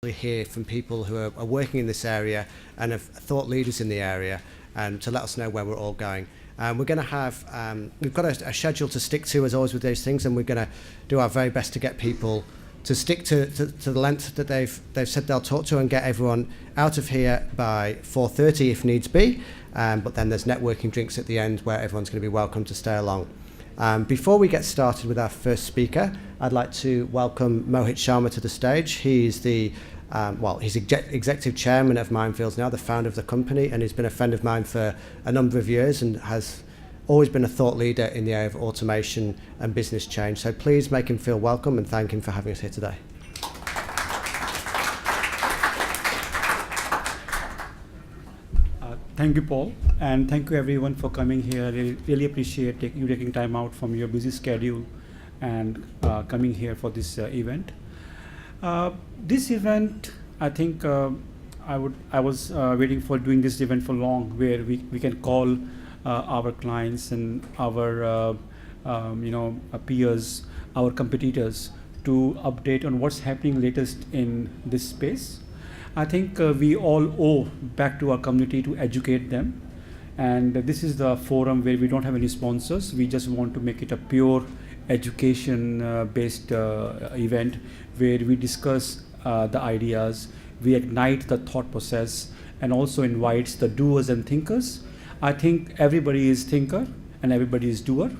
hear from people who are working in this area and have thought leaders in the area, and to let us know where we're all going. We're going to have, we've got a schedule to stick to as always with those things, and we're going to do our very best to get people to stick to the length that they've said they'll talk to, and get everyone out of here by 4:30 if needs be. But then there's networking drinks at the end where everyone's going to be welcome to stay along. Before we get started with our first speaker, I'd like to welcome Mohit Sharma to the stage. He's the he's executive chairman of Mindfields now, the founder of the company, and he's been a friend of mine for a number of years and has always been a thought leader in the area of automation and business change. So please make him feel welcome and thank him for having us here today. Thank you, Paul, and thank you everyone for coming here. I really appreciate you taking time out from your busy schedule and coming here for this event. This event, I think I was waiting for doing this event for long, where we can call our clients and our peers, our competitors, to update on what's happening latest in this space. I think we all owe back to our community to educate them, and this is the forum where we don't have any sponsors. We just want to make it a pure education based event where we discuss the ideas, we ignite the thought process, and also invites the doers and thinkers. I think everybody is thinker and everybody is doer,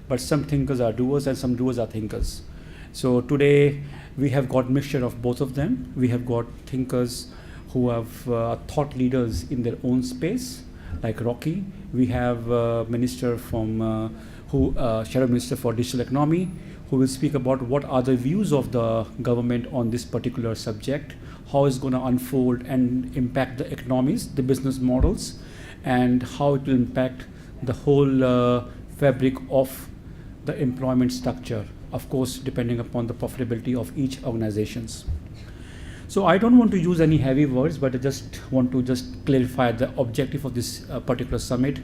but some thinkers are doers and some doers are thinkers. So today we have got mixture of both of them. We have got thinkers who have thought leaders in their own space, like Rocky. We have minister from Shadow Minister for Digital Economy, who will speak about what are the views of the government on this particular subject, how it's going to unfold and impact the economies, the business models, and how it will impact the whole fabric of the employment structure, of course, depending upon the profitability of each organizations. So I don't want to use any heavy words, but I just want to clarify the objective of this particular summit.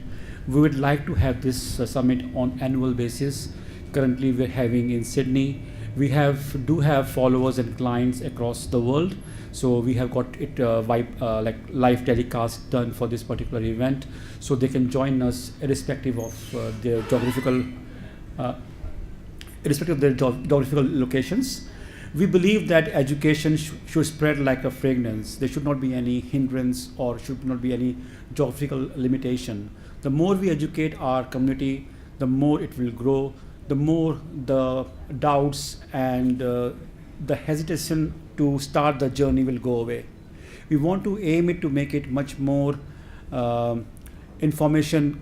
We would like to have this summit on annual basis. Currently we're having in Sydney. We do have followers and clients across the world. So we have got it like live telecast done for this particular event, so they can join us irrespective of their geographical locations. We believe that education should spread like a fragrance. There should not be any hindrance or should not be any geographical limitation. The more we educate our community, the more it will grow, the more the doubts and the hesitation to start the journey will go away. We want to aim it to make it much more information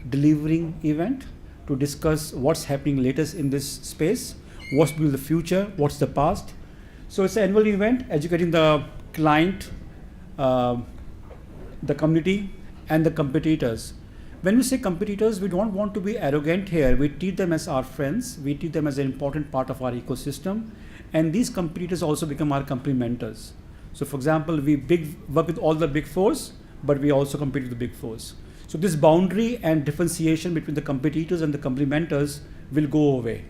delivering event, to discuss what's happening latest in this space, what's will be the future, what's the past. So it's an annual event educating the client, the community, and the competitors. When we say competitors, we don't want to be arrogant here. We treat them as our friends. We treat them as an important part of our ecosystem. And these competitors also become our complementers. So for example, we work with all the big fours, but we also compete with the big fours. So this boundary and differentiation between the competitors and the complementers will go away.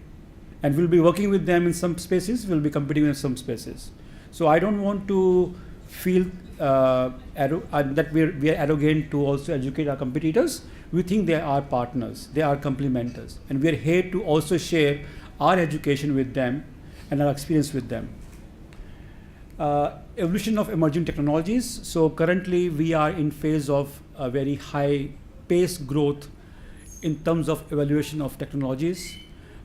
And we'll be working with them in some spaces, we'll be competing in some spaces. So I don't want to feel that we are arrogant to also educate our competitors. We think they are our partners, they are complementers. And we are here to also share our education with them and our experience with them. Evolution of emerging technologies. So currently we are in phase of a very high pace growth in terms of evaluation of technologies.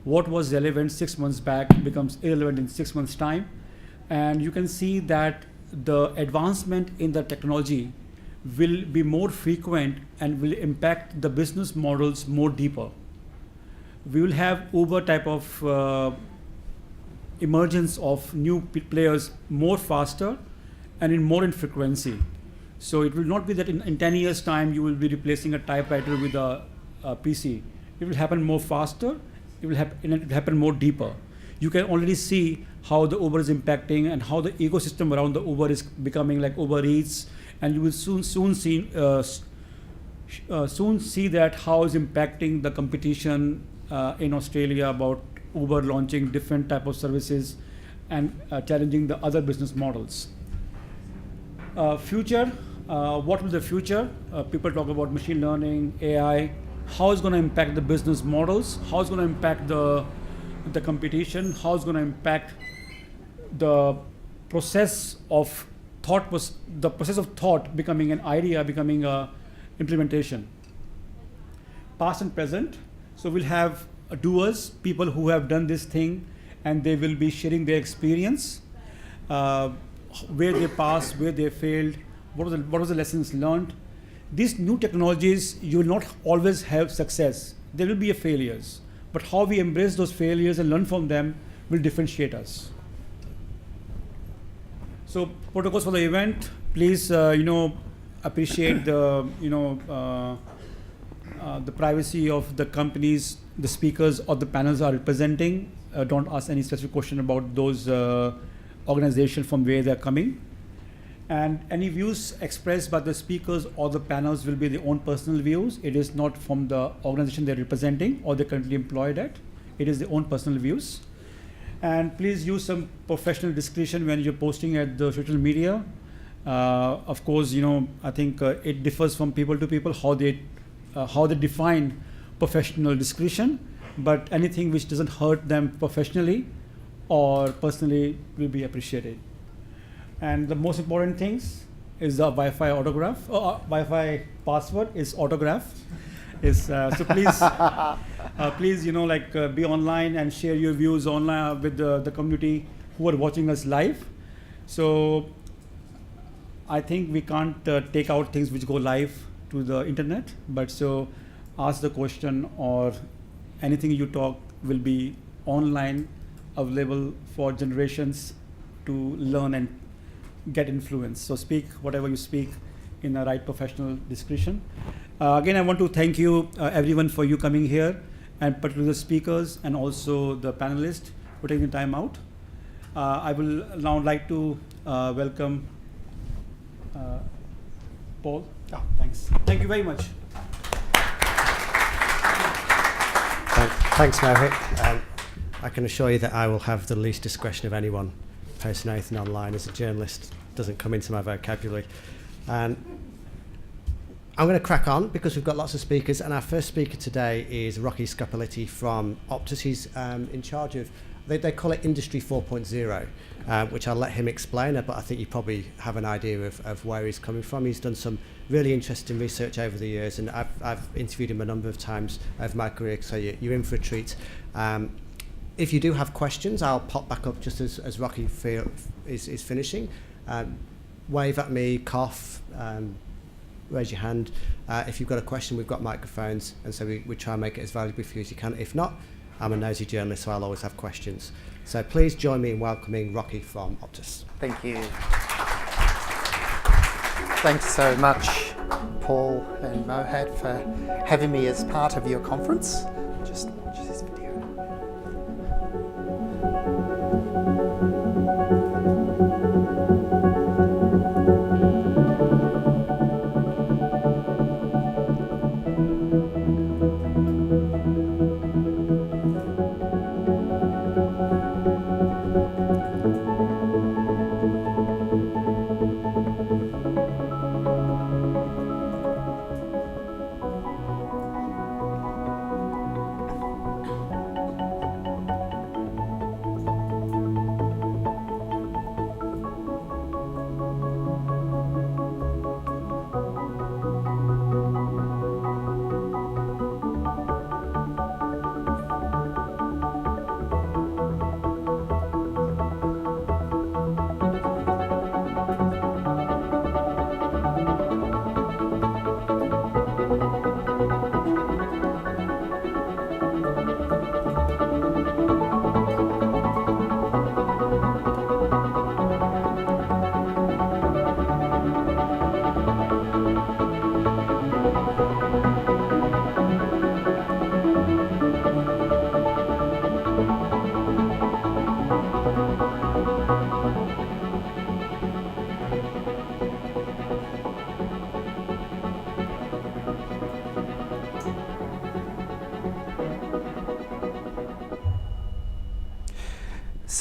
What was relevant 6 months back becomes irrelevant in 6 months' time. And you can see that the advancement in the technology will be more frequent and will impact the business models more deeper. We will have Uber type of emergence of new players more faster and in frequency. So it will not be that in 10 years time you will be replacing a typewriter with a PC. It will happen more faster, it will happen more deeper. You can already see how the Uber is impacting and how the ecosystem around the Uber is becoming like Uber Eats, and you will soon see that how is impacting the competition in Australia about Uber launching different type of services and challenging the other business models. Future, what will the future? People talk about machine learning, AI, how it's going to impact the business models, how it's going to impact the competition, how it's going to impact the process of thought, the process of thought becoming an idea, becoming a implementation. Past and present, so we'll have doers, people who have done this thing, and they will be sharing their experience, where they passed, where they failed, what was the lessons learned. These new technologies, you will not always have success. There will be failures, but how we embrace those failures and learn from them will differentiate us. So protocols for the event, please appreciate the the privacy of the companies the speakers or the panels are representing. Don't ask any specific question about those organizations from where they're coming. And any views expressed by the speakers or the panels will be their own personal views. It is not from the organization they're representing or they're currently employed at. It is their own personal views. And please use some professional discretion when you're posting at the social media. Of course, I think it differs from people to people how they define professional discretion, but anything which doesn't hurt them professionally or personally will be appreciated. And the most important things is the Wi-Fi autograph. Wi-Fi password is autograph. So please, please, be online and share your views online with the community who are watching us live. So I think we can't take out things which go live to the internet, but so ask the question or anything you talk will be online, available for generations to learn and get influence. So speak whatever you speak in a right professional discretion. Again, I want to thank you everyone for you coming here, and particularly the speakers and also the panelists for taking time out. I will now like to welcome Paul. Oh, thanks. Thank you very much. Thanks, Mohit. I can assure you that I will have the least discretion of anyone posting anything online. As a journalist, doesn't come into my vocabulary. And I'm going to crack on because we've got lots of speakers, and our first speaker today is Rocky Scapolitti from Optus. He's in charge of, they call it Industry 4.0, which I'll let him explain, but I think you probably have an idea of where he's coming from. He's done some really interesting research over the years, and I've interviewed him a number of times over my career, so you're in for a treat. If you do have questions, I'll pop back up just as Rocky is finishing. Wave at me, cough, raise your hand. If you've got a question, we've got microphones, and so we try and make it as valuable for you as you can. If not, I'm a nosy journalist, so I'll always have questions. So please join me in welcoming Rocky from Optus. Thank you. Thanks so much, Paul and Mohit, for having me as part of your conference. Just watch this video.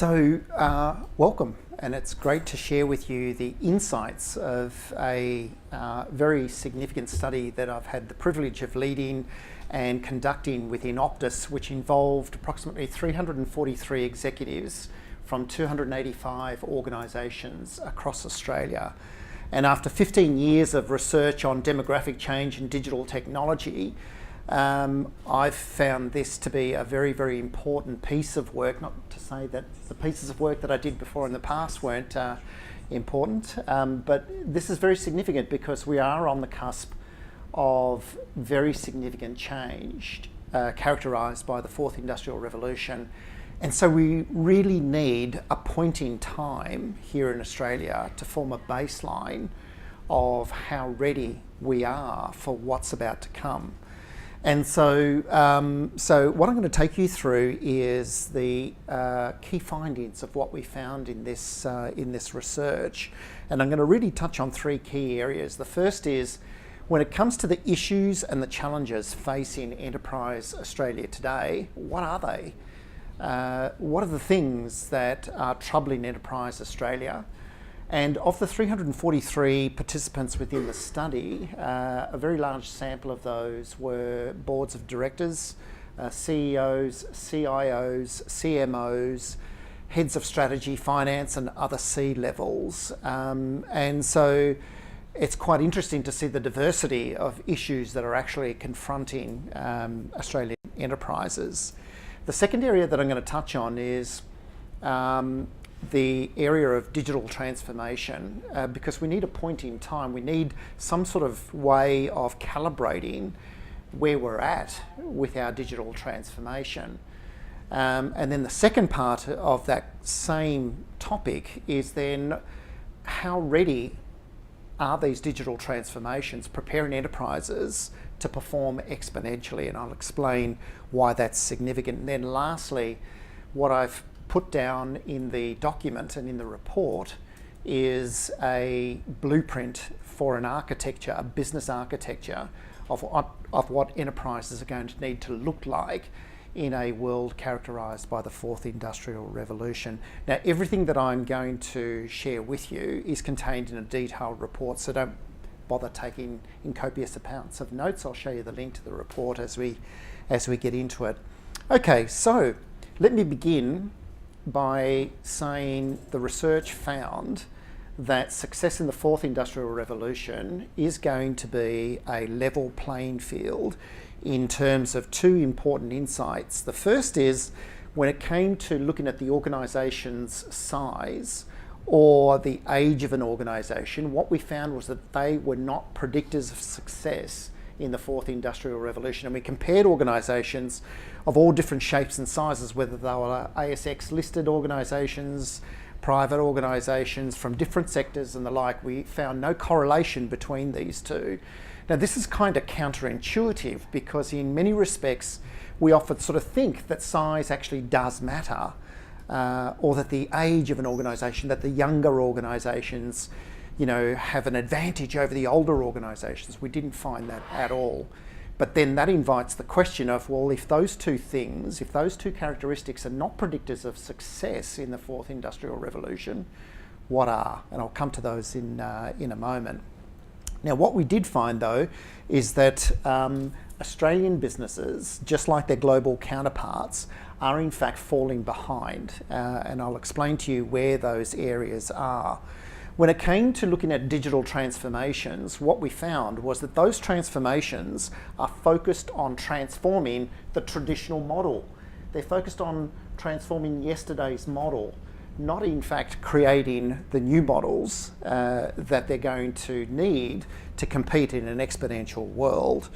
Welcome, and it's great to share with you the insights of a very significant study that I've had the privilege of leading and conducting within Optus, which involved approximately 343 executives from 285 organisations across Australia. And after 15 years of research on demographic change and digital technology, I've found this to be a very, very important piece of work. Not to say that the pieces of work that I did before in the past weren't important, but this is very significant because we are on the cusp of very significant change characterised by the fourth industrial revolution. And so we really need a point in time here in Australia to form a baseline of how ready we are for what's about to come. And so what I'm going to take you through is the key findings of what we found in this research. And I'm going to really touch on three key areas. The first is, when it comes to the issues and the challenges facing Enterprise Australia today, what are they? What are the things that are troubling Enterprise Australia? And of the 343 participants within the study, a very large sample of those were boards of directors, CEOs, CIOs, CMOs, heads of strategy, finance, and other C-levels. And so it's quite interesting to see the diversity of issues that are actually confronting Australian enterprises. The second area that I'm going to touch on is the area of digital transformation, because we need a point in time. We need some sort of way of calibrating where we're at with our digital transformation. And then the second part of that same topic is then, how ready are these digital transformations preparing enterprises to perform exponentially? And I'll explain why that's significant. And then lastly, what I've put down in the document and in the report is a blueprint for an architecture, a business architecture of what enterprises are going to need to look like in a world characterised by the fourth industrial revolution. Now, everything that I'm going to share with you is contained in a detailed report, so don't bother taking in copious amounts of notes. I'll show you the link to the report as we get into it. Okay, so let me begin by saying the research found that success in the fourth industrial revolution is going to be a level playing field in terms of two important insights. The first is, when it came to looking at the organisation's size or the age of an organisation, what we found was that they were not predictors of success in the fourth industrial revolution. And we compared organisations of all different shapes and sizes, whether they were ASX listed organisations, private organisations from different sectors and the like. We found no correlation between these two. Now, this is kind of counterintuitive, because in many respects we often sort of think that size actually does matter, or that the age of an organisation, that the younger organisations, have an advantage over the older organisations. We didn't find that at all. But then that invites the question of, well, if those two characteristics are not predictors of success in the fourth industrial revolution, what are? And I'll come to those in a moment. Now, what we did find, though, is that Australian businesses, just like their global counterparts, are in fact falling behind. And I'll explain to you where those areas are. When it came to looking at digital transformations, what we found was that those transformations are focused on transforming the traditional model. They're focused on transforming yesterday's model, not in fact creating the new models that they're going to need to compete in an exponential world.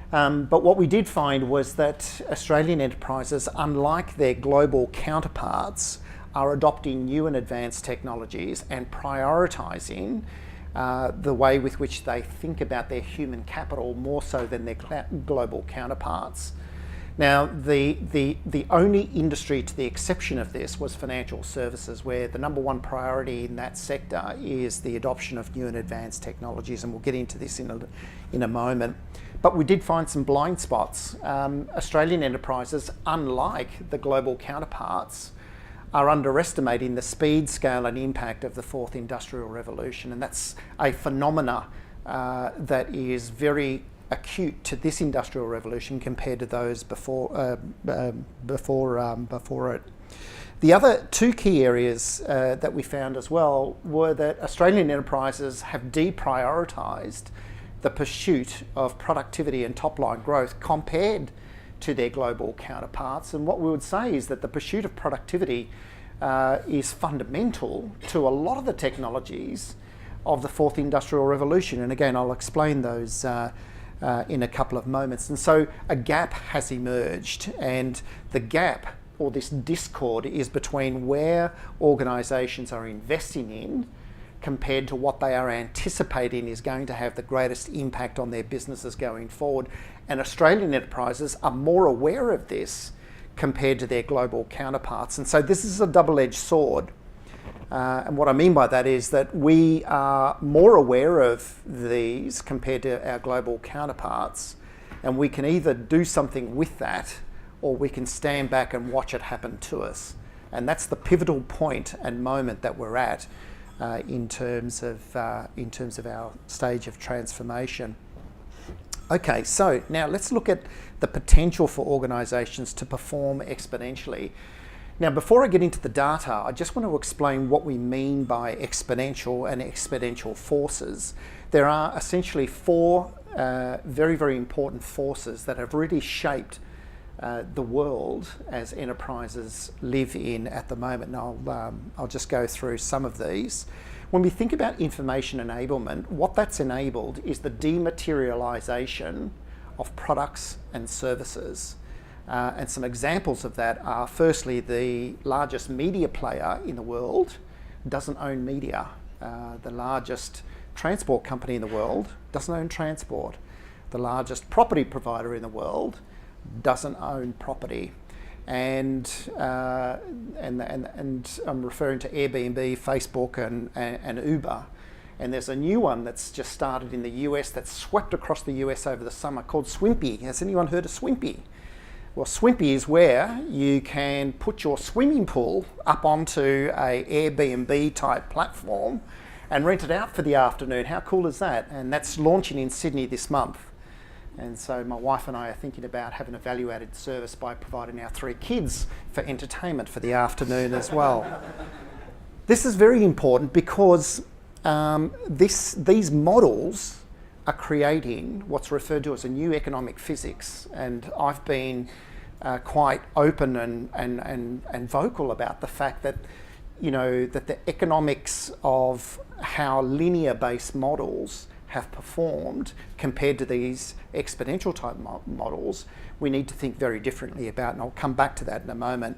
But what we did find was that Australian enterprises, unlike their global counterparts, are adopting new and advanced technologies and prioritising the way with which they think about their human capital more so than their global counterparts. Now, the only industry to the exception of this was financial services, where the number one priority in that sector is the adoption of new and advanced technologies, and we'll get into this in a moment. But we did find some blind spots. Australian enterprises, unlike the global counterparts, are underestimating the speed, scale and impact of the fourth industrial revolution. And that's a phenomena that is very acute to this industrial revolution compared to those before it. The other two key areas that we found as well were that Australian enterprises have deprioritised the pursuit of productivity and top-line growth compared to their global counterparts. And what we would say is that the pursuit of productivity is fundamental to a lot of the technologies of the fourth industrial revolution. And again, I'll explain those in a couple of moments. And so a gap has emerged, and the gap, or this discord, is between where organisations are investing in compared to what they are anticipating is going to have the greatest impact on their businesses going forward. And Australian enterprises are more aware of this compared to their global counterparts. And so this is a double-edged sword. And what I mean by that is that we are more aware of these compared to our global counterparts, and we can either do something with that or we can stand back and watch it happen to us. And that's the pivotal point and moment that we're at in terms of our stage of transformation. Okay, so now let's look at the potential for organisations to perform exponentially. Now, before I get into the data, I just want to explain what we mean by exponential and exponential forces. There are essentially four very, very important forces that have really shaped the world as enterprises live in at the moment. And I'll just go through some of these. When we think about information enablement, what that's enabled is the dematerialization of products and services. And some examples of that are, firstly, the largest media player in the world doesn't own media. The largest transport company in the world doesn't own transport. The largest property provider in the world doesn't own property. And I'm referring to Airbnb, Facebook and Uber. And there's a new one that's just started in the US that's swept across the US over the summer called Swimpy. Has anyone heard of Swimpy? Well, Swimpy is where you can put your swimming pool up onto a Airbnb type platform and rent it out for the afternoon. How cool is that? And that's launching in Sydney this month. And so my wife and I are thinking about having a value-added service by providing our 3 kids for entertainment for the afternoon as well. This is very important because these models are creating what's referred to as a new economic physics. And I've been quite open and vocal about the fact that, that the economics of how linear-based models have performed compared to these exponential type models, we need to think very differently about, and I'll come back to that in a moment.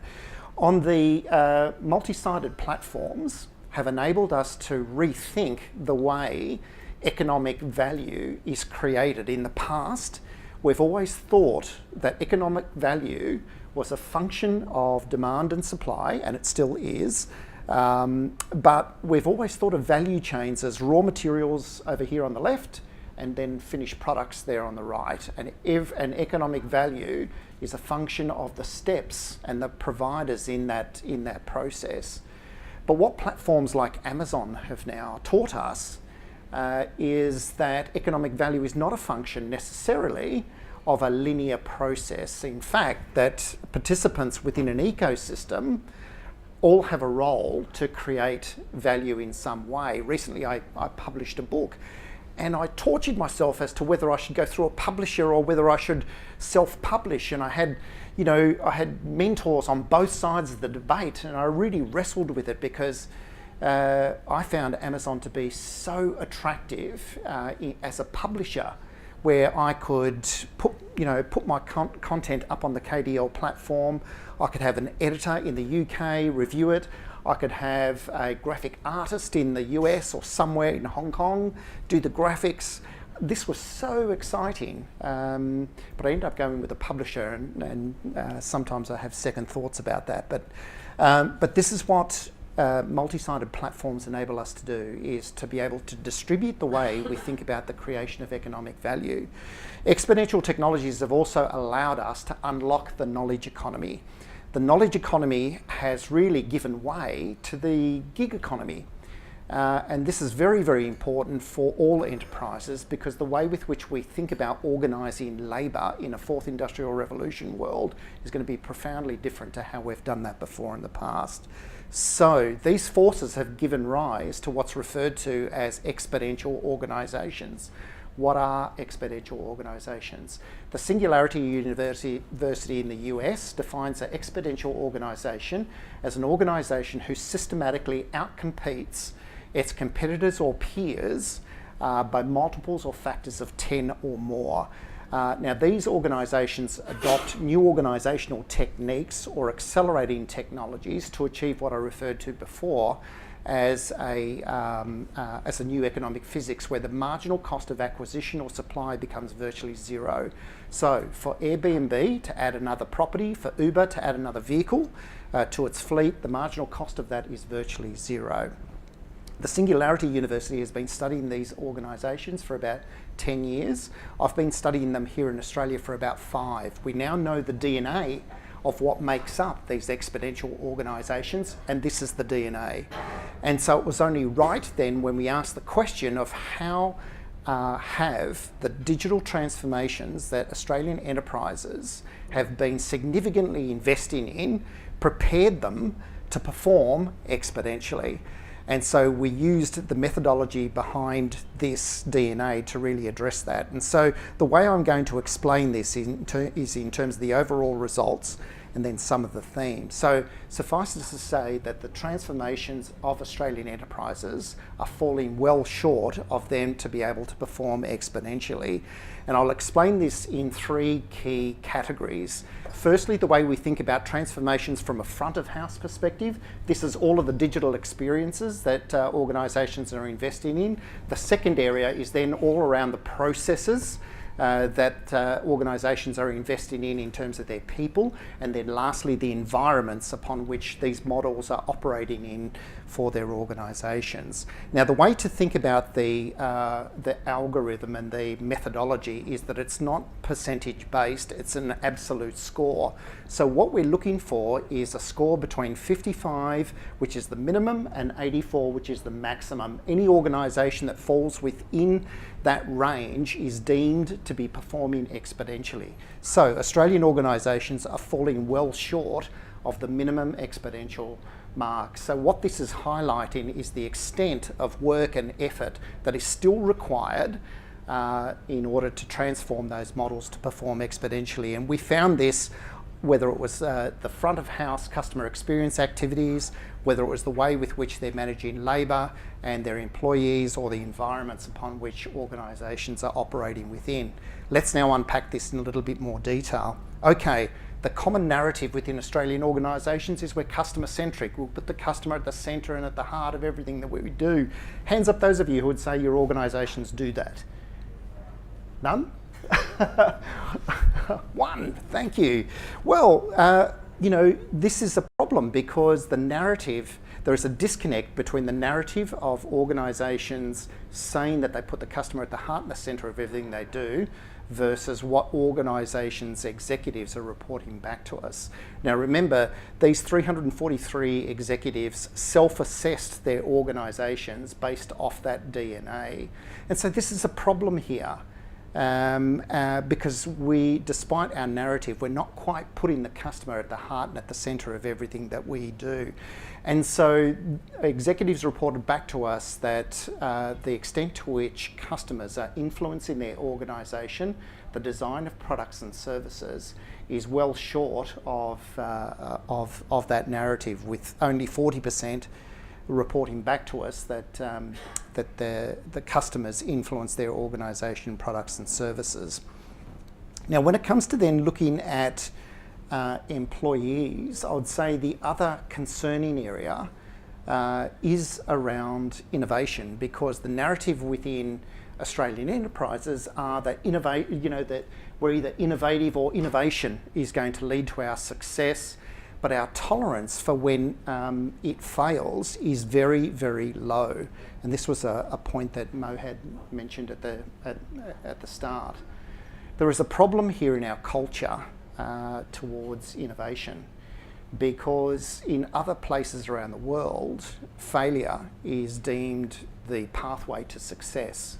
On the multi-sided platforms have enabled us to rethink the way economic value is created. In the past, we've always thought that economic value was a function of demand and supply, and it still is. But we've always thought of value chains as raw materials over here on the left and then finished products there on the right. And an economic value is a function of the steps and the providers in that process. But what platforms like Amazon have now taught us is that economic value is not a function necessarily of a linear process. In fact, that participants within an ecosystem all have a role to create value in some way. Recently, I published a book and I tortured myself as to whether I should go through a publisher or whether I should self-publish. And I had mentors on both sides of the debate, and I really wrestled with it because I found Amazon to be so attractive as a publisher, where I could put my content up on the KDL platform. I could have an editor in the UK review it. I could have a graphic artist in the US or somewhere in Hong Kong do the graphics. This was so exciting, but I ended up going with a publisher, and sometimes I have second thoughts about that. But this is what multi-sided platforms enable us to do, is to be able to distribute the way we think about the creation of economic value. Exponential technologies have also allowed us to unlock the knowledge economy. the knowledge economy has really given way to the gig economy. And this is very, very important for all enterprises, because the way with which we think about organising labour in a fourth industrial revolution world is going to be profoundly different to how we've done that before in the past. So these forces have given rise to what's referred to as exponential organisations. What are exponential organisations? The Singularity University in the US defines an exponential organisation as an organisation who systematically outcompetes its competitors or peers by multiples or factors of 10 or more. Now, these organisations adopt new organisational techniques or accelerating technologies to achieve what I referred to before as a new economic physics, where the marginal cost of acquisition or supply becomes virtually zero. So for Airbnb to add another property, for Uber to add another vehicle to its fleet, the marginal cost of that is virtually zero. The Singularity University has been studying these organisations for about 10 years. I've been studying them here in Australia for about 5. We now know the DNA of what makes up these exponential organisations, and this is the DNA. And so it was only right then when we asked the question of how have the digital transformations that Australian enterprises have been significantly investing in prepared them to perform exponentially. And so we used the methodology behind this DNA to really address that. And so the way I'm going to explain this is in terms of the overall results and then some of the themes. So suffice it to say that the transformations of Australian enterprises are falling well short of them to be able to perform exponentially. And I'll explain this in 3 key categories. Firstly, the way we think about transformations from a front of house perspective. This is all of the digital experiences that organisations are investing in. The second area is then all around the processes that organisations are investing in terms of their people, and then lastly the environments upon which these models are operating in for their organisations. Now, the way to think about the algorithm and the methodology is that it's not percentage based, it's an absolute score. So what we're looking for is a score between 55, which is the minimum, and 84, which is the maximum. Any organisation that falls within that range is deemed to be performing exponentially. So Australian organisations are falling well short of the minimum exponential mark. So what this is highlighting is the extent of work and effort that is still required in order to transform those models to perform exponentially. And we found this whether it was the front of house customer experience activities, whether it was the way with which they're managing labour and their employees, or the environments upon which organisations are operating within. Let's now unpack this in a little bit more detail. Okay, the common narrative within Australian organisations is we're customer centric. We'll put the customer at the centre and at the heart of everything that we do. Hands up those of you who would say your organisations do that. None? One, thank you. Well, this is a problem because the narrative, there is a disconnect between the narrative of organisations saying that they put the customer at the heart and the centre of everything they do versus what organisations' executives are reporting back to us. Now remember, these 343 executives self-assessed their organisations based off that DNA. And so this is a problem here. Because despite our narrative, we're not quite putting the customer at the heart and at the centre of everything that we do. And so executives reported back to us that the extent to which customers are influencing their organisation, the design of products and services, is well short of that narrative, with only 40% reporting back to us that the customers influence their organisation, products and services. Now, when it comes to then looking at employees, I would say the other concerning area is around innovation, because the narrative within Australian enterprises are that that we're either innovative or innovation is going to lead to our success. But our tolerance for when it fails is very, very low. And this was a point that Mo had mentioned at the start. There is a problem here in our culture towards innovation. because in other places around the world, failure is deemed the pathway to success,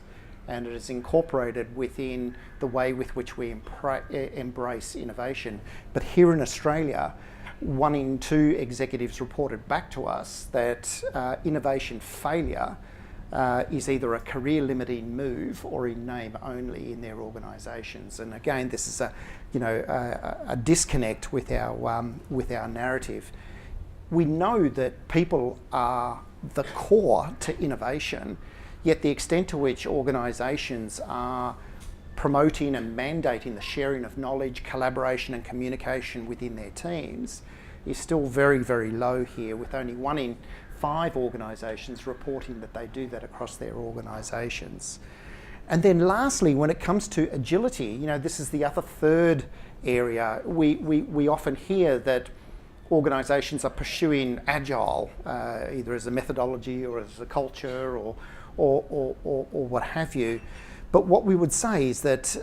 and it is incorporated within the way with which we embrace innovation. But here in Australia, 1 in 2 executives reported back to us that innovation failure is either a career-limiting move or in name only in their organisations. And again, this is a disconnect with our narrative. We know that people are the core to innovation, yet the extent to which organisations are promoting and mandating the sharing of knowledge, collaboration and communication within their teams is still very, very low here, with only 1 in 5 organisations reporting that they do that across their organisations. And then lastly, when it comes to agility, this is the other third area. We often hear that organisations are pursuing agile, either as a methodology or as a culture or what have you. But what we would say is that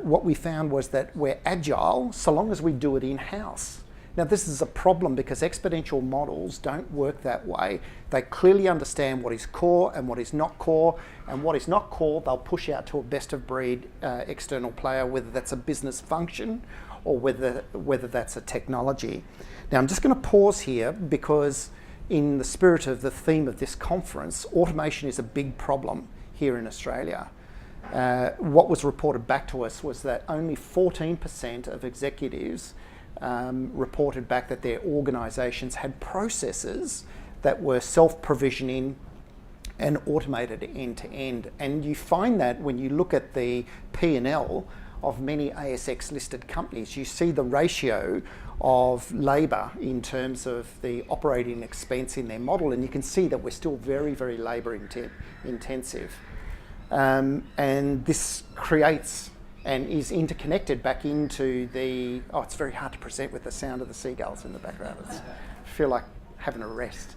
what we found was that we're agile so long as we do it in-house. Now, this is a problem because exponential models don't work that way. They clearly understand what is core and what is not core, and what is not core, they'll push out to a best-of-breed external player, whether that's a business function or whether that's a technology. Now, I'm just going to pause here because in the spirit of the theme of this conference, automation is a big problem here in Australia. What was reported back to us was that only 14% of executives reported back that their organisations had processes that were self-provisioning and automated end-to-end. And you find that when you look at the P&L of many ASX listed companies, you see the ratio of labour in terms of the operating expense in their model, and you can see that we're still very, very labour intensive. And this creates and is interconnected back into the, it's very hard to present with the sound of the seagulls in the background. I feel like having a rest.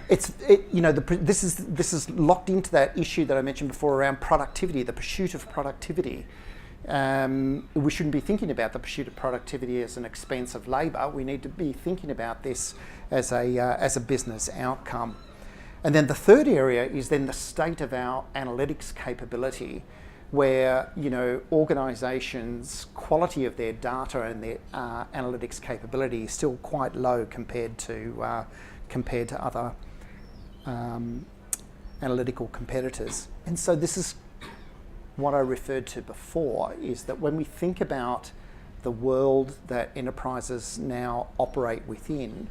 This is locked into that issue that I mentioned before around productivity, the pursuit of productivity. We shouldn't be thinking about the pursuit of productivity as an expense of labour. We need to be thinking about this as a business outcome. And then the third area is then the state of our analytics capability, where organisations' quality of their data and their analytics capability is still quite low compared to other analytical competitors. And so this is what I referred to before, is that when we think about the world that enterprises now operate within,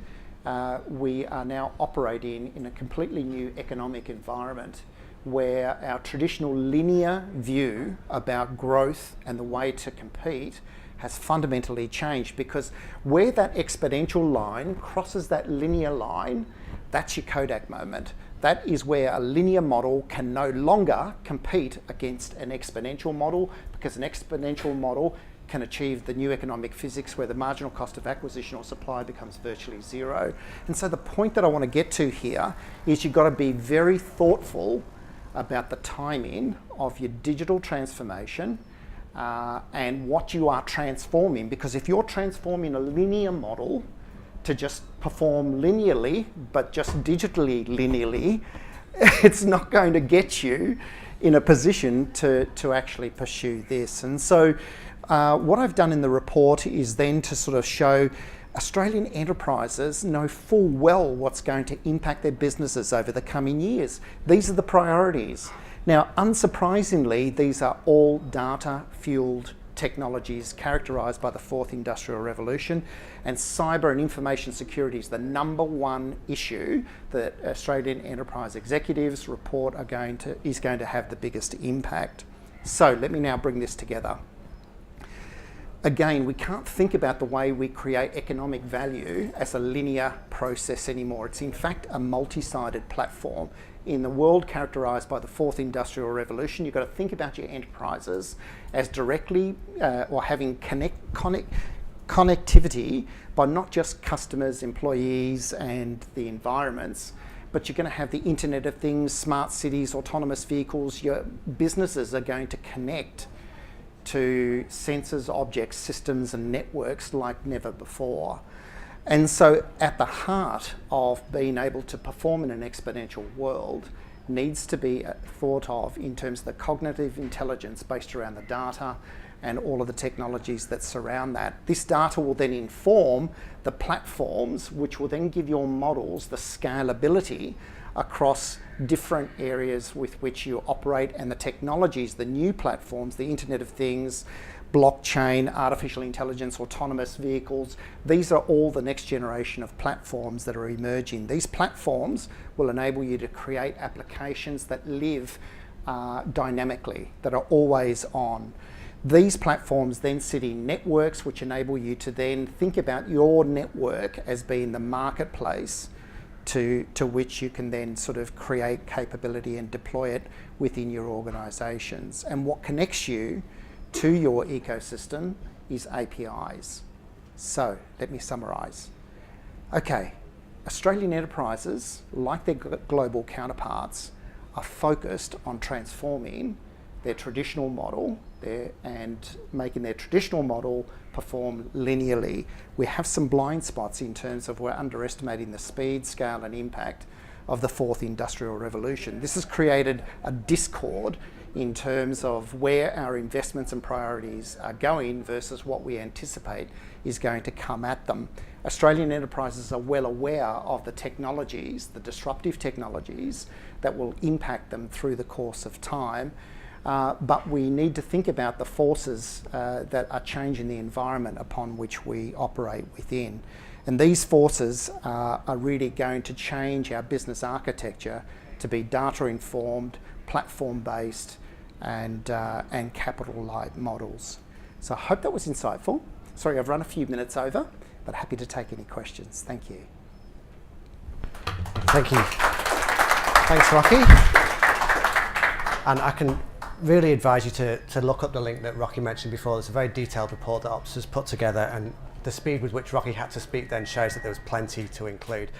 we are now operating in a completely new economic environment where our traditional linear view about growth and the way to compete has fundamentally changed, because where that exponential line crosses that linear line, that's your Kodak moment. That is where a linear model can no longer compete against an exponential model, because an exponential model can achieve the new economic physics where the marginal cost of acquisition or supply becomes virtually zero. And so the point that I want to get to here is you've got to be very thoughtful about the timing of your digital transformation and what you are transforming, because if you're transforming a linear model to just perform linearly, but just digitally linearly, it's not going to get you in a position to actually pursue this. And so what I've done in the report is then to sort of show Australian enterprises know full well what's going to impact their businesses over the coming years. These are the priorities. Now, unsurprisingly, these are all data-fueled technologies characterised by the fourth industrial revolution, and cyber and information security is the number one issue that Australian enterprise executives report is going to have the biggest impact. So let me now bring this together. Again, we can't think about the way we create economic value as a linear process anymore. It's in fact a multi-sided platform. In the world characterised by the fourth industrial revolution, you've got to think about your enterprises as directly or having connectivity by not just customers, employees and the environments, but you're going to have the Internet of Things, smart cities, autonomous vehicles. Your businesses are going to connect to sensors, objects, systems and networks like never before. And so at the heart of being able to perform in an exponential world needs to be thought of in terms of the cognitive intelligence based around the data and all of the technologies that surround that. This data will then inform the platforms, which will then give your models the scalability across different areas with which you operate, and the technologies, the new platforms, the Internet of Things, blockchain, artificial intelligence, autonomous vehicles. These are all the next generation of platforms that are emerging. These platforms will enable you to create applications that live dynamically, that are always on. These platforms then sit in networks, which enable you to then think about your network as being the marketplace to which you can then sort of create capability and deploy it within your organisations. And what connects you to your ecosystem is APIs. So let me summarise. Okay, Australian enterprises, like their global counterparts, are focused on transforming their traditional model and making their traditional model perform linearly. We have some blind spots in terms of we're underestimating the speed, scale and impact of the fourth industrial revolution. This has created a discord in terms of where our investments and priorities are going versus what we anticipate is going to come at them. Australian enterprises are well aware of the technologies, the disruptive technologies that will impact them through the course of time. But we need to think about the forces that are changing the environment upon which we operate within. And these forces are really going to change our business architecture to be data-informed, platform-based, and capital-light models. So I hope that was insightful. Sorry, I've run a few minutes over, but happy to take any questions. Thank you. Thank you. Thanks, Rocky. And I can really advise you to look up the link that Rocky mentioned before. There's a very detailed report that Ops has put together, and the speed with which Rocky had to speak then shows that there was plenty to include.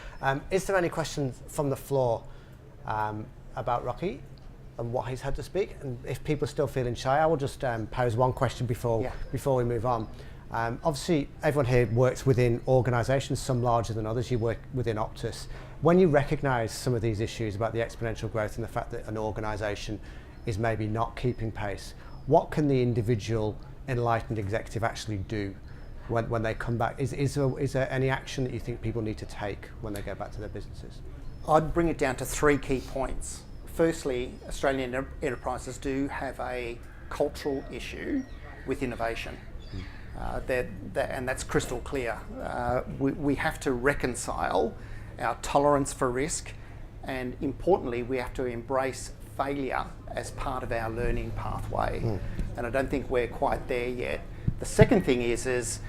Is there any questions from the floor about Rocky and what he's had to speak? And if people are still feeling shy, I will just pose one question before we move on. Obviously, everyone here works within organisations, some larger than others. You work within Optus. When you recognise some of these issues about the exponential growth and the fact that an organisation is maybe not keeping pace, what can the individual enlightened executive actually do when they come back? Is there any action that you think people need to take when they go back to their businesses? I'd bring it down to 3 key points. Firstly, Australian enterprises do have a cultural issue with innovation. And that's crystal clear. We have to reconcile our tolerance for risk, and importantly, we have to embrace failure as part of our learning pathway. And I don't think we're quite there yet. The second thing is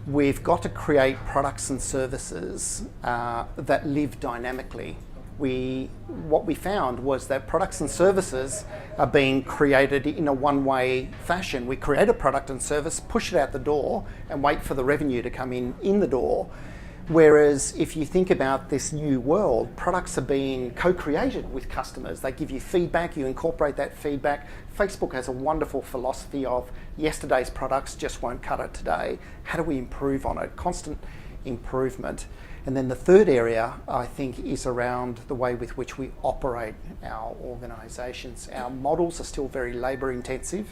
we've got to create products and services that live dynamically. What we found was that products and services are being created in a one-way fashion. We create a product and service, push it out the door, and wait for the revenue to come in the door. Whereas if you think about this new world, products are being co-created with customers. They give you feedback, you incorporate that feedback. Facebook has a wonderful philosophy of yesterday's products just won't cut it today. How do we improve on it? Constant improvement. And then the third area, I think, is around the way with which we operate our organisations. Our models are still very labour intensive.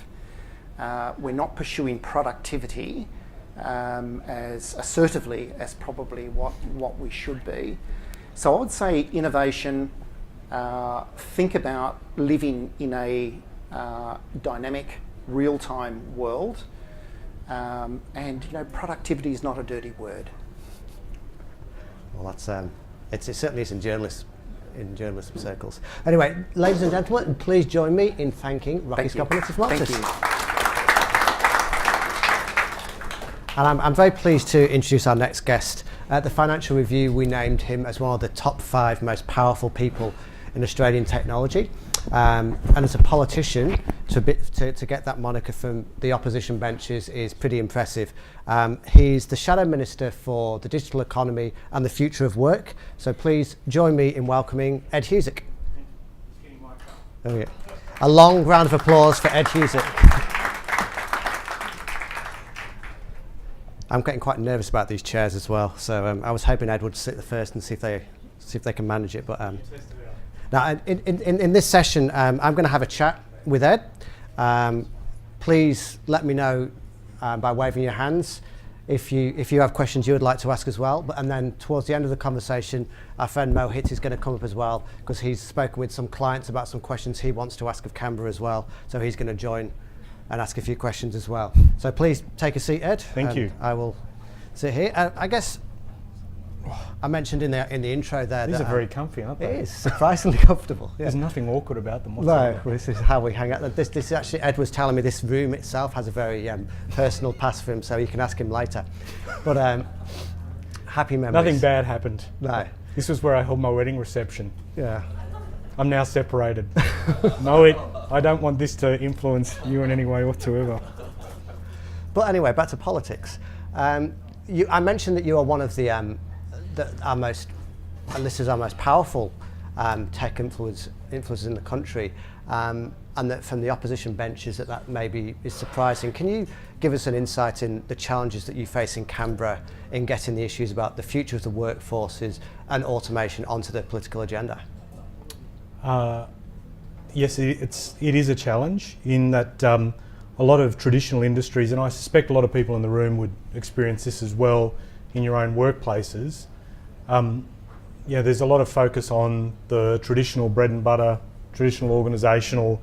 We're not pursuing productivity as assertively as probably what we should be. So I would say innovation, think about living in a dynamic, real-time world, and productivity is not a dirty word. Well, that's it certainly is in journalism circles. Anyway, ladies and gentlemen, please join me in thanking Rocky Skopoulakis. Thank you. And I'm very pleased to introduce our next guest. At the Financial Review, we named him as one of the top 5 most powerful people in Australian technology. And as a politician, to get that moniker from the opposition benches is pretty impressive. He's the Shadow Minister for the Digital Economy and the Future of Work. So please join me in welcoming Ed Husick. A long round of applause for Ed Husick. I'm getting quite nervous about these chairs as well. So I was hoping Ed would sit the first and see if they can manage it. But now in this session, I'm going to have a chat with Ed. Please let me know by waving your hands if you have questions you would like to ask as well. And then towards the end of the conversation, our friend Mohit is going to come up as well, because he's spoken with some clients about some questions he wants to ask of Canberra as well. So he's going to join and ask a few questions as well. So please take a seat, Ed. Thank you. I will sit here. I guess I mentioned in the intro there These that are very comfy, aren't they? it is surprisingly comfortable. Yeah. There's nothing awkward about them whatsoever. No, this is how we hang out. This actually, Ed was telling me this room itself has a very personal past for him, so you can ask him later. But happy memories. Nothing bad happened. No. This was where I held my wedding reception. Yeah. I'm now separated. No, I don't want this to influence you in any way whatsoever. But anyway, back to politics. I mentioned that you are one of our most powerful tech influencers in the country, and that from the opposition benches that maybe is surprising. Can you give us an insight in the challenges that you face in Canberra in getting the issues about the future of the workforces and automation onto the political agenda? Yes, it is a challenge in that a lot of traditional industries, and I suspect a lot of people in the room would experience this as well in your own workplaces. There's a lot of focus on the traditional bread and butter, traditional organisational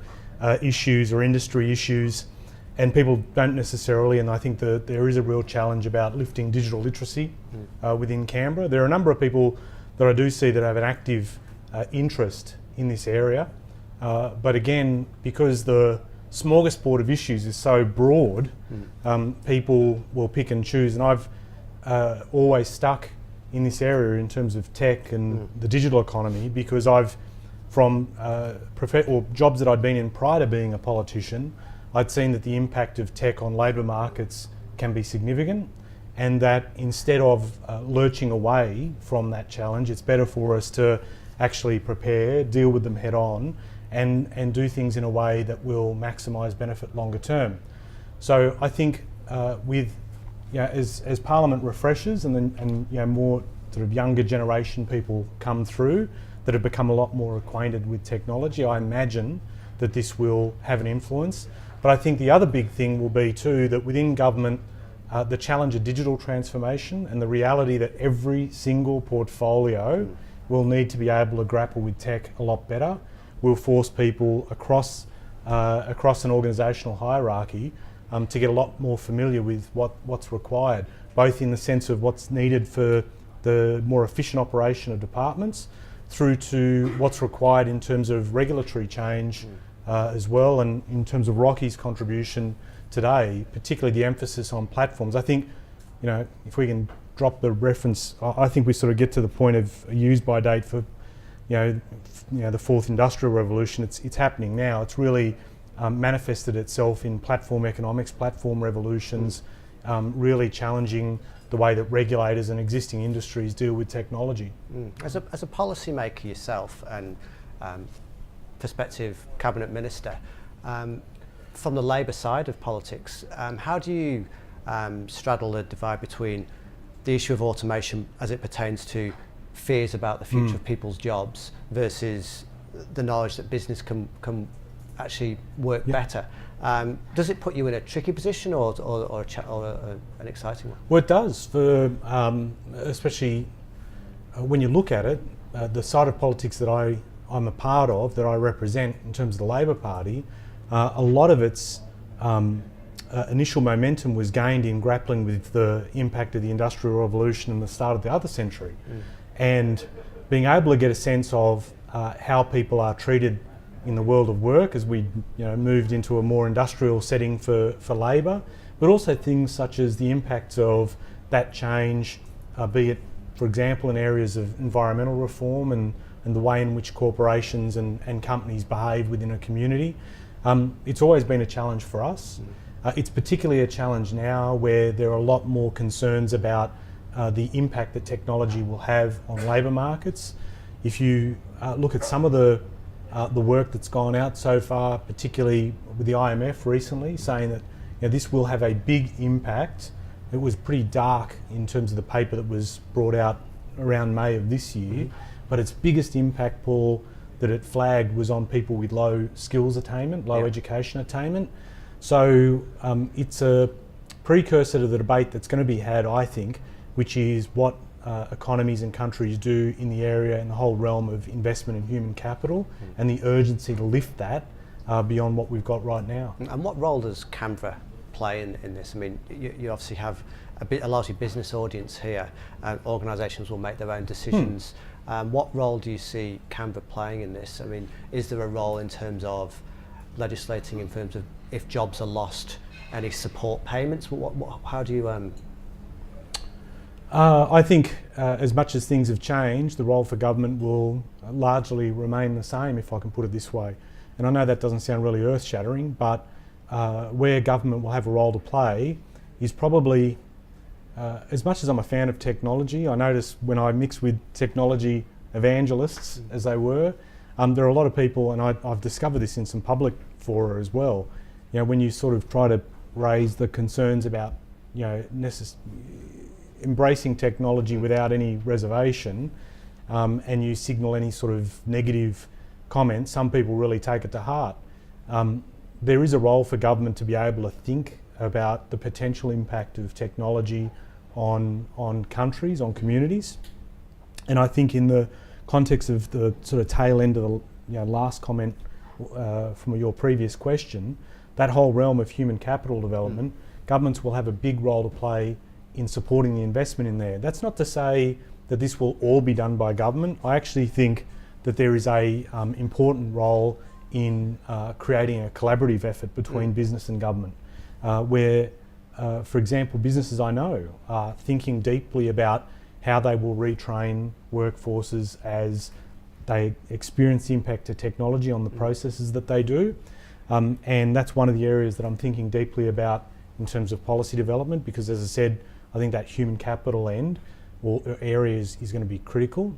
issues or industry issues, and people don't necessarily, and I think that there is a real challenge about lifting digital literacy within Canberra. There are a number of people that I do see that have an active interest in this area, but again, because the smorgasbord of issues is so broad, people will pick and choose, and I've always stuck in this area in terms of tech and the digital economy, because from jobs that I'd been in prior to being a politician, I'd seen that the impact of tech on labour markets can be significant, and that instead of lurching away from that challenge, it's better for us to actually prepare, deal with them head on, and do things in a way that will maximise benefit longer term. So I think as Parliament refreshes and more sort of younger generation people come through that have become a lot more acquainted with technology, I imagine that this will have an influence. But I think the other big thing will be too that within government, the challenge of digital transformation and the reality that every single portfolio will need to be able to grapple with tech a lot better will force people across an organisational hierarchy to get a lot more familiar with what's required, both in the sense of what's needed for the more efficient operation of departments, through to what's required in terms of regulatory change as well, and in terms of Rocky's contribution today, particularly the emphasis on platforms. I think, if we can drop the reference, I think we sort of get to the point of a use-by date for, the fourth industrial revolution. It's happening now. It's really manifested itself in platform economics, platform revolutions, really challenging the way that regulators and existing industries deal with technology. As a policymaker yourself and prospective cabinet minister, from the Labour side of politics, how do you straddle the divide between the issue of automation as it pertains to fears about the future of people's jobs versus the knowledge that business can actually work better? Does it put you in a tricky position or an exciting one? Well, it does, for especially when you look at it, the side of politics that I'm a part of, that I represent in terms of the Labor Party, a lot of its initial momentum was gained in grappling with the impact of the Industrial Revolution and the start of the other century, and being able to get a sense of how people are treated in the world of work as we moved into a more industrial setting for labour, but also things such as the impacts of that change, be it, for example, in areas of environmental reform and the way in which corporations and companies behave within a community. It's always been a challenge for us. It's particularly a challenge now where there are a lot more concerns about the impact that technology will have on labour markets. If you look at some of the work that's gone out so far, particularly with the IMF recently, saying that this will have a big impact it was pretty dark in terms of the paper that was brought out around May of this year, but its biggest impact, Paul, that it flagged was on people with low skills attainment, low education attainment. So it's a precursor to the debate that's going to be had, I think, which is what economies and countries do in the area and the whole realm of investment in human capital and the urgency to lift that beyond what we've got right now. And what role does Canva play in this? I mean, you obviously have a largely business audience here, and organisations will make their own decisions. What role do you see Canva playing in this? I mean, is there a role in terms of legislating in terms of if jobs are lost, any support payments? How do you... I think as much as things have changed, the role for government will largely remain the same, if I can put it this way. And I know that doesn't sound really earth-shattering, but where government will have a role to play is probably, as much as I'm a fan of technology, I notice when I mix with technology evangelists, as they were, there are a lot of people, and I've discovered this in some public fora as well, you know, when you sort of try to raise the concerns about, you know, embracing technology without any reservation, and you signal any sort of negative comments, some people really take it to heart. There is a role for government to be able to think about the potential impact of technology on countries, on communities. And I think in the context of the sort of tail end of the last comment from your previous question, that whole realm of human capital development, governments will have a big role to play in supporting the investment in there. That's not to say that this will all be done by government. I actually think that there is a important role in creating a collaborative effort between business and government, where, for example, businesses I know are thinking deeply about how they will retrain workforces as they experience the impact of technology on the processes that they do. And that's one of the areas that I'm thinking deeply about in terms of policy development, because as I said, I think that human capital end or areas is going to be critical.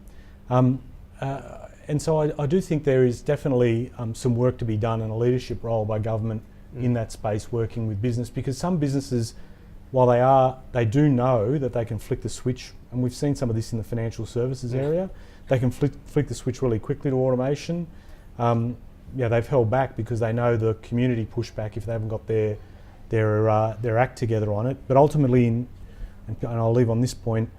And so I do think there is definitely some work to be done and a leadership role by government in that space, working with business, because some businesses, while they do know that they can flick the switch, and we've seen some of this in the financial services area, they can flick the switch really quickly to automation. They've held back because they know the community pushback if they haven't got their act together on it. But ultimately, and I'll leave on this point,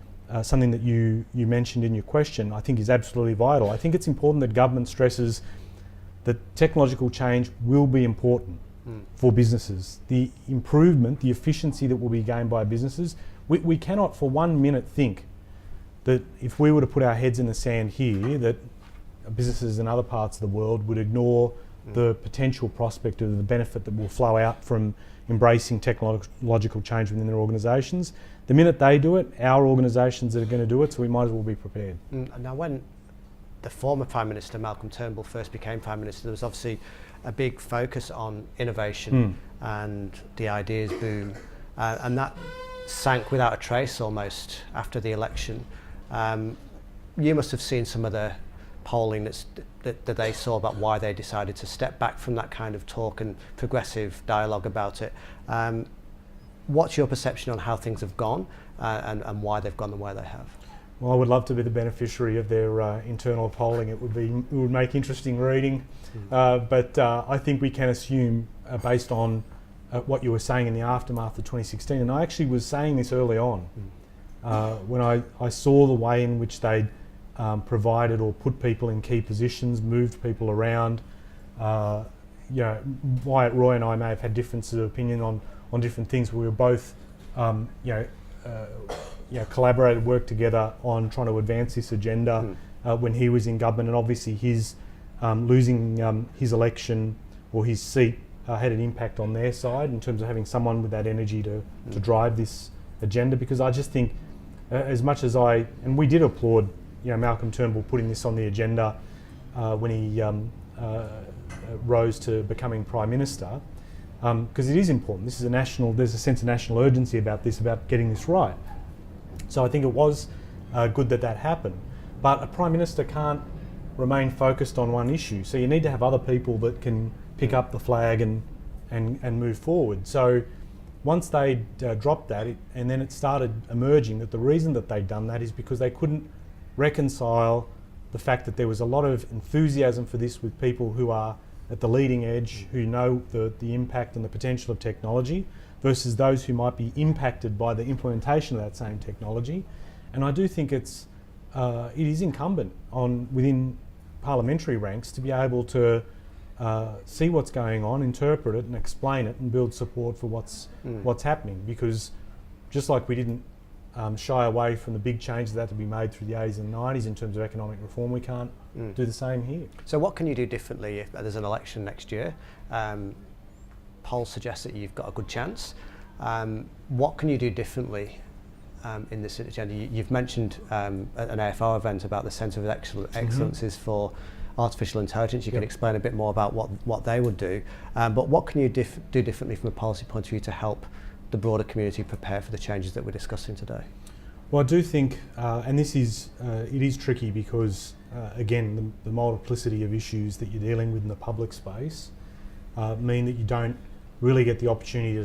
something that you mentioned in your question, I think is absolutely vital. I think it's important that government stresses that technological change will be important for businesses. The improvement, the efficiency that will be gained by businesses, we cannot for 1 minute think that if we were to put our heads in the sand here, that businesses in other parts of the world would ignore the potential prospect of the benefit that will flow out from embracing technological change within their organisations. The minute they do it, our organisations are going to do it, so we might as well be prepared. Now, when the former Prime Minister, Malcolm Turnbull, first became Prime Minister, there was obviously a big focus on innovation and the ideas boom, and that sank without a trace almost after the election. You must have seen some of the polling that they saw about why they decided to step back from that kind of talk and progressive dialogue about it. What's your perception on how things have gone and why they've gone the way they have? Well, I would love to be the beneficiary of their internal polling. It would make interesting reading. But I think we can assume, based on what you were saying in the aftermath of 2016, and I actually was saying this early on, when I saw the way in which they'd provided or put people in key positions, moved people around. Wyatt Roy and I may have had differences of opinion on different things, but we were both collaborated, worked together on trying to advance this agenda when he was in government, and obviously his losing his election or his seat had an impact on their side in terms of having someone with that energy to drive this agenda, because I just think as much as and we did applaud Malcolm Turnbull putting this on the agenda when he rose to becoming Prime Minister, because it is important. This is there's a sense of national urgency about this, about getting this right. So I think it was good that happened. But a Prime Minister can't remain focused on one issue. So you need to have other people that can pick up the flag and move forward. So once they dropped that, and then it started emerging that the reason that they'd done that is because they couldn't reconcile the fact that there was a lot of enthusiasm for this with people who are at the leading edge, who know the impact and the potential of technology, versus those who might be impacted by the implementation of that same technology. And I do think it is incumbent on within parliamentary ranks to be able to see what's going on, interpret it and explain it and build support for what's happening, because just like we didn't shy away from the big changes that had to be made through the 80s and 90s in terms of economic reform, we can't do the same here. So what can you do differently if there's an election next year? Polls suggest that you've got a good chance. What can you do differently in this agenda? You've mentioned at an AFO event about the Centre of Excellences for Artificial Intelligence. You can explain a bit more about what they would do. But what can you do differently from a policy point of view to help the broader community prepare for the changes that we're discussing today? Well, I do think, and this is, it is tricky because, again, the multiplicity of issues that you're dealing with in the public space mean that you don't really get the opportunity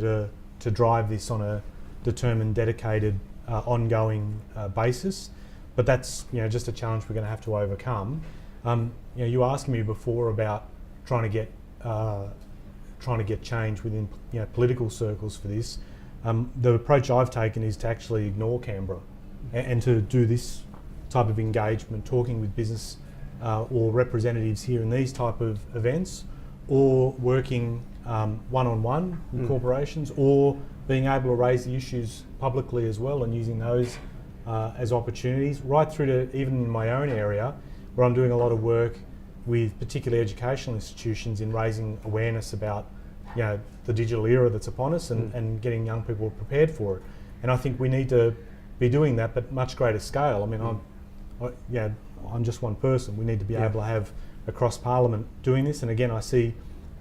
to drive this on a determined, dedicated, ongoing basis. But that's just a challenge we're going to have to overcome. You were asking me before about trying to get change within political circles for this. The approach I've taken is to actually ignore Canberra and to do this type of engagement, talking with business or representatives here in these type of events, or working one-on-one with corporations, or being able to raise the issues publicly as well and using those as opportunities, right through to even in my own area where I'm doing a lot of work with particularly educational institutions in raising awareness about the digital era that's upon us and getting young people prepared for it. And I think we need to be doing that, but much greater scale. I mean, I'm just one person. We need to be able to have across Parliament doing this. And again, I see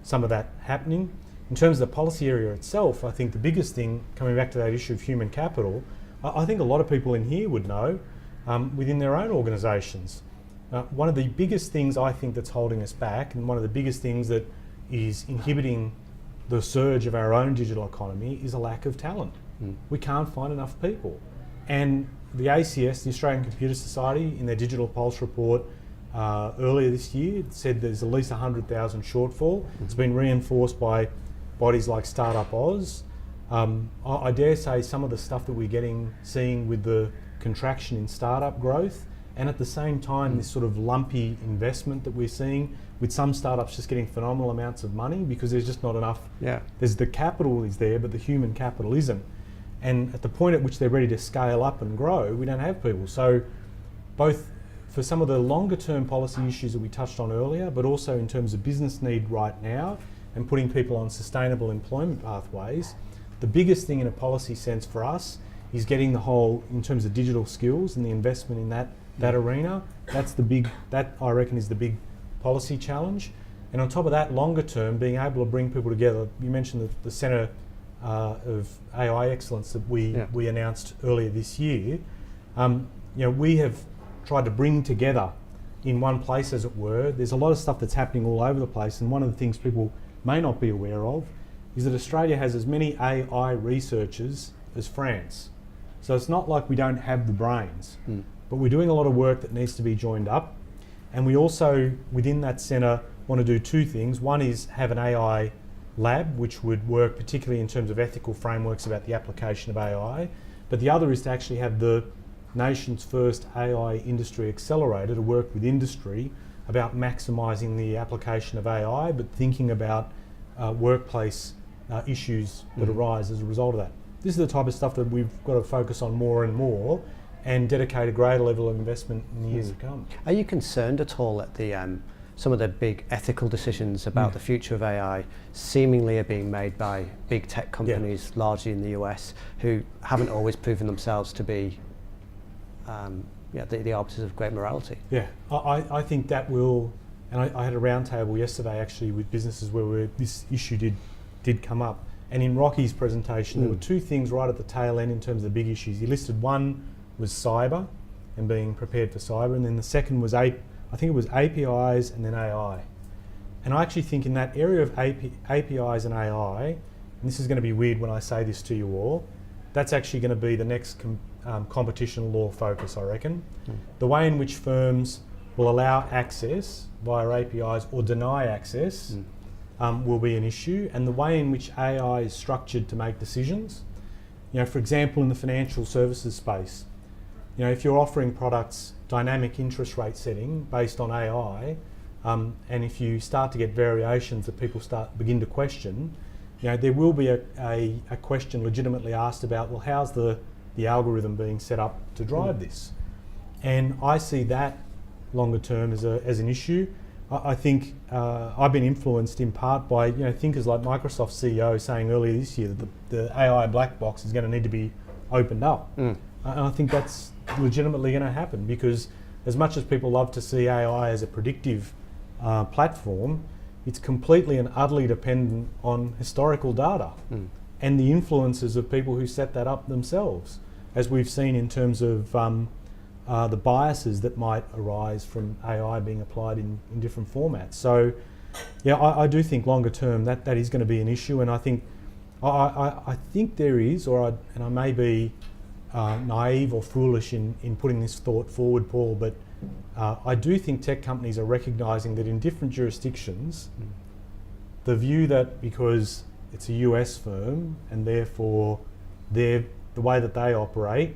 some of that happening. In terms of the policy area itself, I think the biggest thing, coming back to that issue of human capital, I think a lot of people in here would know within their own organisations. One of the biggest things I think that's holding us back, and one of the biggest things that is inhibiting the surge of our own digital economy, is a lack of talent. We can't find enough people. And the ACS, the Australian Computer Society, in their Digital Pulse report earlier this year, said there's at least 100,000 shortfall. It's been reinforced by bodies like Startup Oz. I dare say some of the stuff that we're seeing with the contraction in startup growth, and at the same time this sort of lumpy investment that we're seeing with some startups just getting phenomenal amounts of money because there's just not enough. There's the capital is there, but the human capital isn't. And at the point at which they're ready to scale up and grow, we don't have people. So both for some of the longer term policy issues that we touched on earlier, but also in terms of business need right now and putting people on sustainable employment pathways, the biggest thing in a policy sense for us is getting the whole, in terms of digital skills and the investment in that arena. That I reckon is the big policy challenge. And on top of that, longer term, being able to bring people together. You mentioned the Centre of AI Excellence that we announced earlier this year. We have tried to bring together in one place, as it were. There's a lot of stuff that's happening all over the place, and one of the things people may not be aware of is that Australia has as many AI researchers as France. So it's not like we don't have the brains, but we're doing a lot of work that needs to be joined up. And we also, within that centre, want to do two things. One is have an AI lab, which would work particularly in terms of ethical frameworks about the application of AI. But the other is to actually have the nation's first AI industry accelerator to work with industry about maximising the application of AI, but thinking about workplace issues that arise as a result of that. This is the type of stuff that we've got to focus on more and more and dedicate a greater level of investment in the years to come. Are you concerned at all at the some of the big ethical decisions about the future of AI seemingly are being made by big tech companies, largely in the US, who haven't always proven themselves to be the arbiters of great morality? I think that will, and I had a roundtable yesterday actually with businesses where this issue did come up. And in Rocky's presentation, there were two things right at the tail end in terms of the big issues. He listed one was cyber and being prepared for cyber, and then the second was I think it was APIs and then AI. And I actually think in that area of APIs and AI, and this is going to be weird when I say this to you all, that's actually going to be the next competition law focus, I reckon. The way in which firms will allow access via APIs or deny access will be an issue, and the way in which AI is structured to make decisions. You know, for example, in the financial services space, you know, if you're offering products dynamic interest rate setting based on AI, and if you start to get variations that people begin to question, you know, there will be a question legitimately asked about, well, how's the algorithm being set up to drive this? And I see that longer term as an issue. I think I've been influenced in part by, you know, thinkers like Microsoft's CEO saying earlier this year that the AI black box is going to need to be opened up. And I think that's legitimately going to happen, because as much as people love to see AI as a predictive platform, it's completely and utterly dependent on historical data and the influences of people who set that up themselves, as we've seen in terms of the biases that might arise from AI being applied in different formats. So, yeah, I do think longer term that is going to be an issue, and I think I think there is, and I may be naive or foolish in putting this thought forward, Paul, but I do think tech companies are recognising that in different jurisdictions, the view that because it's a US firm and therefore the way that they operate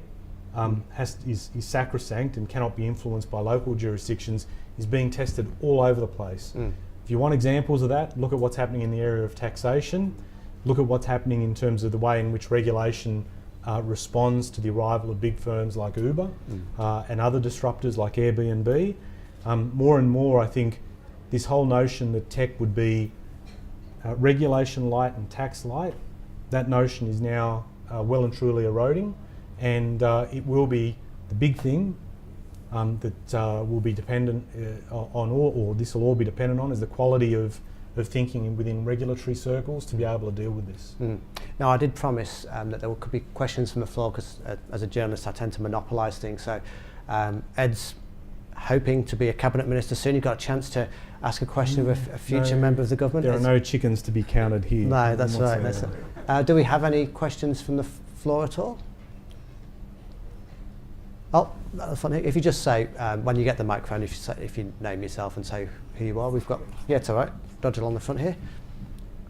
is sacrosanct and cannot be influenced by local jurisdictions is being tested all over the place. If you want examples of that, look at what's happening in the area of taxation, look at what's happening in terms of the way in which regulation responds to the arrival of big firms like Uber and other disruptors like Airbnb. More and more, I think this whole notion that tech would be regulation light and tax light, that notion is now well and truly eroding, and it will be the big thing that will be dependent on, or this will all be dependent on, is the quality of thinking within regulatory circles to be able to deal with this. Now, I did promise that there could be questions from the floor, because as a journalist I tend to monopolise things. So Ed's hoping to be a cabinet minister soon. You've got a chance to ask a question of a future member of the government. There are no chickens to be counted here. No, that's right. That's do we have any questions from the floor at all? Oh, that's funny. If you just say, when you get the microphone, if you name yourself and say who you are, we've got, yeah, it's all right. Dodge along the front here,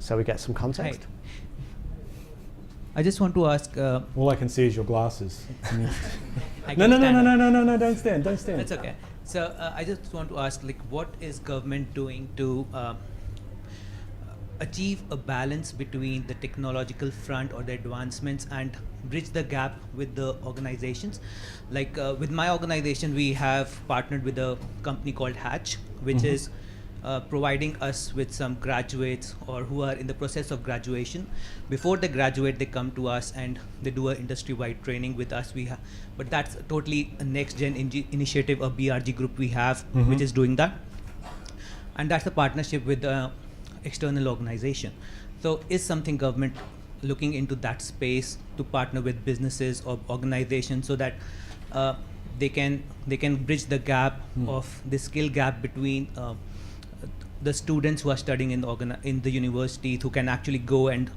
so we get some context. Hi. I just want to ask. All I can see is your glasses. No, don't stand. That's okay. So I just want to ask, like, what is government doing to achieve a balance between the technological front or the advancements and bridge the gap with the organizations? Like with my organization, we have partnered with a company called Hatch, which is providing us with some graduates or who are in the process of graduation. Before they graduate, they come to us and they do an industry-wide training with us. But that's totally a next-gen initiative, a BRG group we have, which is doing that. And that's a partnership with the external organization. So is something government looking into that space to partner with businesses or organizations so that they can bridge the gap of the skill gap between the students who are studying in the university, who can actually go and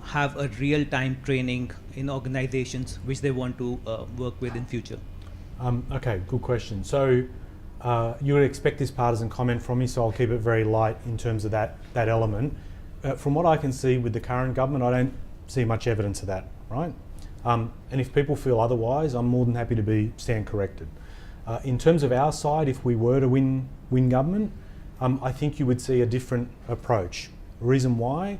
have a real-time training in organizations which they want to work with in future? Okay, good question. So you would expect this partisan comment from me, so I'll keep it very light in terms of that element. From what I can see with the current government, I don't see much evidence of that, right? And if people feel otherwise, I'm more than happy to stand corrected. In terms of our side, if we were to win government, I think you would see a different approach. The reason why?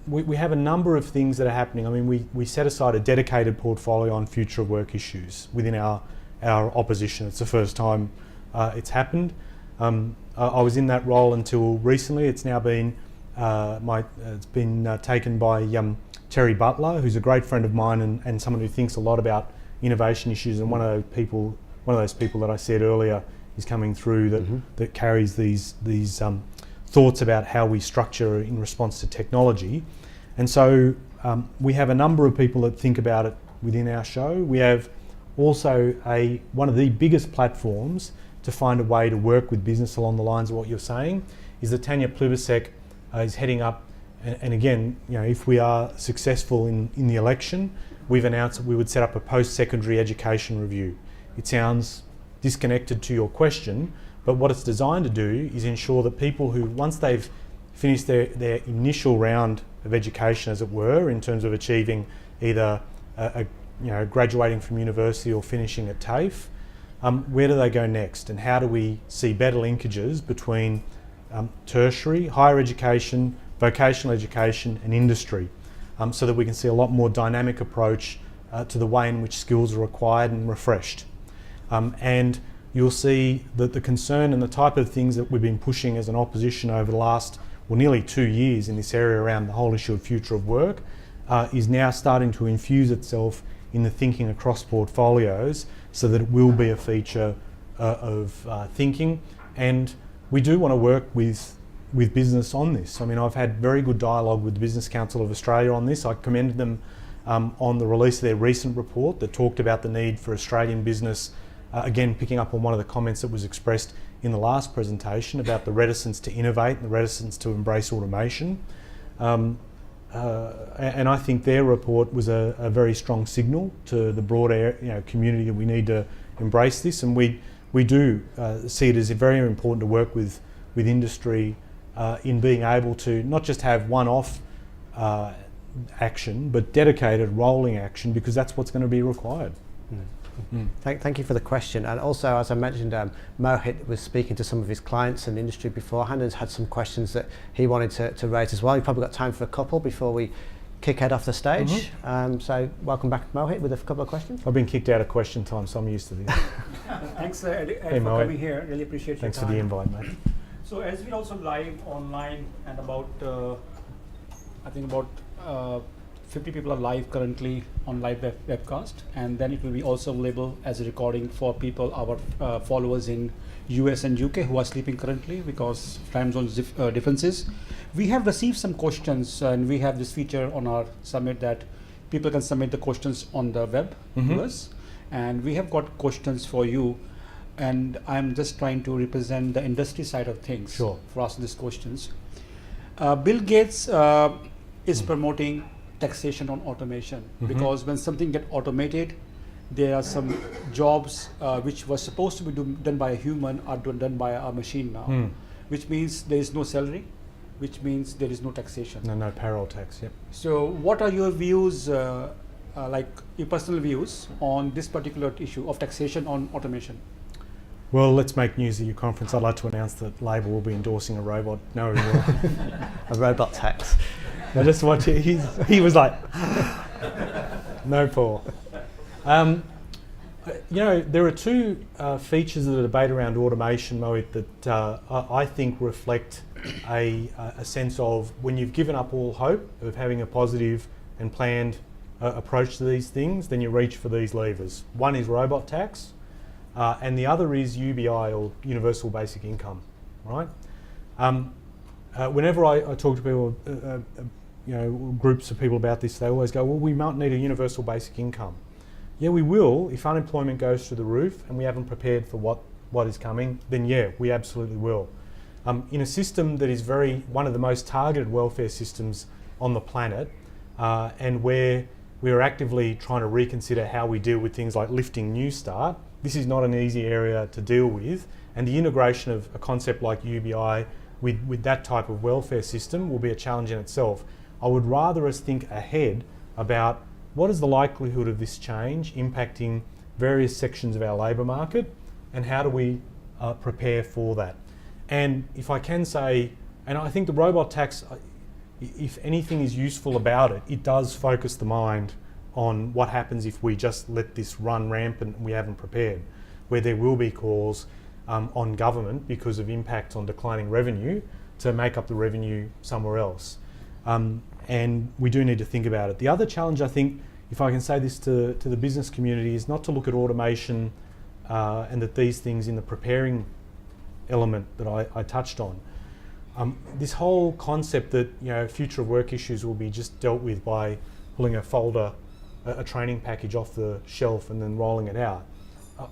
We have a number of things that are happening. I mean, we set aside a dedicated portfolio on future of work issues within our opposition. It's the first time it's happened. I was in that role until recently. It's now been taken by Terry Butler, who's a great friend of mine and someone who thinks a lot about innovation issues, and one of those people that I said earlier is coming through that carries these thoughts about how we structure in response to technology. And so we have a number of people that think about it within our show. We have also one of the biggest platforms to find a way to work with business along the lines of what you're saying is that Tanya Plibersek is heading up And again, if we are successful in the election, we've announced that we would set up a post-secondary education review. It sounds disconnected to your question, but what it's designed to do is ensure that people who, once they've finished their initial round of education, as it were, in terms of achieving either graduating from university or finishing at TAFE, where do they go next, and how do we see better linkages between tertiary, higher education, vocational education and industry, so that we can see a lot more dynamic approach to the way in which skills are acquired and refreshed. And you'll see that the concern and the type of things that we've been pushing as an opposition over the last, nearly 2 years in this area around the whole issue of future of work is now starting to infuse itself in the thinking across portfolios, so that it will be a feature of thinking. And we do want to work with business on this. I mean, I've had very good dialogue with the Business Council of Australia on this. I commended them on the release of their recent report that talked about the need for Australian business, again picking up on one of the comments that was expressed in the last presentation about the reticence to innovate and the reticence to embrace automation. And I think their report was a very strong signal to the broader community that we need to embrace this, and we do see it as very important to work with industry in being able to not just have one-off action, but dedicated rolling action, because that's what's going to be required. Thank you for the question. And also, as I mentioned, Mohit was speaking to some of his clients and industry beforehand and had some questions that he wanted to raise as well. You've probably got time for a couple before we kick Ed off the stage. So welcome back, Mohit, with a couple of questions. I've been kicked out of question time, so I'm used to this. Thanks, Ed, Hey, for Mohit. coming here. Really appreciate Thanks your for time. the invite, mate. So as we're also live online, and about I think about 50 people are live currently on live webcast, and then it will be also available as a recording for people, our followers in US and UK who are sleeping currently because time zone differences. We have received some questions, and we have this feature on our summit that people can submit the questions on the web to us, and we have got questions for you. And I'm just trying to represent the industry side of things Sure. for asking these questions. Bill Gates is promoting taxation on automation, because when something gets automated, there are some jobs which were supposed to be done by a human are done by a machine now, which means there is no salary, which means there is no taxation. No payroll tax, yep. So what are your views, like your personal views on this particular issue of taxation on automation? Well, let's make news at your conference. I'd like to announce that Labor will be endorsing a robot. No, we will. A robot tax. I just watch it. He was like, no, Paul. There are two features of the debate around automation, Mohit, that I think reflect a sense of when you've given up all hope of having a positive and planned approach to these things, then you reach for these levers. One is robot tax, and the other is UBI, or Universal Basic Income, right? Whenever I talk to people, groups of people about this, they always go, well, we might need a universal basic income. Yeah, we will. If unemployment goes through the roof and we haven't prepared for what is coming, then yeah, we absolutely will. In a system that is one of the most targeted welfare systems on the planet, and where we are actively trying to reconsider how we deal with things like lifting New Start, this is not an easy area to deal with, and the integration of a concept like UBI with that type of welfare system will be a challenge in itself. I would rather us think ahead about what is the likelihood of this change impacting various sections of our labour market, and how do we prepare for that. And if I can say, and I think the robot tax, if anything is useful about it, it does focus the mind on what happens if we just let this run rampant and we haven't prepared, where there will be calls on government because of impacts on declining revenue to make up the revenue somewhere else. And we do need to think about it. The other challenge, I think, if I can say this to the business community, is not to look at automation and that these things in the preparing element that I touched on. This whole concept that future of work issues will be just dealt with by pulling a folder, a training package off the shelf and then rolling it out.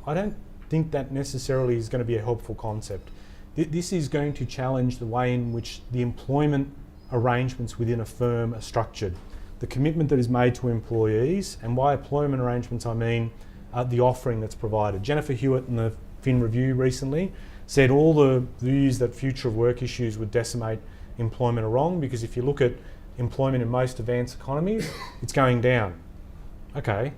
I don't think that necessarily is going to be a helpful concept. This is going to challenge the way in which the employment arrangements within a firm are structured. The commitment that is made to employees, and by employment arrangements I mean the offering that's provided. Jennifer Hewitt in the Fin Review recently said all the views that future of work issues would decimate employment are wrong, because if you look at employment in most advanced economies, it's going down. Okay,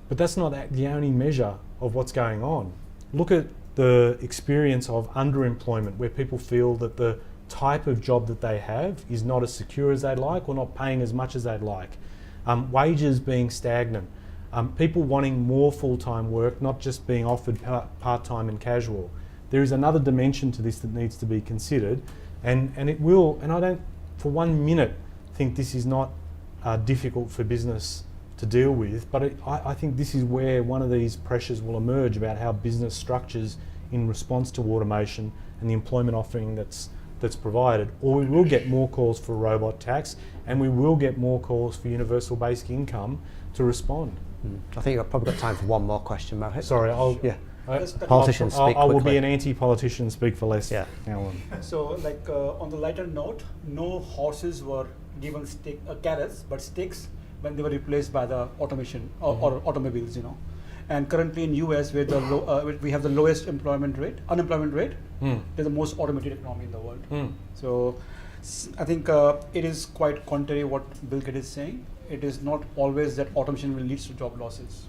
but that's not the only measure of what's going on. Look at the experience of underemployment, where people feel that the type of job that they have is not as secure as they'd like, or not paying as much as they'd like. Wages being stagnant. People wanting more full-time work, not just being offered part-time and casual. There is another dimension to this that needs to be considered, and it will, and I don't for 1 minute think this is not difficult for business to deal with, but I think this is where one of these pressures will emerge about how business structures in response to automation and the employment offering that's provided. Or we will get more calls for robot tax, and we will get more calls for universal basic income to respond. I think you've probably got time for one more question, Mohit. Sorry, Politicians speak I will quickly. be an anti-politician, speak for less. Yeah. Now on. So, like on the lighter note, no horses were given carrots, but sticks when they were replaced by the automation or automobiles, you know. And currently in US, where we have the lowest unemployment rate, they're the most automated economy in the world. So, I think it is quite contrary what Bill Gates is saying. It is not always that automation will lead to job losses.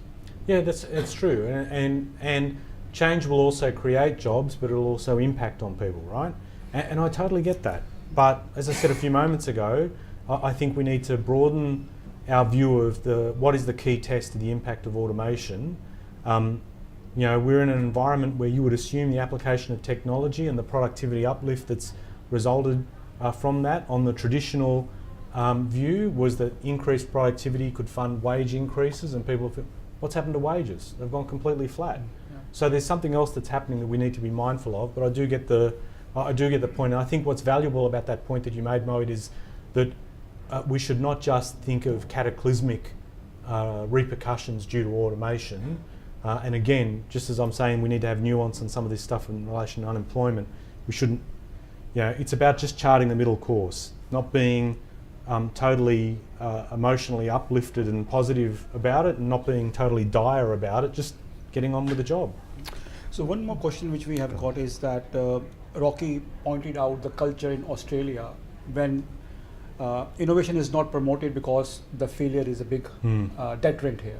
Yeah, it's true, and change will also create jobs, but it'll also impact on people, right? And I totally get that. But as I said a few moments ago, I think we need to broaden our view of what is the key test of the impact of automation. We're in an environment where you would assume the application of technology and the productivity uplift that's resulted from that on the traditional view was that increased productivity could fund wage increases, and people feel, what's happened to wages? They've gone completely flat. Yeah. So there's something else that's happening that we need to be mindful of. But I do get the point, and I think what's valuable about that point that you made, Mohit, is that we should not just think of cataclysmic repercussions due to automation. And again, just as I'm saying, we need to have nuance on some of this stuff in relation to unemployment. We shouldn't. It's about just charting the middle course, not being totally emotionally uplifted and positive about it, and not being totally dire about it, just getting on with the job. So one more question which we have got is that Rocky pointed out the culture in Australia when innovation is not promoted because the failure is a big deterrent here.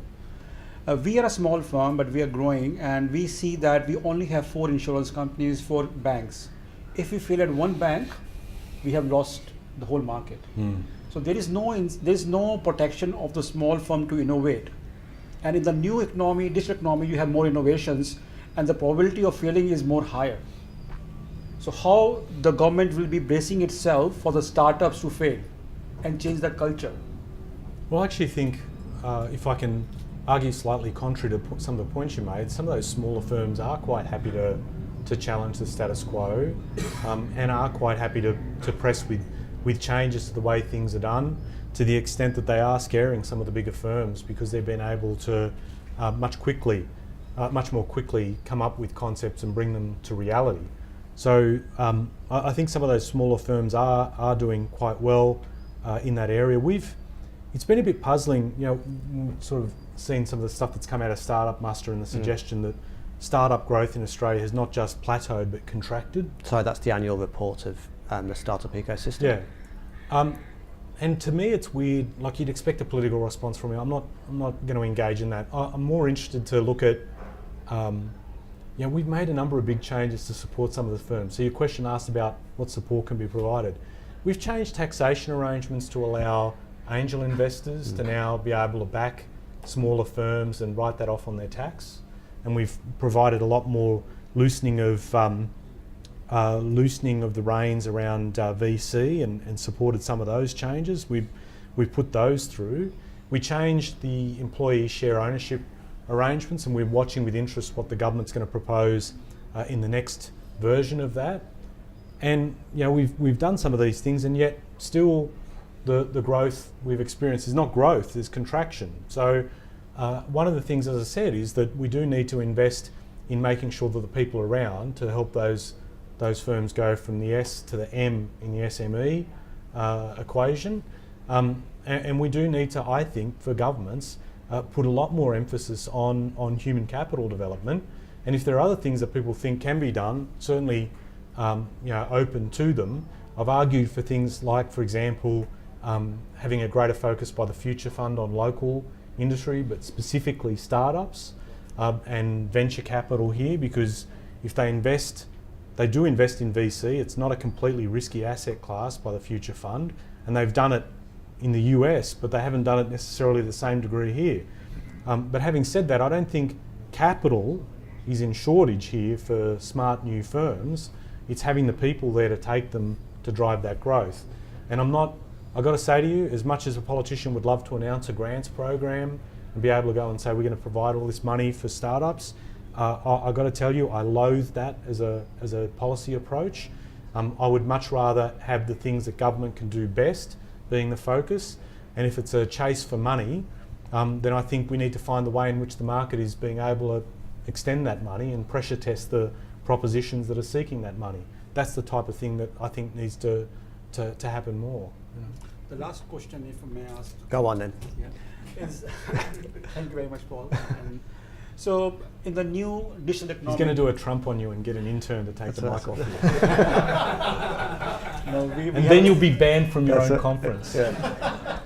We are a small firm, but we are growing, and we see that we only have 4 insurance companies, 4 banks. If we fail at one bank, we have lost the whole market. So there is no protection of the small firm to innovate. And in the new economy, digital economy, you have more innovations, and the probability of failing is more higher. So how the government will be bracing itself for the startups to fail and change that culture? Well, I actually think, if I can argue slightly contrary to some of the points you made, some of those smaller firms are quite happy to challenge the status quo, and are quite happy to press with changes to the way things are done, to the extent that they are scaring some of the bigger firms because they've been able to much more quickly come up with concepts and bring them to reality. So I think some of those smaller firms are doing quite well in that area. It's been a bit puzzling, sort of seen some of the stuff that's come out of Startup Muster and the suggestion that startup growth in Australia has not just plateaued but contracted. So that's the annual report of the startup ecosystem. Yeah. And to me it's weird, like you'd expect a political response from me. I'm not going to engage in that. I'm more interested to look at, we've made a number of big changes to support some of the firms. So your question asked about what support can be provided. We've changed taxation arrangements to allow angel investors to now be able to back smaller firms and write that off on their tax. And we've provided a lot more loosening of the reins around VC and supported some of those changes. We've put those through. We changed the employee share ownership arrangements, and we're watching with interest what the government's going to propose in the next version of that. And we've done some of these things, and yet still the growth we've experienced is not growth, it's contraction. So one of the things, as I said, is that we do need to invest in making sure that the people around to help those firms go from the S to the M in the SME equation. And we do need to, I think, for governments, put a lot more emphasis on human capital development. And if there are other things that people think can be done, certainly open to them. I've argued for things like, for example, having a greater focus by the Future Fund on local industry, but specifically startups and venture capital here, because if they do invest in VC, it's not a completely risky asset class by the Future Fund, and they've done it in the US, but they haven't done it necessarily to the same degree here. But having said that, I don't think capital is in shortage here for smart new firms. It's having the people there to take them to drive that growth. And I've got to say to you, as much as a politician would love to announce a grants program and be able to go and say we're going to provide all this money for startups, I've got to tell you, I loathe that as a policy approach. I would much rather have the things that government can do best being the focus, and if it's a chase for money, then I think we need to find the way in which the market is being able to extend that money and pressure test the propositions that are seeking that money. That's the type of thing that I think needs to happen more. The last question, if I may ask. Go on then. Yeah, is thank you very much, Paul. So, in the new digital economy, He's going to do a Trump on you and get an intern to take the mic off you. No, and then you'll be banned from your own conference. Yeah.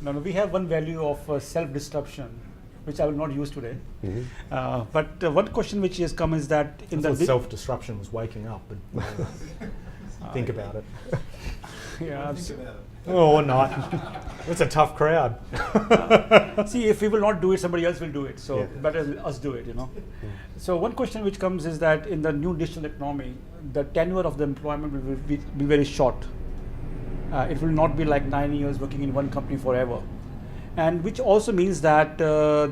No, we have one value of self-disruption, which I will not use today. Mm-hmm. But one question which has come is that in the self-disruption was waking up, but think about it. Yeah, or not. It's a tough crowd. See, if we will not do it, somebody else will do it. So Yeah. better us do it, So one question which comes is that in the new digital economy, the tenure of the employment will be very short. It will not be like 9 years working in one company forever. And which also means that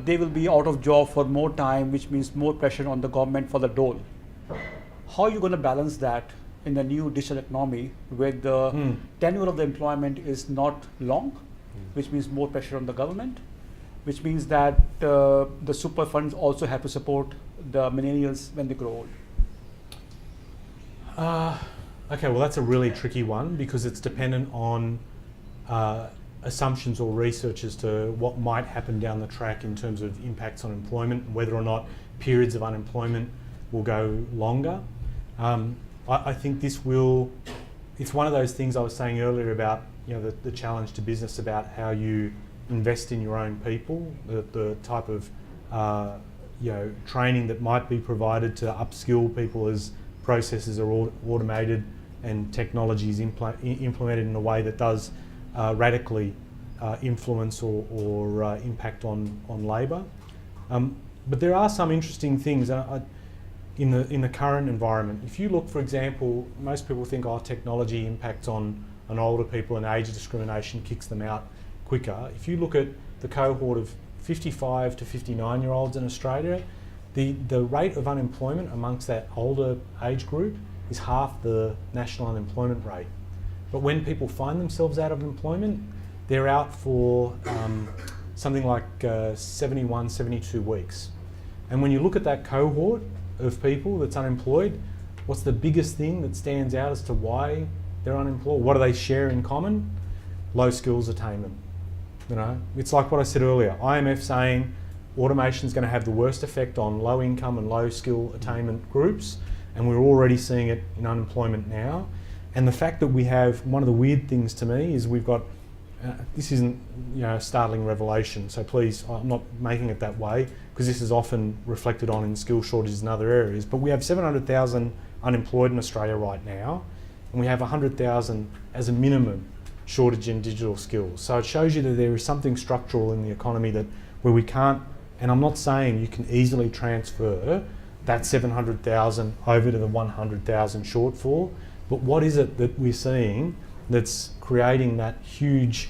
they will be out of job for more time, which means more pressure on the government for the dole. How are you going to balance that in the new digital economy where the tenure of the employment is not long, which means more pressure on the government, which means that the super funds also have to support the millennials when they grow old? Okay, well that's a really tricky one because it's dependent on assumptions or research as to what might happen down the track in terms of impacts on employment and whether or not periods of unemployment will go longer. I think it's one of those things I was saying earlier about the challenge to business about how you invest in your own people, the type of training that might be provided to upskill people as processes are automated and technology is implemented in a way that does radically influence or impact on labour. But there are some interesting things in the current environment. If you look, for example, most people think technology impacts on older people and age discrimination kicks them out quicker. If you look at the cohort of 55 to 59-year-olds in Australia, the rate of unemployment amongst that older age group is half the national unemployment rate. But when people find themselves out of employment, they're out for something like 71, 72 weeks. And when you look at that cohort of people that's unemployed, what's the biggest thing that stands out as to why they're unemployed? What do they share in common? Low skills attainment. It's like what I said earlier, IMF saying automation is going to have the worst effect on low income and low skill attainment groups, and we're already seeing it in unemployment now. And the fact that we have, one of the weird things to me is we've got, this isn't a startling revelation, so please, I'm not making it that way, because this is often reflected on in skill shortages in other areas, but we have 700,000 unemployed in Australia right now, and we have 100,000 as a minimum shortage in digital skills. So it shows you that there is something structural in the economy where we can't, and I'm not saying you can easily transfer that 700,000 over to the 100,000 shortfall, but what is it that we're seeing that's creating that huge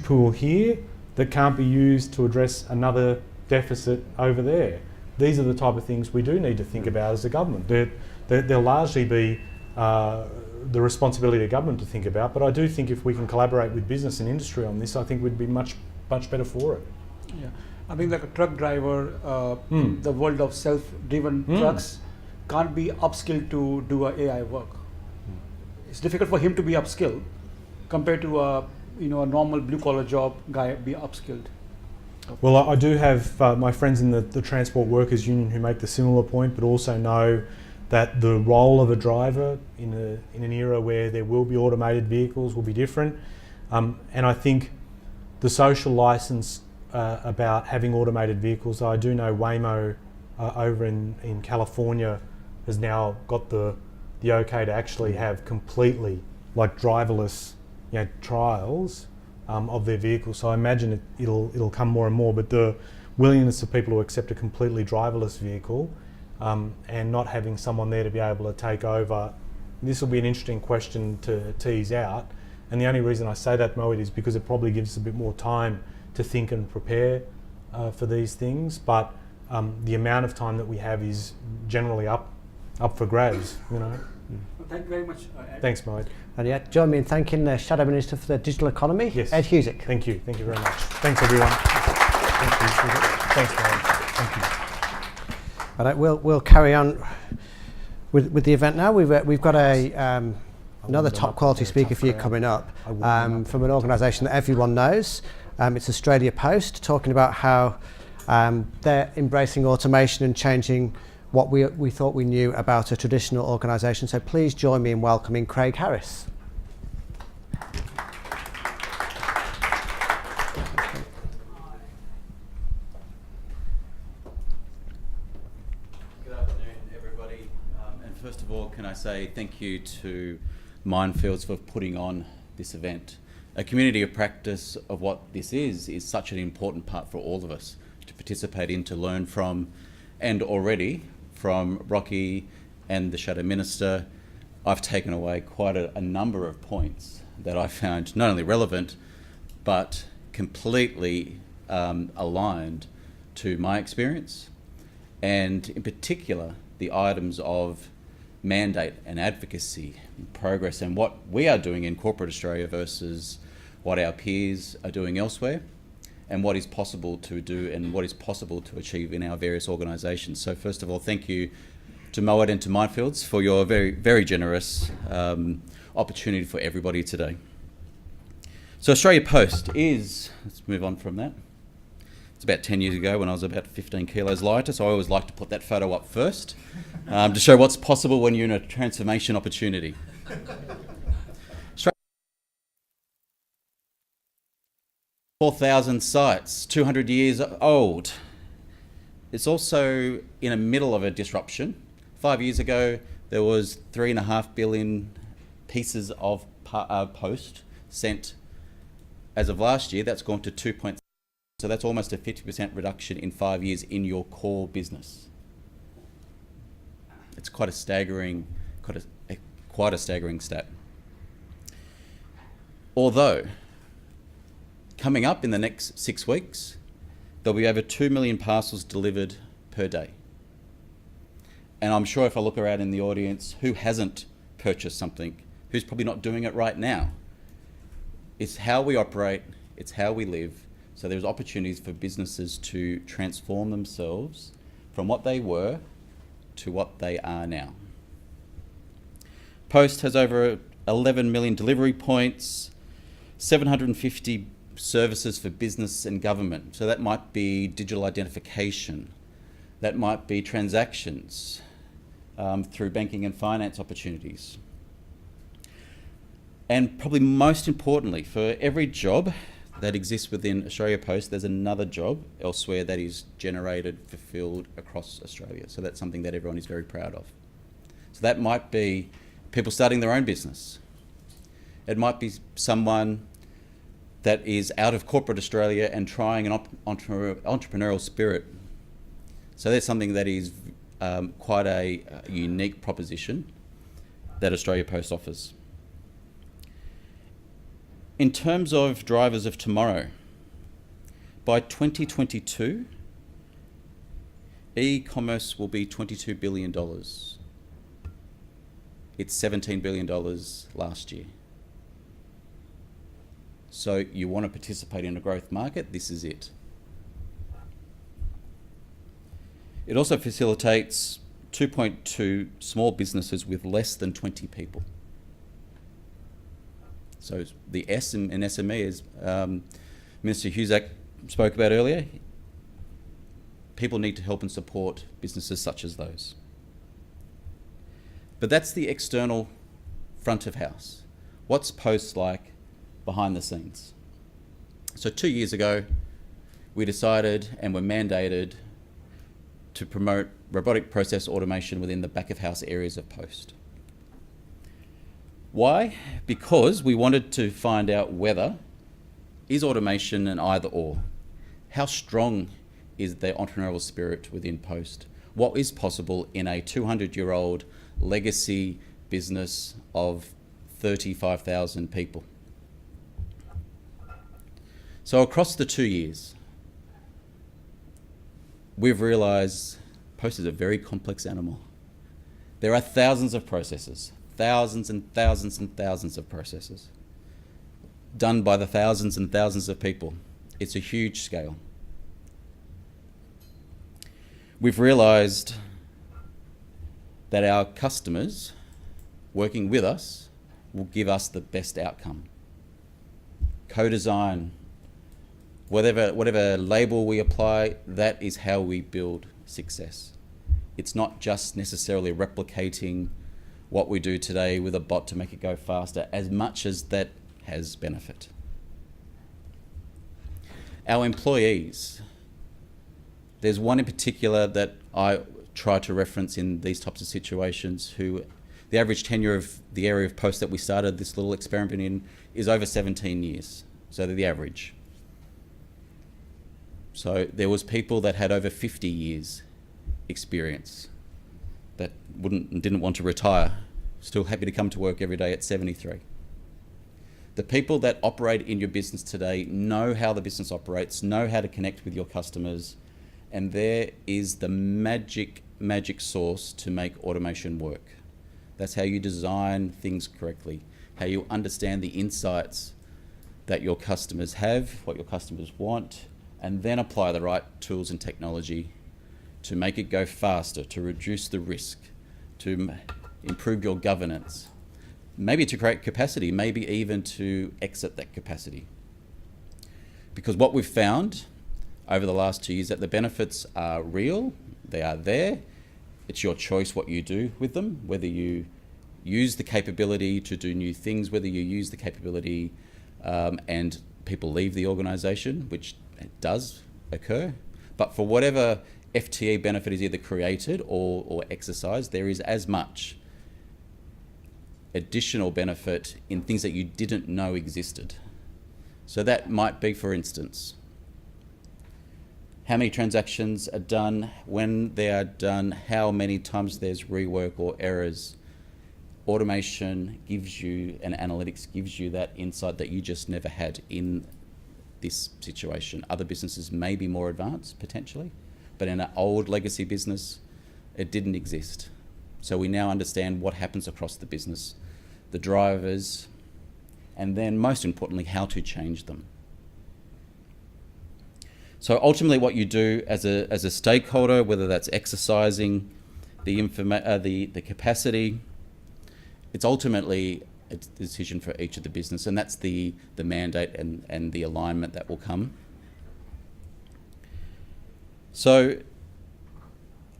pool here that can't be used to address another deficit over there? These are the type of things we do need to think about as a government. They'll largely be the responsibility of government to think about, but I do think if we can collaborate with business and industry on this, I think we'd be much better for it. Yeah, I think like a truck driver, the world of self-driven trucks can't be upskilled to do AI work. It's difficult for him to be upskilled, compared to a normal blue collar job guy be upskilled? Well, I do have my friends in the Transport Workers Union who make the similar point, but also know that the role of a driver in an era where there will be automated vehicles will be different. And I think the social license about having automated vehicles, I do know Waymo over in California has now got the okay to actually have completely like driverless trials of their vehicles. So I imagine it'll come more and more, but the willingness of people to accept a completely driverless vehicle and not having someone there to be able to take over, this will be an interesting question to tease out. And the only reason I say that, Mohit, is because it probably gives us a bit more time to think and prepare for these things. But the amount of time that we have is generally up for grabs. Well, thank you very much, Ed. Thanks, Mohit. And yeah, join me in thanking the Shadow Minister for the Digital Economy, Yes. Ed Husick. Thank you very much. Thanks, everyone. Thank you. Thanks, Mohit. Thank you. All right, we'll carry on with the event now. We've got another top quality speaker for you coming up from an organisation that everyone knows. It's Australia Post, talking about how they're embracing automation and changing what we thought we knew about a traditional organisation. So please join me in welcoming Craig Harris. Good afternoon, everybody. And first of all, can I say thank you to Mindfields for putting on this event. A community of practice of what this is such an important part for all of us to participate in, to learn from, and already from Rocky and the Shadow Minister, I've taken away quite a number of points that I found not only relevant, but completely aligned to my experience, and in particular, the items of mandate and advocacy and progress and what we are doing in corporate Australia versus what our peers are doing elsewhere, and what is possible to do and what is possible to achieve in our various organisations. So first of all, thank you to Mohit and to Mindfields for your very, very generous opportunity for everybody today. So Australia Post is, let's move on from that. It's about 10 years ago when I was about 15 kilos lighter, so I always like to put that photo up first to show what's possible when you're in a transformation opportunity. 4,000 sites, 200 years old. It's also in the middle of a disruption. 5 years ago, there was 3.5 billion pieces of post sent. As of last year, that's gone to 2.6. So that's almost a 50% reduction in 5 years in your core business. It's quite a staggering stat. Although, coming up in the next 6 weeks, there'll be over 2 million parcels delivered per day. And I'm sure if I look around in the audience, who hasn't purchased something? Who's probably not doing it right now? It's how we operate, it's how we live. So there's opportunities for businesses to transform themselves from what they were to what they are now. Post has over 11 million delivery points, 750 services for business and government. So that might be digital identification, that might be transactions through banking and finance opportunities. And probably most importantly, for every job that exists within Australia Post, there's another job elsewhere that is generated, fulfilled across Australia. So that's something that everyone is very proud of. So that might be people starting their own business. It might be someone that is out of corporate Australia and trying an entrepreneurial spirit. So there's something that is quite a unique proposition that Australia Post offers. In terms of drivers of tomorrow, by 2022, e-commerce will be $22 billion. It's $17 billion last year. So you want to participate in a growth market, this is it. It also facilitates 2.2 small businesses with less than 20 people. So the S in SME, as Minister Husak spoke about earlier, people need to help and support businesses such as those. But that's the external front of house. What's post like behind the scenes? So 2 years ago, we decided and were mandated to promote robotic process automation within the back of house areas of post. Why? Because we wanted to find out whether is automation an either or? How strong is the entrepreneurial spirit within post? What is possible in a 200-year-old legacy business of 35,000 people? So across the 2 years, we've realised post is a very complex animal. There are thousands of processes, thousands and thousands and thousands of processes done by the thousands and thousands of people. It's a huge scale. We've realised that our customers working with us will give us the best outcome. Co-design, whatever label we apply, that is how we build success. It's not just necessarily replicating what we do today with a bot to make it go faster, as much as that has benefit. Our employees, there's one in particular that I try to reference in these types of situations who the average tenure of the area of post that we started this little experiment in is over 17 years. So they're the average. So there was people that had over 50 years experience that didn't want to retire, still happy to come to work every day at 73. The people that operate in your business today know how the business operates, know how to connect with your customers, and there is the magic sauce to make automation work. That's how you design things correctly, how you understand the insights that your customers have, what your customers want, and then apply the right tools and technology to make it go faster, to reduce the risk, to improve your governance, maybe to create capacity, maybe even to exit that capacity. Because what we've found over the last 2 years that the benefits are real, they are there. It's your choice what you do with them, whether you use the capability to do new things, whether you use the capability and people leave the organisation, which does occur. But for whatever FTE benefit is either created or exercised, there is as much additional benefit in things that you didn't know existed. So that might be, for instance, how many transactions are done, when they are done, how many times there's rework or errors. Automation gives you, and analytics gives you that insight that you just never had in this situation. Other businesses may be more advanced, potentially, but in an old legacy business, it didn't exist. So we now understand what happens across the business, the drivers, and then most importantly, how to change them. So ultimately what you do as a stakeholder, whether that's exercising the capacity, it's ultimately a decision for each of the business, and that's the mandate and the alignment that will come. So,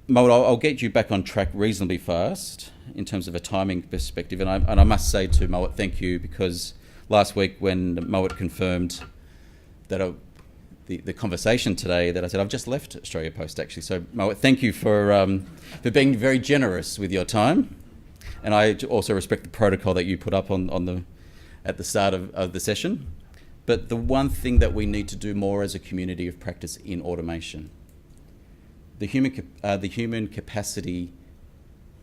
Mohit, I'll get you back on track reasonably fast in terms of a timing perspective, and I must say to Mohit, thank you, because last week when Mohit confirmed that the conversation today, that I said I've just left Australia Post actually. So Mohit, thank you for being very generous with your time, and I also respect the protocol that you put up at the start of the session. But the one thing that we need to do more as a community of practice in automation, the human capacity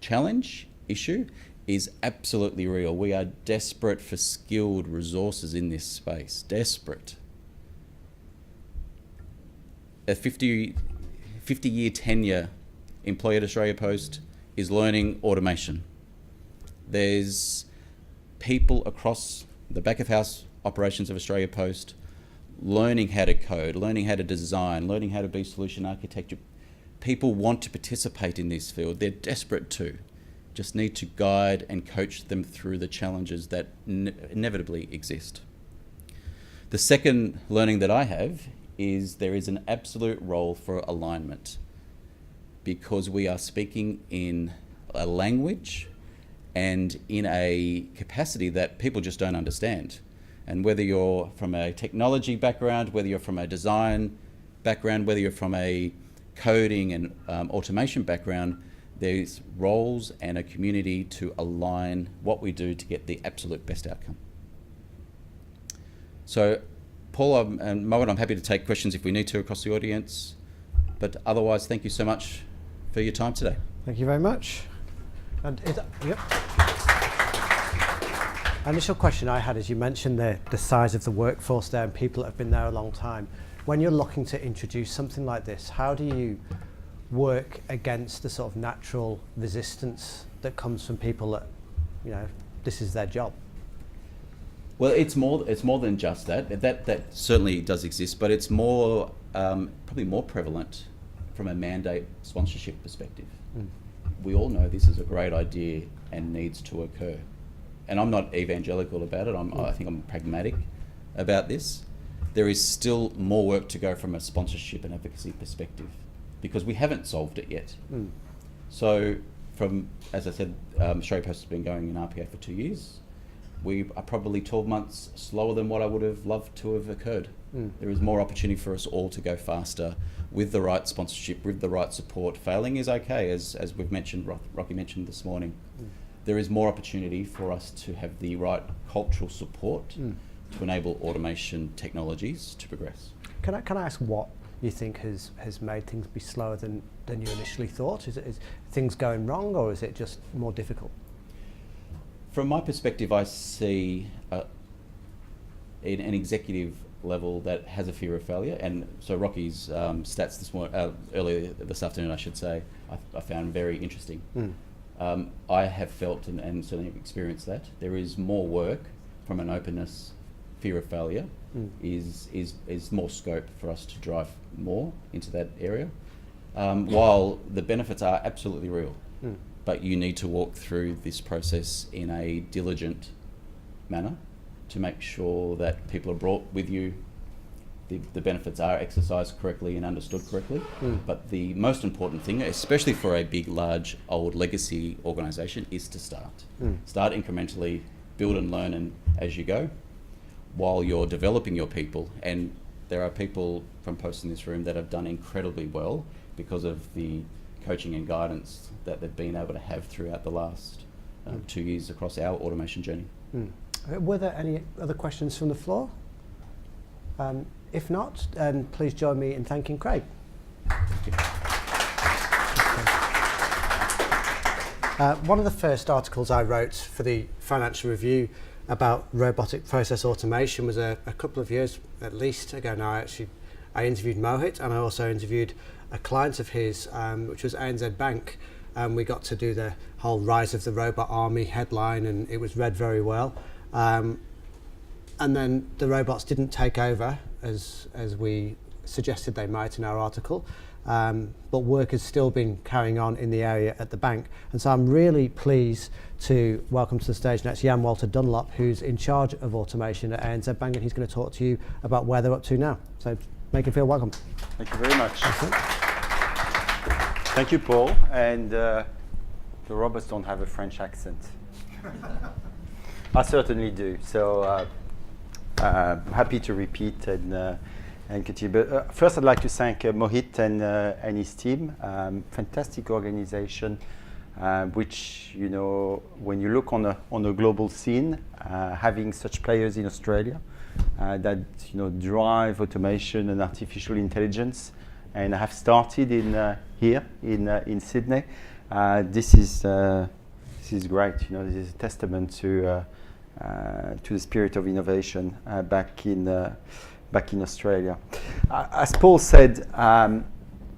challenge issue is absolutely real. We are desperate for skilled resources in this space, desperate. A 50-year tenure employee at Australia Post is learning automation. There's people across the back of house operations of Australia Post learning how to code, learning how to design, learning how to be solution architecture. People want to participate in this field. They're desperate to just need to guide and coach them through the challenges that inevitably exist. The second learning that I have is there is an absolute role for alignment, because we are speaking in a language and in a capacity that people just don't understand. And whether you're from a technology background, whether you're from a design background, whether you're from a coding and automation background, there's roles and a community to align what we do to get the absolute best outcome. So, Paul and Mohit, I'm happy to take questions if we need to across the audience, but otherwise, thank you so much for your time today. Thank you very much. And yep. Initial question I had is, you mentioned the size of the workforce there and people that have been there a long time. When you're looking to introduce something like this, how do you work against the sort of natural resistance that comes from people that, you know, this is their job? Well, it's more than just that. That certainly does exist, but it's more probably more prevalent from a mandate sponsorship perspective. We all know this is a great idea and needs to occur. And I'm not evangelical about it. I think I'm pragmatic about this. There is still more work to go from a sponsorship and advocacy perspective, because we haven't solved it yet. So as I said, Australia Post has been going in RPA for 2 years. We are probably 12 months slower than what I would have loved to have occurred. There is more opportunity for us all to go faster with the right sponsorship, with the right support. Failing is okay, as we've mentioned, Rocky mentioned this morning. There is more opportunity for us to have the right cultural support to enable automation technologies to progress. Can I ask what you think has made things be slower than you initially thought? Is things going wrong, or is it just more difficult? From my perspective, I see an executive level that has a fear of failure, and so Rocky's stats earlier this afternoon, I should say, I found very interesting. I have felt and certainly experienced that there is more work from an openness, fear of failure, is more scope for us to drive more into that area. While the benefits are absolutely real, but you need to walk through this process in a diligent manner to make sure that people are brought with you, the benefits are exercised correctly and understood correctly. But the most important thing, especially for a big, large, old legacy organisation, is to start. Start incrementally, build and learn and as you go, while you're developing your people. And there are people from Post in this room that have done incredibly well because of the coaching and guidance that they've been able to have throughout the last 2 years across our automation journey. Were there any other questions from the floor? If not, then please join me in thanking Craig. One of the first articles I wrote for the Financial Review about robotic process automation was a couple of years at least ago now. I interviewed Mohit, and I also interviewed a client of his, which was ANZ Bank. We got to do the whole Rise of the Robot Army headline, and it was read very well. And then the robots didn't take over as we suggested they might in our article, but work has still been carrying on in the area at the bank. And so I'm really pleased to welcome to the stage next Jan Walter Dunlop, who's in charge of automation at ANZ Bank, and he's going to talk to you about where they're up to now. So make him feel welcome. Thank you very much. Thank you, Paul. And the robots don't have a French accent. I certainly do. So happy to repeat and continue. But first, I'd like to thank Mohit and his team. Fantastic organization, which, you know, when you look on a global scene, having such players in Australia that, you know, drive automation and artificial intelligence, and have started here in Sydney. This is great. You know, this is a testament to the spirit of innovation back in Australia. As Paul said,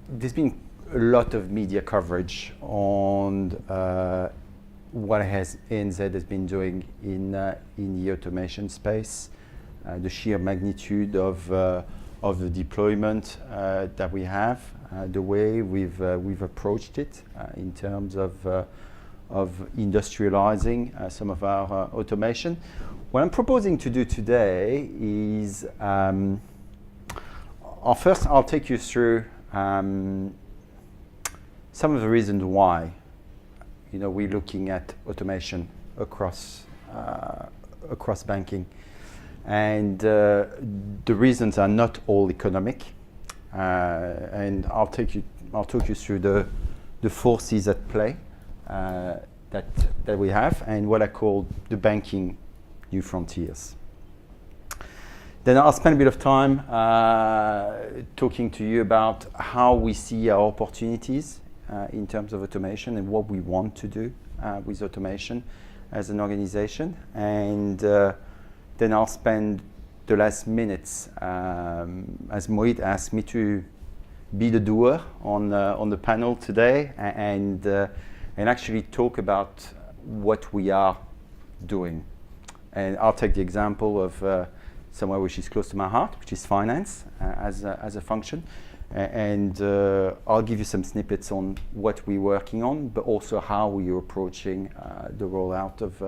there's been a lot of media coverage on what ANZ has been doing in the automation space, the sheer magnitude of the deployment that we have, the way we've approached it in terms of industrializing some of our automation. What I'm proposing to do today is, first I'll take you through some of the reasons why, we're looking at automation across banking, and the reasons are not all economic, and I'll talk you through the forces at play that we have, and what I call the banking new frontiers. Then I'll spend a bit of time talking to you about how we see our opportunities in terms of automation and what we want to do with automation as an organization. And then I'll spend the last minutes, as Mohit asked me to be the doer on the panel today, and actually talk about what we are doing. And I'll take the example of somewhere which is close to my heart, which is finance as a function. And I'll give you some snippets on what we're working on, but also how we are approaching the rollout of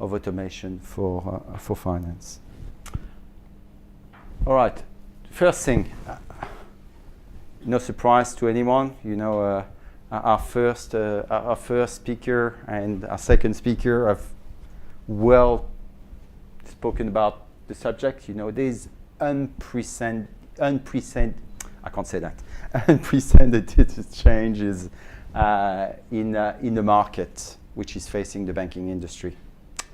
automation for finance. All right, first thing, no surprise to anyone, our first speaker and our second speaker have well spoken about the subject. There's unprecedented changes in the market which is facing the banking industry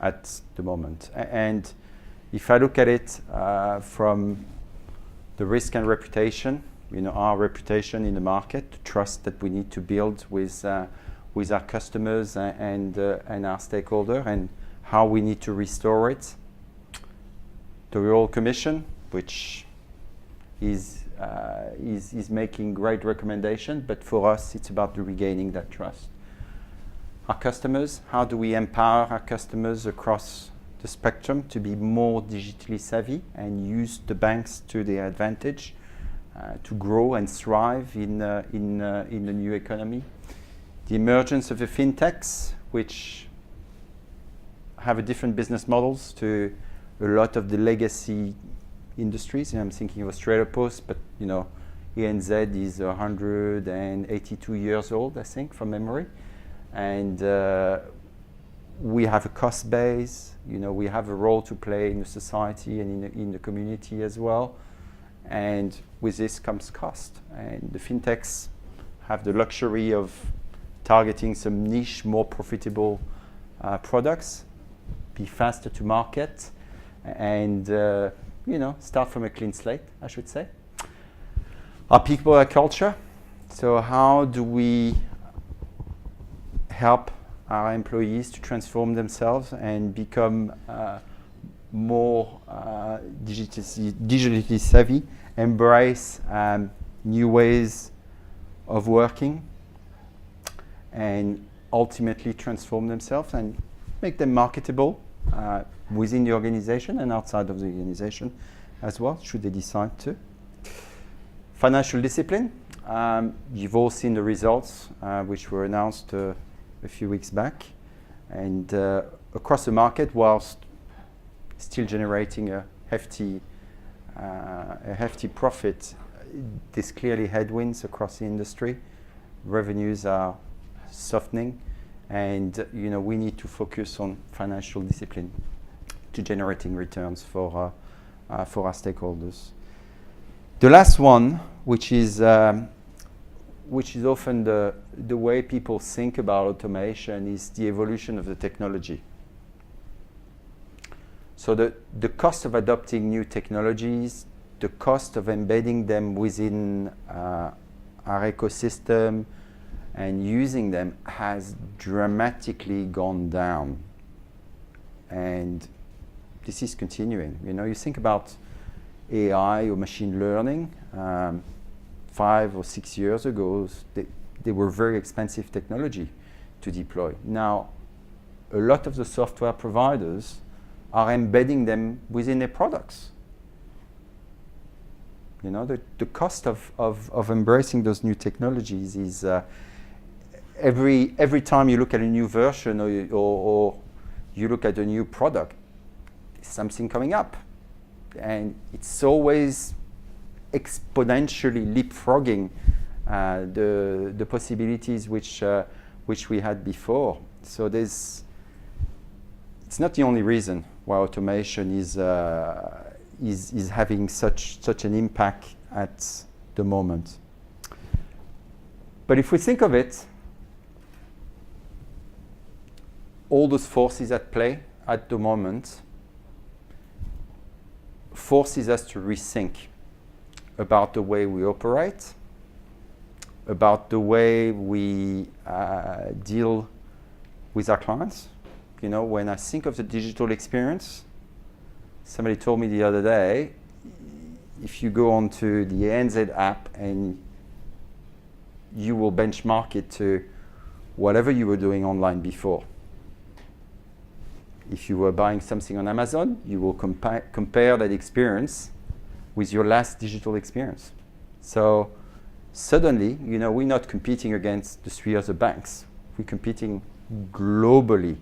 at the moment. And if I look at it from the risk and reputation, our reputation in the market, the trust that we need to build with our customers and our stakeholder, and how we need to restore it. The Royal Commission, which is making great recommendation, but for us it's about regaining that trust. Our customers, how do we empower our customers across the spectrum to be more digitally savvy and use the banks to their advantage to grow and thrive in the new economy? The emergence of the fintechs, which have a different business models to a lot of the legacy industries. I'm thinking of Australia Post, but ANZ is 182 years old, I think, from memory. And we have a cost base, we have a role to play in the society and in the community as well. And with this comes cost. And the fintechs have the luxury of targeting some niche, more profitable products, be faster to market, and start from a clean slate, I should say. Our people, our culture. So how do we help our employees to transform themselves and become more digitally savvy, embrace new ways of working, and ultimately transform themselves and make them marketable within the organization and outside of the organization as well, should they decide to. Financial discipline. You've all seen the results which were announced a few weeks back, and across the market, whilst still generating a hefty profit, there's clearly headwinds across the industry. Revenues are softening, and we need to focus on financial discipline to generating returns for our stakeholders. The last one, which is often the way people think about automation, is the evolution of the technology. So the cost of adopting new technologies, the cost of embedding them within our ecosystem and using them has dramatically gone down. And this is continuing. You think about AI or machine learning, 5 or 6 years ago, they were very expensive technology to deploy. Now, a lot of the software providers are embedding them within their products. The cost of embracing those new technologies is every time you look at a new version or you look at a new product, there's something coming up, and it's always exponentially leapfrogging the possibilities which we had before. So it's not the only reason why automation is having such an impact at the moment. But if we think of it, all those forces at play at the moment forces us to rethink about the way we operate, about the way we deal with our clients. You know, when I think of the digital experience, somebody told me the other day, if you go onto the ANZ app and you will benchmark it to whatever you were doing online before. If you were buying something on Amazon, you will compare that experience with your last digital experience. So suddenly, you know, we're not competing against the three other banks. We're competing globally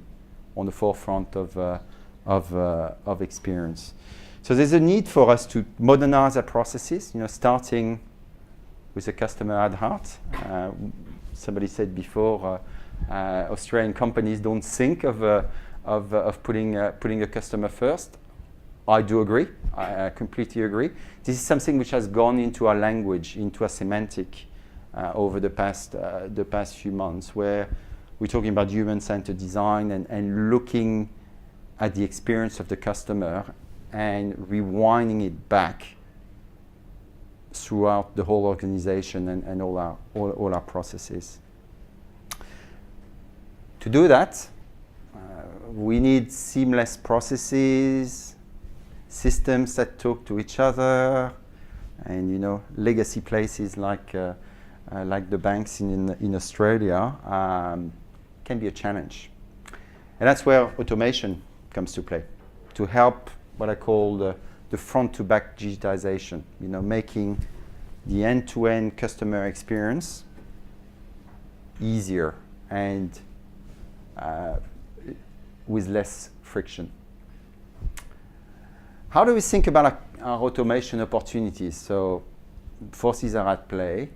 on the forefront of experience. So there's a need for us to modernize our processes, you know, starting with the customer at heart. Somebody said before, Australian companies don't think of putting a customer first. I do agree. I completely agree. This is something which has gone into our language, into our semantic over the past few months, where we're talking about human-centered design and looking at the experience of the customer and rewinding it back throughout the whole organization and all our processes. To do that, we need seamless processes, systems that talk to each other, and, you know, legacy places like the banks in Australia can be a challenge. And that's where automation comes to play, to help what I call the front-to-back digitization, you know, making the end-to-end customer experience easier and with less friction. How do we think about our automation opportunities? So forces are at play.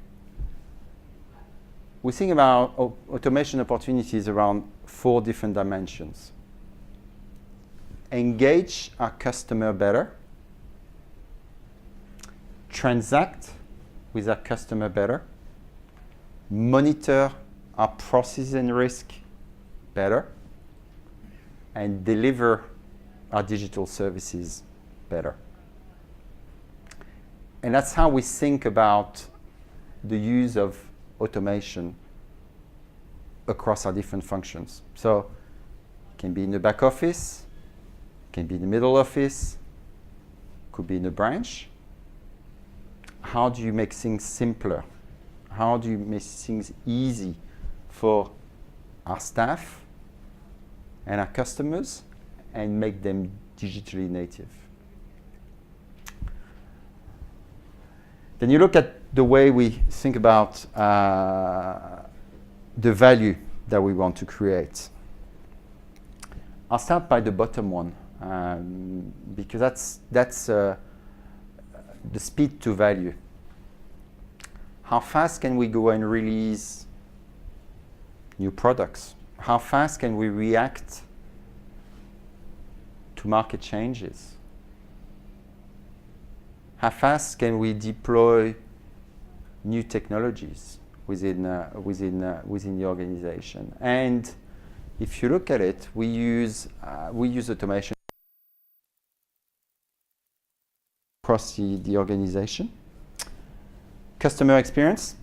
We think about automation opportunities around 4 different dimensions. Engage our customer better, transact with our customer better, monitor our process and risk better, and deliver our digital services better. And that's how we think about the use of automation across our different functions. So it can be in the back office, can be in the middle office, could be in a branch. How do you make things simpler? How do you make things easy for our staff and our customers and make them digitally native? Then you look at the way we think about the value that we want to create. I'll start by the bottom one, because that's the speed to value. How fast can we go and release new products? How fast can we react to market changes? How fast can we deploy new technologies within the organization? And if you look at it, we use automation across the organization. Customer experience.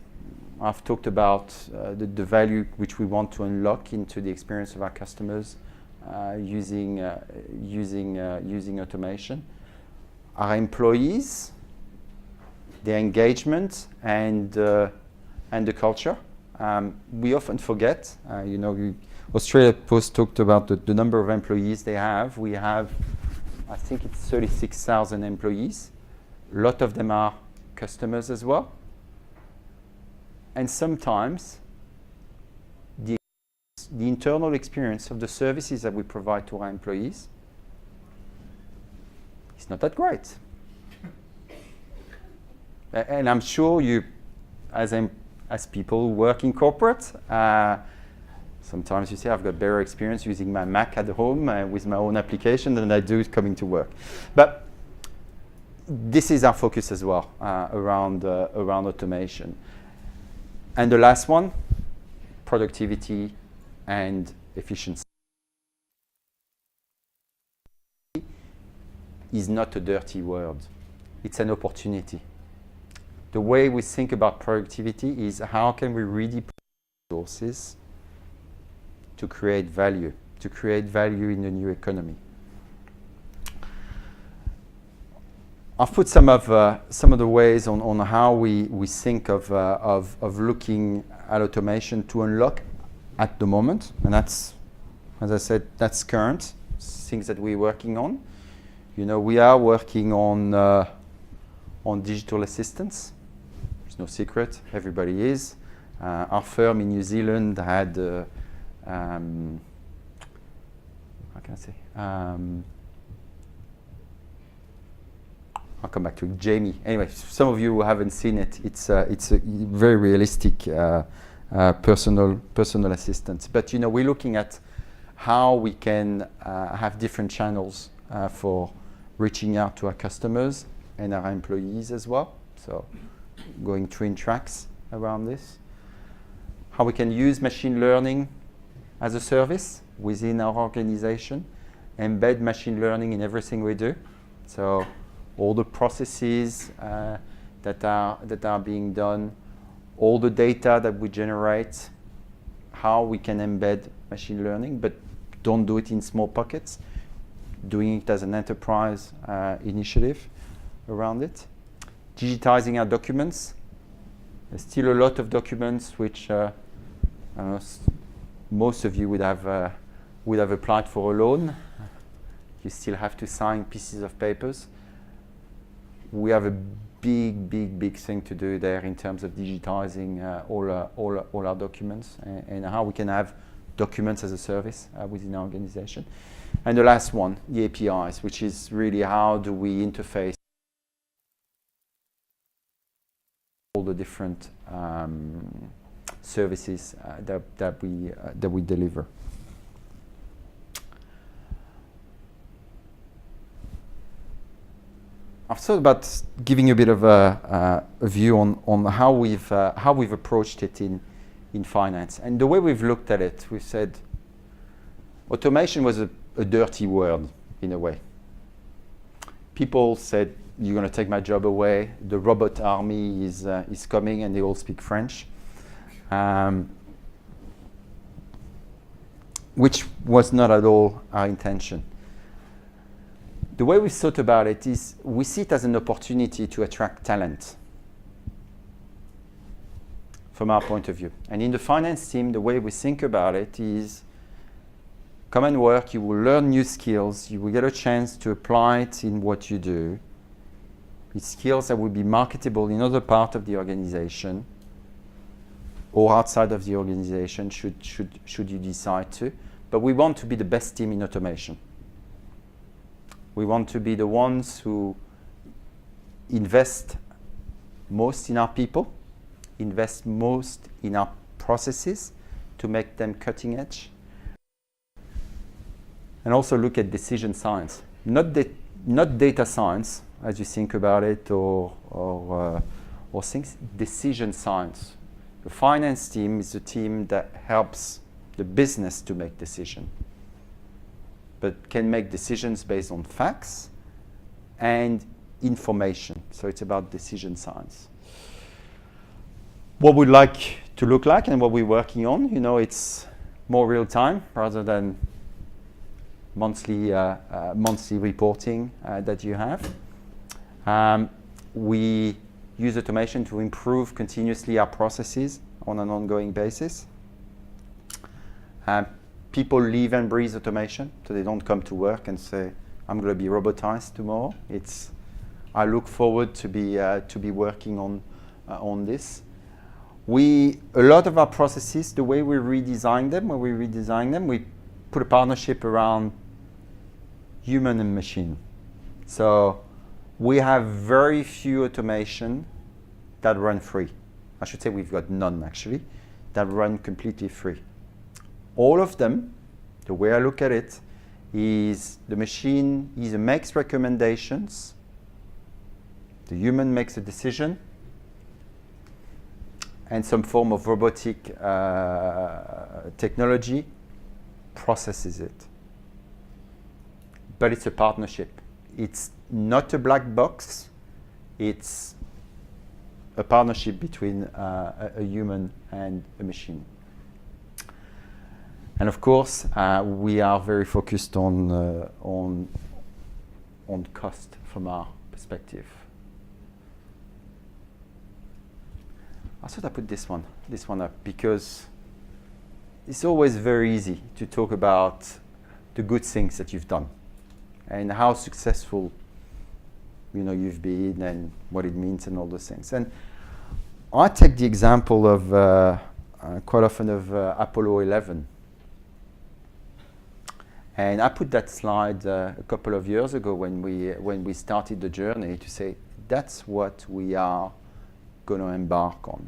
I've talked about the value which we want to unlock into the experience of our customers using automation. Our employees, their engagement, and the culture. We often forget. Australia Post talked about the number of employees they have. We have, I think it's 36,000 employees. A lot of them are customers as well. And sometimes the internal experience of the services that we provide to our employees is not that great. And I'm sure you, as people who work in corporate, sometimes you say, I've got better experience using my Mac at home with my own application than I do coming to work. But this is our focus as well around automation. And the last one, productivity and efficiency, is not a dirty word. It's an opportunity. The way we think about productivity is how can we redeploy resources to create value in the new economy. I've put some of the ways on how we think of looking at automation to unlock at the moment, and that's, as I said, that's current things that we're working on. You know, we are working on digital assistants. It's no secret, everybody is. Our firm in New Zealand had, how can I say? I'll come back to it. Jamie. Anyway, some of you who haven't seen it, it's a very realistic personal assistant. But you know, we're looking at how we can have different channels for reaching out to our customers and our employees as well. So going twin tracks around this. How we can use machine learning as a service within our organization, embed machine learning in everything we do. So all the processes that are being done, all the data that we generate, how we can embed machine learning, but don't do it in small pockets, doing it as an enterprise initiative around it. Digitizing our documents. There's still a lot of documents which I don't know, most of you would have applied for a loan. You still have to sign pieces of papers. We have a big thing to do there in terms of digitizing all our documents and how we can have documents as a service within our organization. And the last one, the APIs, which is really how do we interface all the different services that we deliver. I've thought about giving you a bit of a view on how we've approached it in finance. And the way we've looked at it, we've said automation was a dirty word in a way. People said, you're going to take my job away. The robot army is coming, and they all speak French, which was not at all our intention. The way we thought about it is we see it as an opportunity to attract talent from our point of view. And in the finance team, the way we think about it is come and work, you will learn new skills, you will get a chance to apply it in what you do. It's skills that will be marketable in other parts of the organization or outside of the organization should you decide to. But we want to be the best team in automation. We want to be the ones who invest most in our people, invest most in our processes to make them cutting edge, and also look at decision science. Not data science, as you think about it, or things, decision science. The finance team is the team that helps the business to make decisions, but can make decisions based on facts and information. So it's about decision science. What we'd like to look like and what we're working on, you know, it's more real time rather than monthly reporting that you have. We use automation to improve continuously our processes on an ongoing basis. People live and breathe automation, so they don't come to work and say, I'm going to be robotized tomorrow. I look forward to be working on this. a lot of our processes, the way we redesign them, we put a partnership around human and machine. So we have very few automation that run free. I should say we've got none actually, that run completely free. All of them, the way I look at it, is the machine either makes recommendations, the human makes a decision, and some form of robotic technology processes it. But it's a partnership. It's not a black box. It's a partnership between a human and a machine. And of course, we are very focused on cost from our perspective. I thought I put this one up because it's always very easy to talk about the good things that you've done and how successful you've been and what it means and all those things. And I take the example of quite often of Apollo 11. And I put that slide a couple of years ago when we started the journey to say that's what we are going to embark on.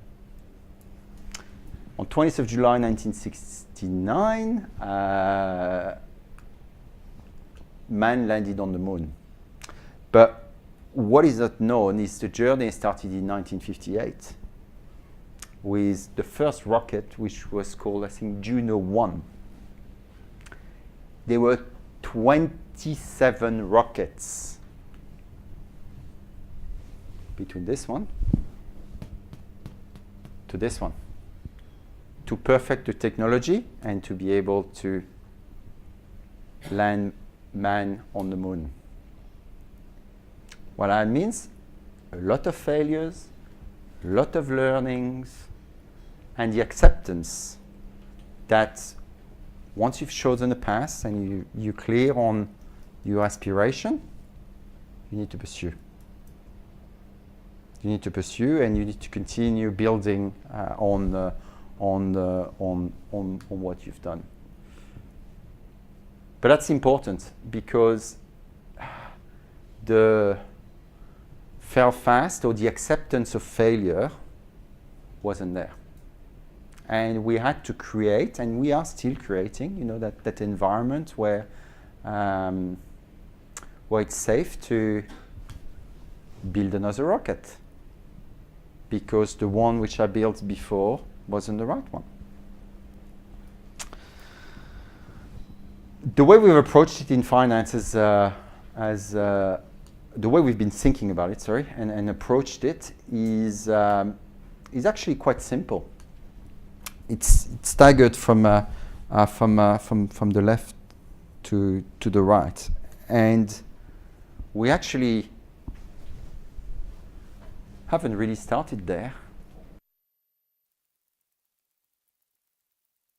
On 20th of July 1969, man landed on the moon. But what is not known is the journey started in 1958 with the first rocket, which was called, I think, Juno 1. There were 27 rockets between this one to this one to perfect the technology and to be able to land man on the moon. What that means, a lot of failures, a lot of learnings, and the acceptance that once you've chosen a path and you're clear on your aspiration, you need to pursue. You need to pursue, and you need to continue building on what you've done. But that's important because the fail fast or the acceptance of failure wasn't there. And we had to create, and we are still creating, that environment where it's safe to build another rocket because the one which I built before wasn't the right one. The way we've approached it in finance is the way we've been thinking about it, and approached it is actually quite simple. It's staggered from the left to the right, and we actually haven't really started there.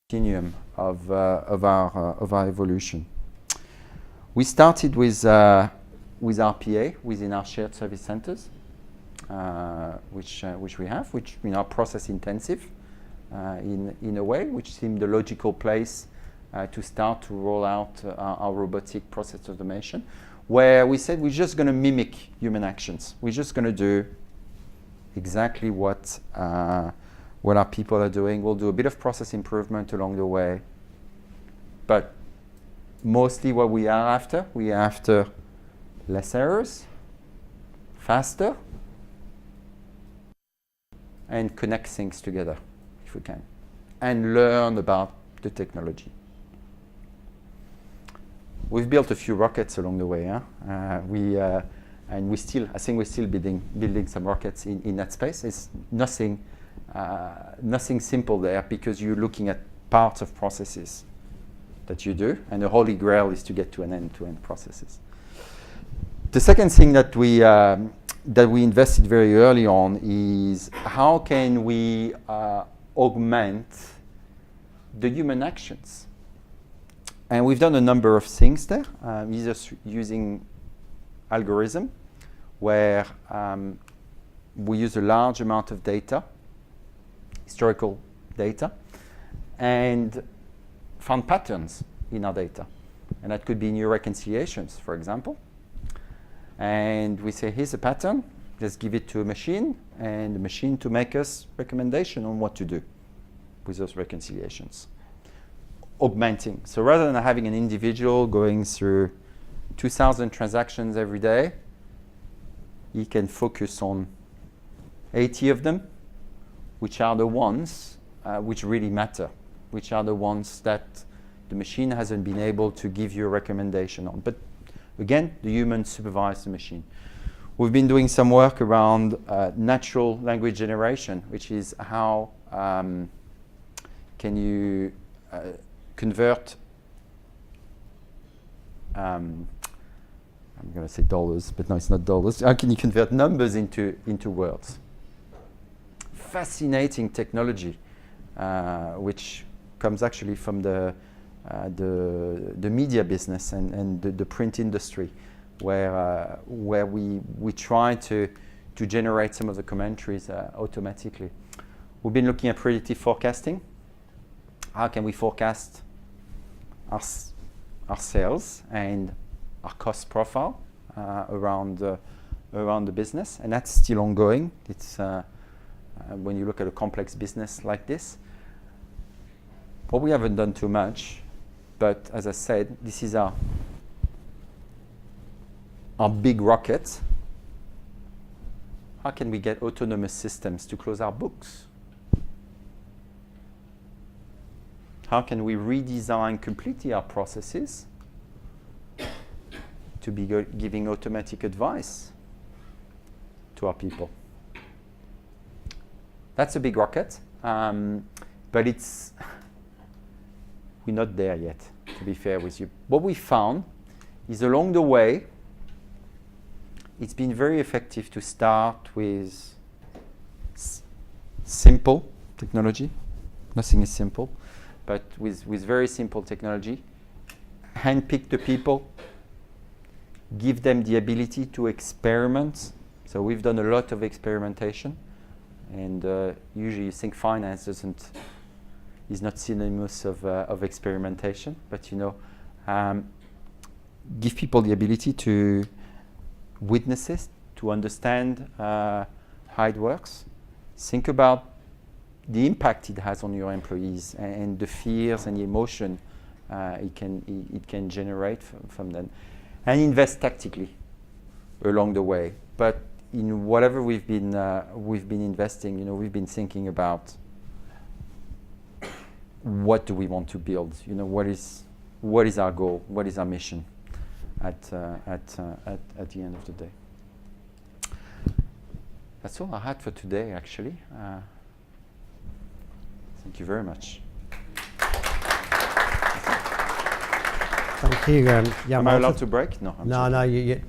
Continuum of our evolution. We started with RPA within our shared service centers, which we have, which are process intensive in a way, which seemed the logical place to start to roll out our robotic process automation, where we said we're just going to mimic human actions. We're just going to do exactly what our people are doing. We'll do a bit of process improvement along the way, but mostly what we are after less errors, faster, and connect things together if we can, and learn about the technology. We've built a few rockets along the way. And I think we're still building some rockets in that space. It's nothing simple there, because you're looking at parts of processes that you do, and the holy grail is to get to an end-to-end processes. The second thing that we invested very early on is how can we augment the human actions, and we've done a number of things there, either using algorithm, where we use a large amount of data historical data, and found patterns in our data. And that could be new reconciliations, for example. And we say, here's a pattern, let's give it to a machine, and the machine to make us recommendation on what to do with those reconciliations. Augmenting. So rather than having an individual going through 2,000 transactions every day, he can focus on 80 of them, which are the ones which really matter, which are the ones that the machine hasn't been able to give you a recommendation on. But again, the human supervises the machine. We've been doing some work around natural language generation, which is how can you convert, I'm going to say dollars, but no, it's not dollars. How can you convert numbers into words? Fascinating technology, which comes actually from the media business and the print industry, where we try to generate some of the commentaries automatically. We've been looking at predictive forecasting. How can we forecast our sales and our cost profile around the business, and that's still ongoing. It's when you look at a complex business like this. Well, we haven't done too much, but as I said, this is our big rocket. How can we get autonomous systems to close our books? How can we redesign completely our processes to be giving automatic advice to our people? That's a big rocket, but we're not there yet, to be fair with you. What we found is along the way, it's been very effective to start with simple technology. Nothing is simple, but with very simple technology, handpick the people, give them the ability to experiment. So we've done a lot of experimentation, and usually you think finance is not synonymous of experimentation, but give people the ability to witness it, to understand how it works. Think about the impact it has on your employees and the fears and the emotion it can generate from them, and invest tactically along the way. But in whatever we've been investing, we've been thinking about what do we want to build. What is our goal? What is our mission at the end of the day? That's all I had for today, actually. Thank you very much. Thank you. Am I allowed to break? No. No.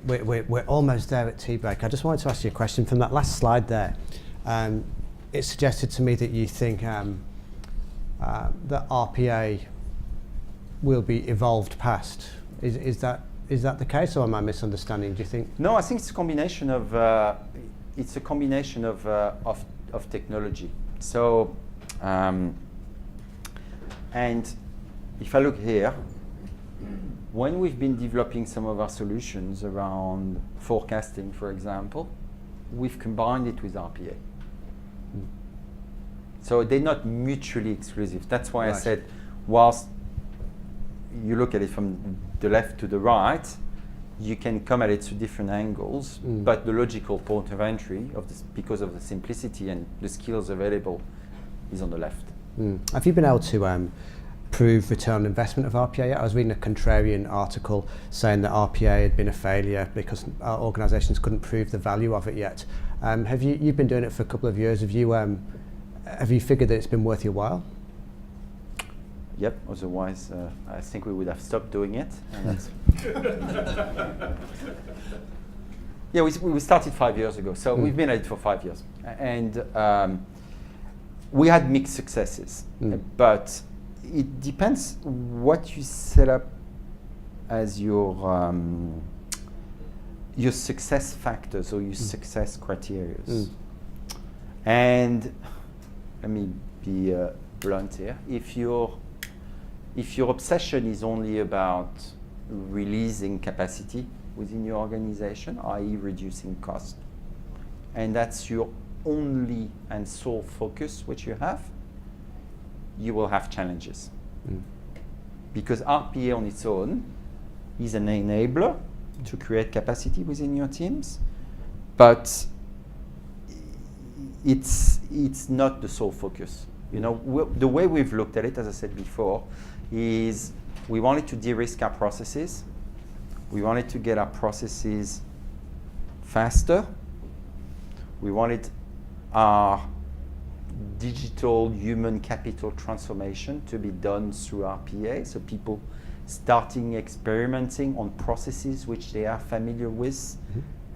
We're almost there at tea break. I just wanted to ask you a question from that last slide there. It suggested to me that you think that RPA will be evolved past. Is that the case, or am I misunderstanding? Do you think? No, I think it's a combination of technology. So, and if I look here, when we've been developing some of our solutions around forecasting, for example, we've combined it with RPA. So they're not mutually exclusive. That's why I said, whilst you look at it from the left to the right, you can come at it to different angles, but the logical point of entry because of the simplicity and the skills available is on the left. Have you been able to prove return on investment of RPA yet? I was reading a contrarian article saying that RPA had been a failure because our organisations couldn't prove the value of it yet. Have you've been doing it for a couple of years? Have you figured that it's been worth your while? Yep. Otherwise, I think we would have stopped doing it. And that's yeah, we started 5 years ago, so we've been at it for 5 years, and we had mixed successes. But it depends what you set up as your success factors or your success criteria. And let me be blunt here. If your obsession is only about releasing capacity within your organization, i.e. reducing cost, and that's your only and sole focus which you have, you will have challenges. Because RPA on its own is an enabler to create capacity within your teams, but it's not the sole focus. You know, the way we've looked at it, as I said before, is we wanted to de-risk our processes. We wanted to get our processes faster. We wanted our digital human capital transformation to be done through RPA, so people starting experimenting on processes which they are familiar with,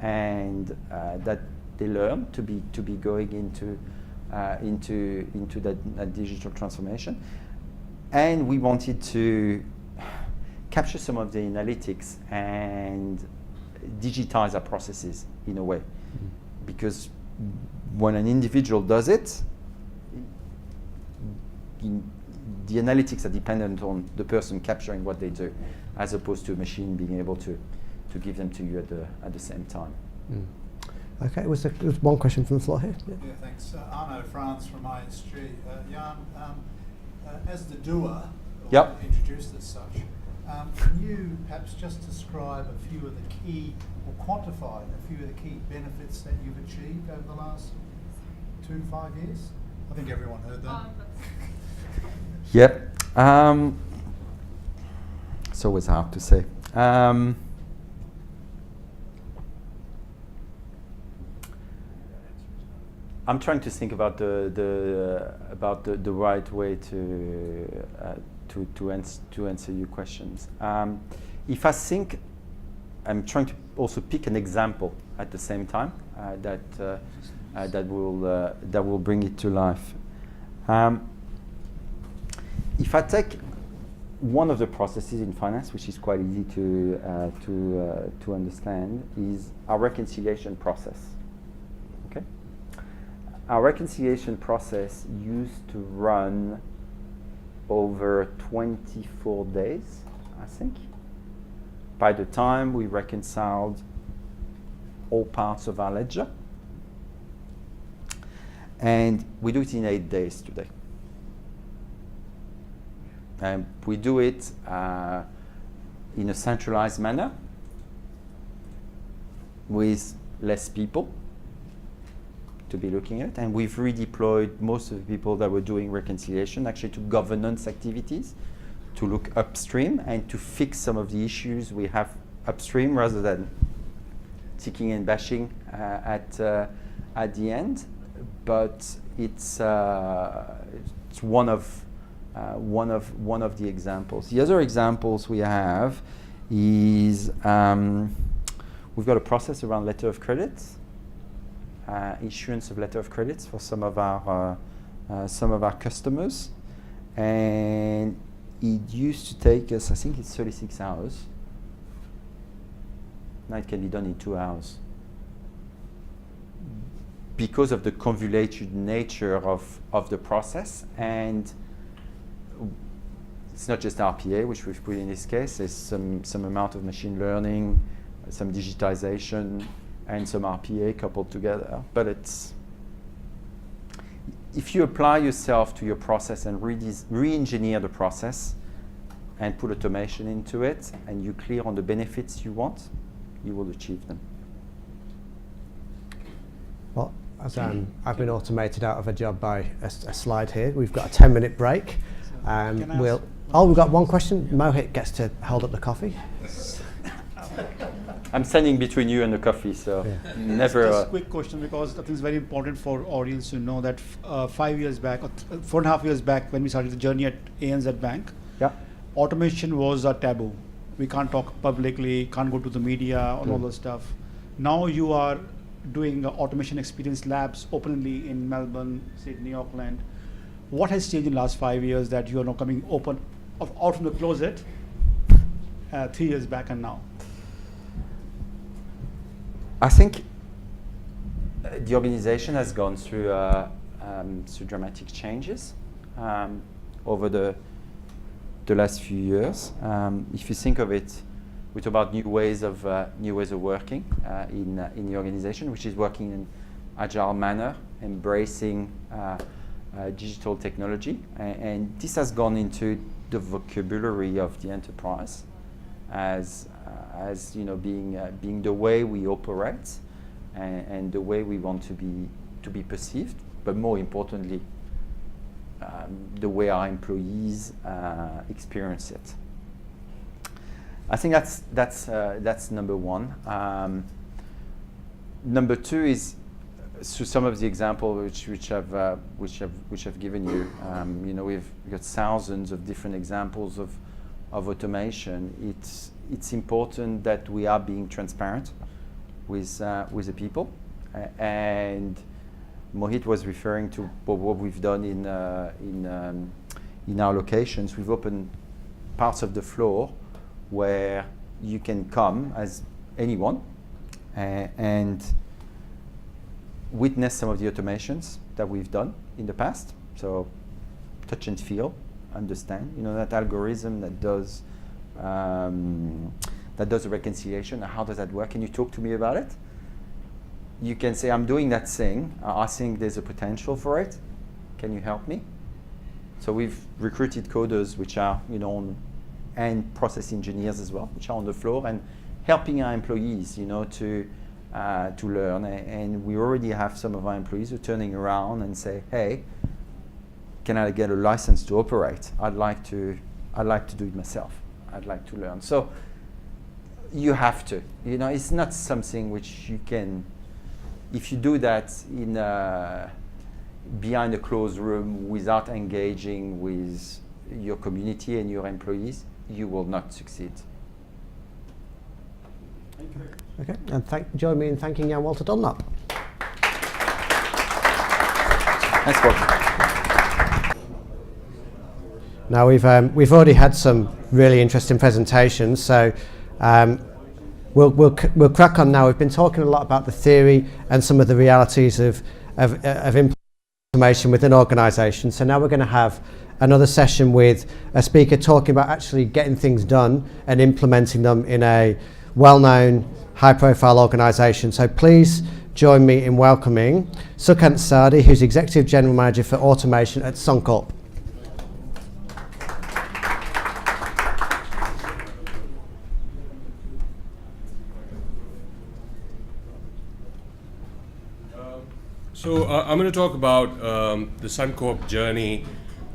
and that they learn to be going into that digital transformation. And we wanted to capture some of the analytics and digitize our processes in a way, because when an individual does it, the analytics are dependent on the person capturing what they do, as opposed to a machine being able to give them to you at the same time. Okay, was there one question from the floor here? Yeah, thanks. Arnaud France from ISG. Jan, as the doer, or introduced as such, can you perhaps just describe a few of the key, or quantify a few of the key benefits that you've achieved over the last 2 to 5 years? I think everyone heard that. Yep. It's always hard to say. I'm trying to think about the right way to answer your questions. If I think, I'm trying to also pick an example at the same time that will bring it to life. If I take one of the processes in finance, which is quite easy to understand, is our reconciliation process. Okay, our reconciliation process used to run over 24 days, I think, by the time we reconciled all parts of our ledger. And we do it in 8 days today. And we do it in a centralized manner with less people to be looking at. And we've redeployed most of the people that were doing reconciliation actually to governance activities, to look upstream and to fix some of the issues we have upstream rather than ticking and bashing at the end. But it's one of the examples. The other examples we have is we've got a process around letter of credits, issuance of letter of credits for some of our customers, and it used to take us, I think it's 36 hours. Now it can be done in 2 hours. Because of the convoluted nature of the process, and it's not just RPA, which we've put in this case. There's some amount of machine learning, some digitization, and some RPA coupled together. But it's, if you apply yourself to your process and re-engineer the process and put automation into it, and you're clear on the benefits you want, you will achieve them. Well, as I've been automated out of a job by a slide here. We've got a 10-minute break. We've got one question. Mohit gets to hold up the coffee. I'm standing between you and the coffee, so never. Just a quick question, because I think it's very important for audience to know that 5 years back, or 4.5 years back, when we started the journey at ANZ Bank, automation was a taboo. We can't talk publicly, can't go to the media, all those stuff. Now you are doing automation experience labs openly in Melbourne, Sydney, Auckland. What has changed in the last 5 years that you are now coming open out from the closet 3 years back and now? I think the organization has gone through through dramatic changes over the last few years. If you think of it, we talk about new ways of working in the organization, which is working in an agile manner, embracing digital technology, and this has gone into the vocabulary of the enterprise as being the way we operate and the way we want to be perceived, but more importantly, the way our employees experience it. I think that's number one. Number two is through some of the examples which I've given you. We've got thousands of different examples of automation. It's important that we are being transparent with the people, and Mohit was referring to what we've done in our locations. We've opened parts of the floor where you can come as anyone and witness some of the automations that we've done in the past. So touch and feel, understand. That algorithm that does a reconciliation. How does that work? Can you talk to me about it? You can say, I'm doing that thing. I think there's a potential for it. Can you help me? So we've recruited coders, which are, and process engineers as well, which are on the floor and helping our employees, to learn. And we already have some of our employees who are turning around and say, hey, can I get a license to operate? I'd like to do it myself. I'd like to learn. So you have to. It's not something which you can. If you do that in behind a closed room without engaging with your community and your employees, you will not succeed. Thank you. Okay, and join me in thanking Jan Walter Dunlop. Thanks, Paul. Now we've already had some really interesting presentations, so we'll crack on now. We've been talking a lot about the theory and some of the realities of implementation within organisations. So now we're going to have another session with a speaker talking about actually getting things done and implementing them in a well-known, high-profile organisation. So please join me in welcoming Sukant Sadi, who's Executive General Manager for Automation at Suncorp. So I'm going to talk about the Suncorp journey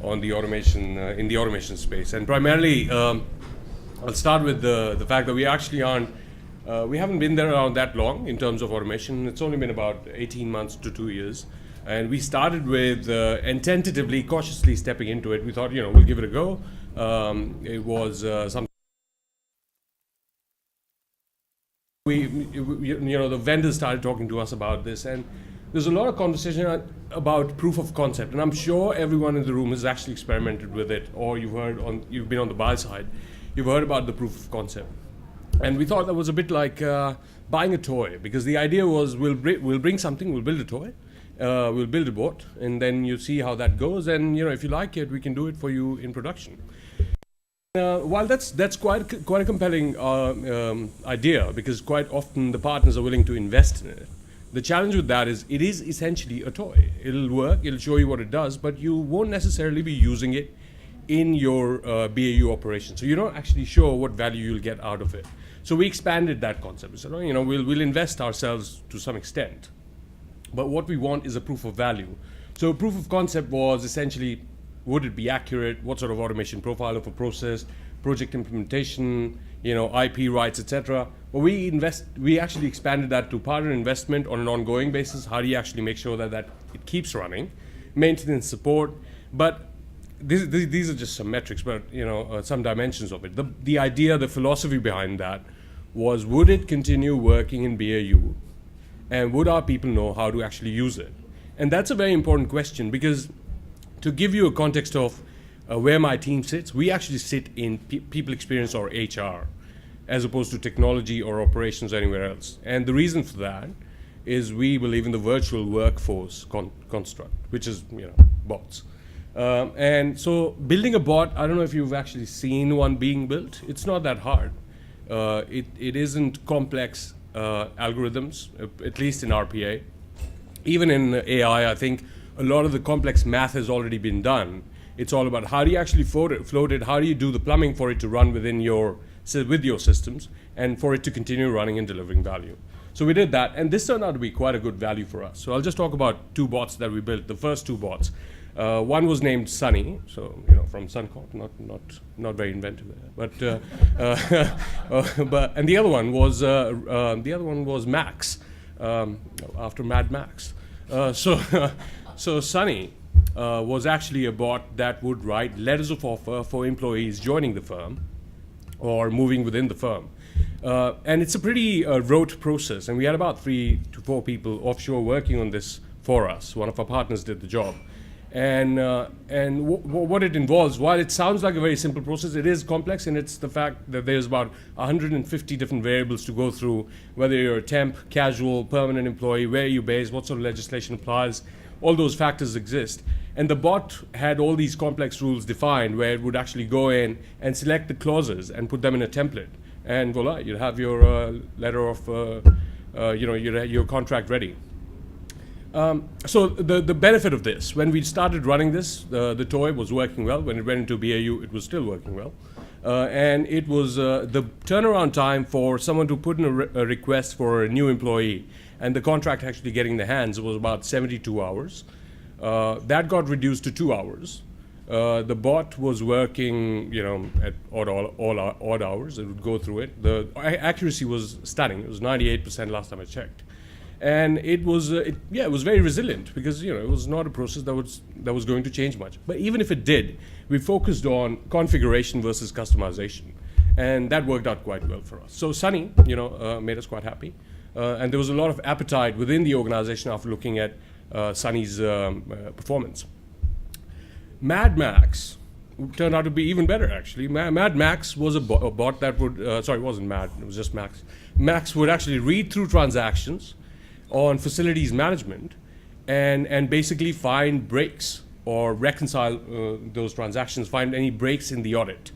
on the automation in the automation space, and primarily I'll start with the fact that we actually we haven't been there around that long in terms of automation. It's only been about 18 months to 2 years, and we started with and tentatively, cautiously stepping into it. We thought, we'll give it a go. It was something. The vendors started talking to us about this, and there's a lot of conversation about proof of concept, and I'm sure everyone in the room has actually experimented with it, or you've been on the buy side, you've heard about the proof of concept. And we thought that was a bit like buying a toy, because the idea was we'll bring something, we'll build a toy, we'll build a boat, and then you see how that goes, and if you like it, we can do it for you in production. While that's quite a compelling idea, because quite often the partners are willing to invest in it. The challenge with that is it is essentially a toy. It'll work, it'll show you what it does, but you won't necessarily be using it in your BAU operation. So you're not actually sure what value you'll get out of it. So we expanded that concept. We said, we'll invest ourselves to some extent, but what we want is a proof of value. So proof of concept was essentially, would it be accurate? What sort of automation profile of a process, project implementation, IP rights, etc. But we actually expanded that to partner investment on an ongoing basis. How do you actually make sure that it keeps running? Maintenance, support. But these are just some metrics, but some dimensions of it. The idea, the philosophy behind that was, would it continue working in BAU? And would our people know how to actually use it? And that's a very important question, because to give you a context of where my team sits, we actually sit in people experience or HR, as opposed to technology or operations or anywhere else. And the reason for that is we believe in the virtual workforce construct, which is bots. And so building a bot, I don't know if you've actually seen one being built. It's not that hard. It isn't complex algorithms, at least in RPA. Even in AI, I think a lot of the complex math has already been done. It's all about how do you actually float it, how do you do the plumbing for it to run with your systems, and for it to continue running and delivering value. So we did that, and this turned out to be quite a good value for us. So I'll just talk about two bots that we built, the first two bots. One was named Sunny, so from Suncorp, not very inventive there. But and the other one was Max, after Mad Max. So Sunny was actually a bot that would write letters of offer for employees joining the firm or moving within the firm. And it's a pretty rote process, and we had about 3 to 4 people offshore working on this for us. One of our partners did the job. And what it involves, while it sounds like a very simple process, it is complex, and it's the fact that there's about 150 different variables to go through, whether you're a temp, casual, permanent employee, where you're based, what sort of legislation applies, all those factors exist. And the bot had all these complex rules defined where it would actually go in and select the clauses and put them in a template. And voila, you'd have your letter of, your contract ready. So the benefit of this, when we started running this, the toy was working well. When it went into BAU, it was still working well. And it was the turnaround time for someone to put in a request for a new employee and the contract actually getting in their hands was about 72 hours. That got reduced to 2 hours. The bot was working, at odd hours. It would go through it. The accuracy was stunning. It was 98% last time I checked. And it was very resilient because it was not a process that was going to change much. But even if it did, we focused on configuration versus customization, and that worked out quite well for us. So Sunny, made us quite happy, and there was a lot of appetite within the organization after looking at Sunny's performance. Mad Max turned out to be even better, actually. Mad Max was a bot that would it wasn't Mad, it was just Max. Max would actually read through transactions on facilities management and basically find breaks or reconcile those transactions, find any breaks in the audit.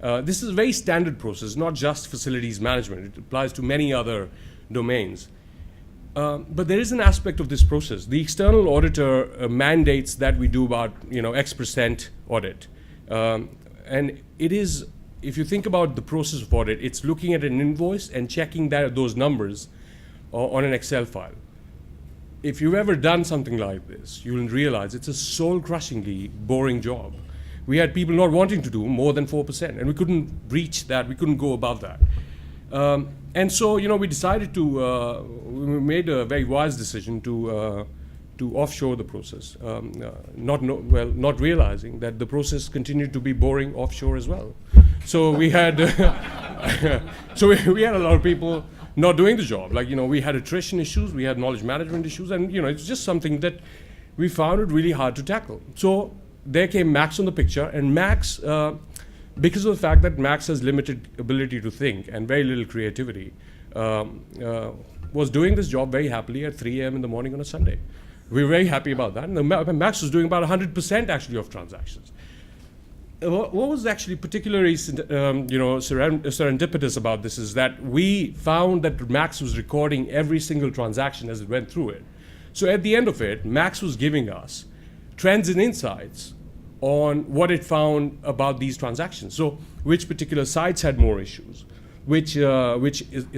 This is a very standard process, not just facilities management. It applies to many other domains. But there is an aspect of this process. The external auditor mandates that we do about X% audit. And it is, if you think about the process of audit, it's looking at an invoice and checking those numbers on an Excel file. If you've ever done something like this, you'll realize it's a soul-crushingly boring job. We had people not wanting to do more than 4%, and we couldn't reach that, we couldn't go above that. And so, we decided we made a very wise decision to offshore the process, not realizing that the process continued to be boring offshore as well. So we had, we had a lot of people not doing the job. We had attrition issues, we had knowledge management issues, and it's just something that we found it really hard to tackle. So there came Max on the picture, and Max, because of the fact that Max has limited ability to think and very little creativity, was doing this job very happily at 3 a.m. in the morning on a Sunday. We were very happy about that. And Max was doing about 100% actually of transactions. What was actually particularly serendipitous about this is that we found that Max was recording every single transaction as it went through it. So at the end of it, Max was giving us trends and insights on what it found about these transactions. So which particular sites had more issues, which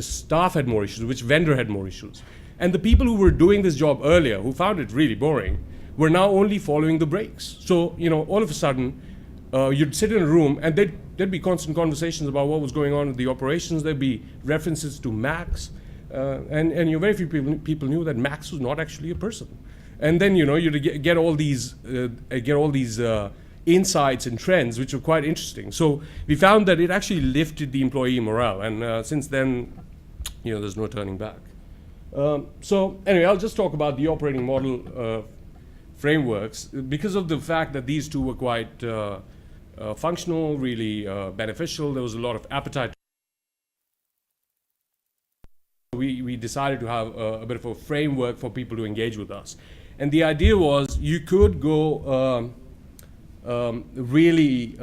staff had more issues, which vendor had more issues. And the people who were doing this job earlier, who found it really boring, were now only following the breaks. So, all of a sudden, you'd sit in a room and there'd be constant conversations about what was going on with the operations. There'd be references to Max. And very few people knew that Max was not actually a person. And then, you'd get all these insights and trends, which were quite interesting. So we found that it actually lifted the employee morale. And since then, there's no turning back. So anyway, I'll just talk about the operating model frameworks. Because of the fact that these two were quite functional, really beneficial, there was a lot of appetite. We decided to have a bit of a framework for people to engage with us. And the idea was you could go really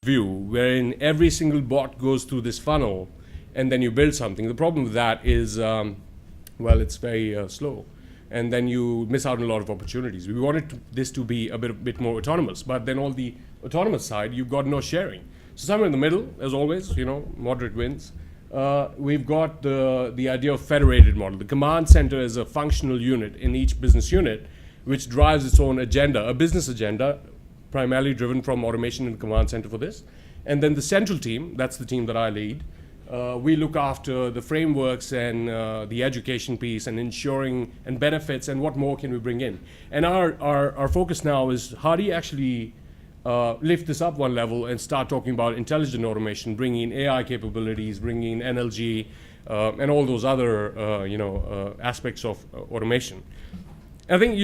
view, wherein every single bot goes through this funnel, and then you build something. The problem with that is, well, it's very slow, and then you miss out on a lot of opportunities. We wanted this to be a bit more autonomous, but then on the autonomous side, you've got no sharing. So somewhere in the middle, as always, moderate wins. We've got the idea of federated model. The command center is a functional unit in each business unit, which drives its own agenda, a business agenda, primarily driven from automation in the command center for this. And then the central team, that's the team that I lead, we look after the frameworks and the education piece and ensuring and benefits and what more can we bring in. And our focus now is how do you actually lift this up one level and start talking about intelligent automation, bringing in AI capabilities, bringing in NLG, and all those other aspects of automation. I think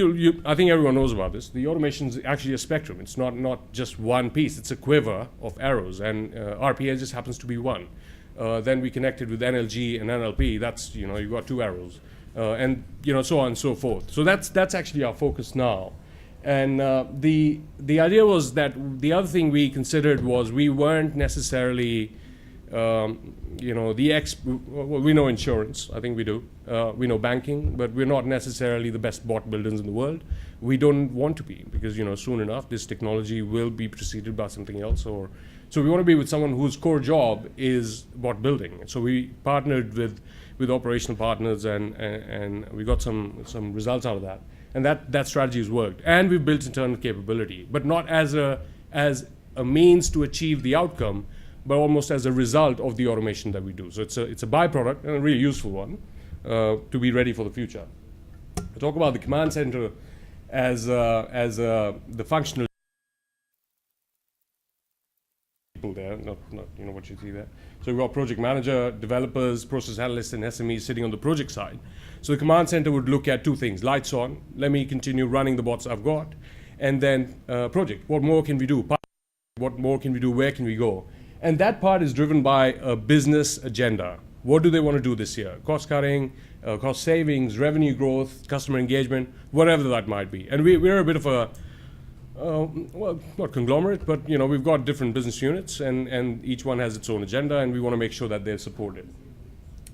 I think everyone knows about this. The automation is actually a spectrum. It's not just one piece. It's a quiver of arrows, and RPA just happens to be one. Then we connected with NLG and NLP. That's you've got two arrows, and so on and so forth. So that's actually our focus now. And the idea was that the other thing we considered was we weren't necessarily we know insurance, I think we do. We know banking, but we're not necessarily the best bot builders in the world. We don't want to be, because soon enough this technology will be preceded by something else. So we want to be with someone whose core job is bot building. So we partnered with operational partners, and we got some results out of that. And that strategy has worked. And we've built internal capability, but not as a means to achieve the outcome, but almost as a result of the automation that we do. So it's a byproduct, and a really useful one, to be ready for the future. I talk about the command center as the functional people there, not what you see there. So we've got project manager, developers, process analysts, and SMEs sitting on the project side. So the command center would look at two things: lights on, let me continue running the bots I've got, and then project, what more can we do? What more can we do? Where can we go? And that part is driven by a business agenda. What do they want to do this year? Cost cutting, cost savings, revenue growth, customer engagement, whatever that might be. And we're a bit of a, well, not conglomerate, but we've got different business units, and each one has its own agenda, and we want to make sure that they're supported.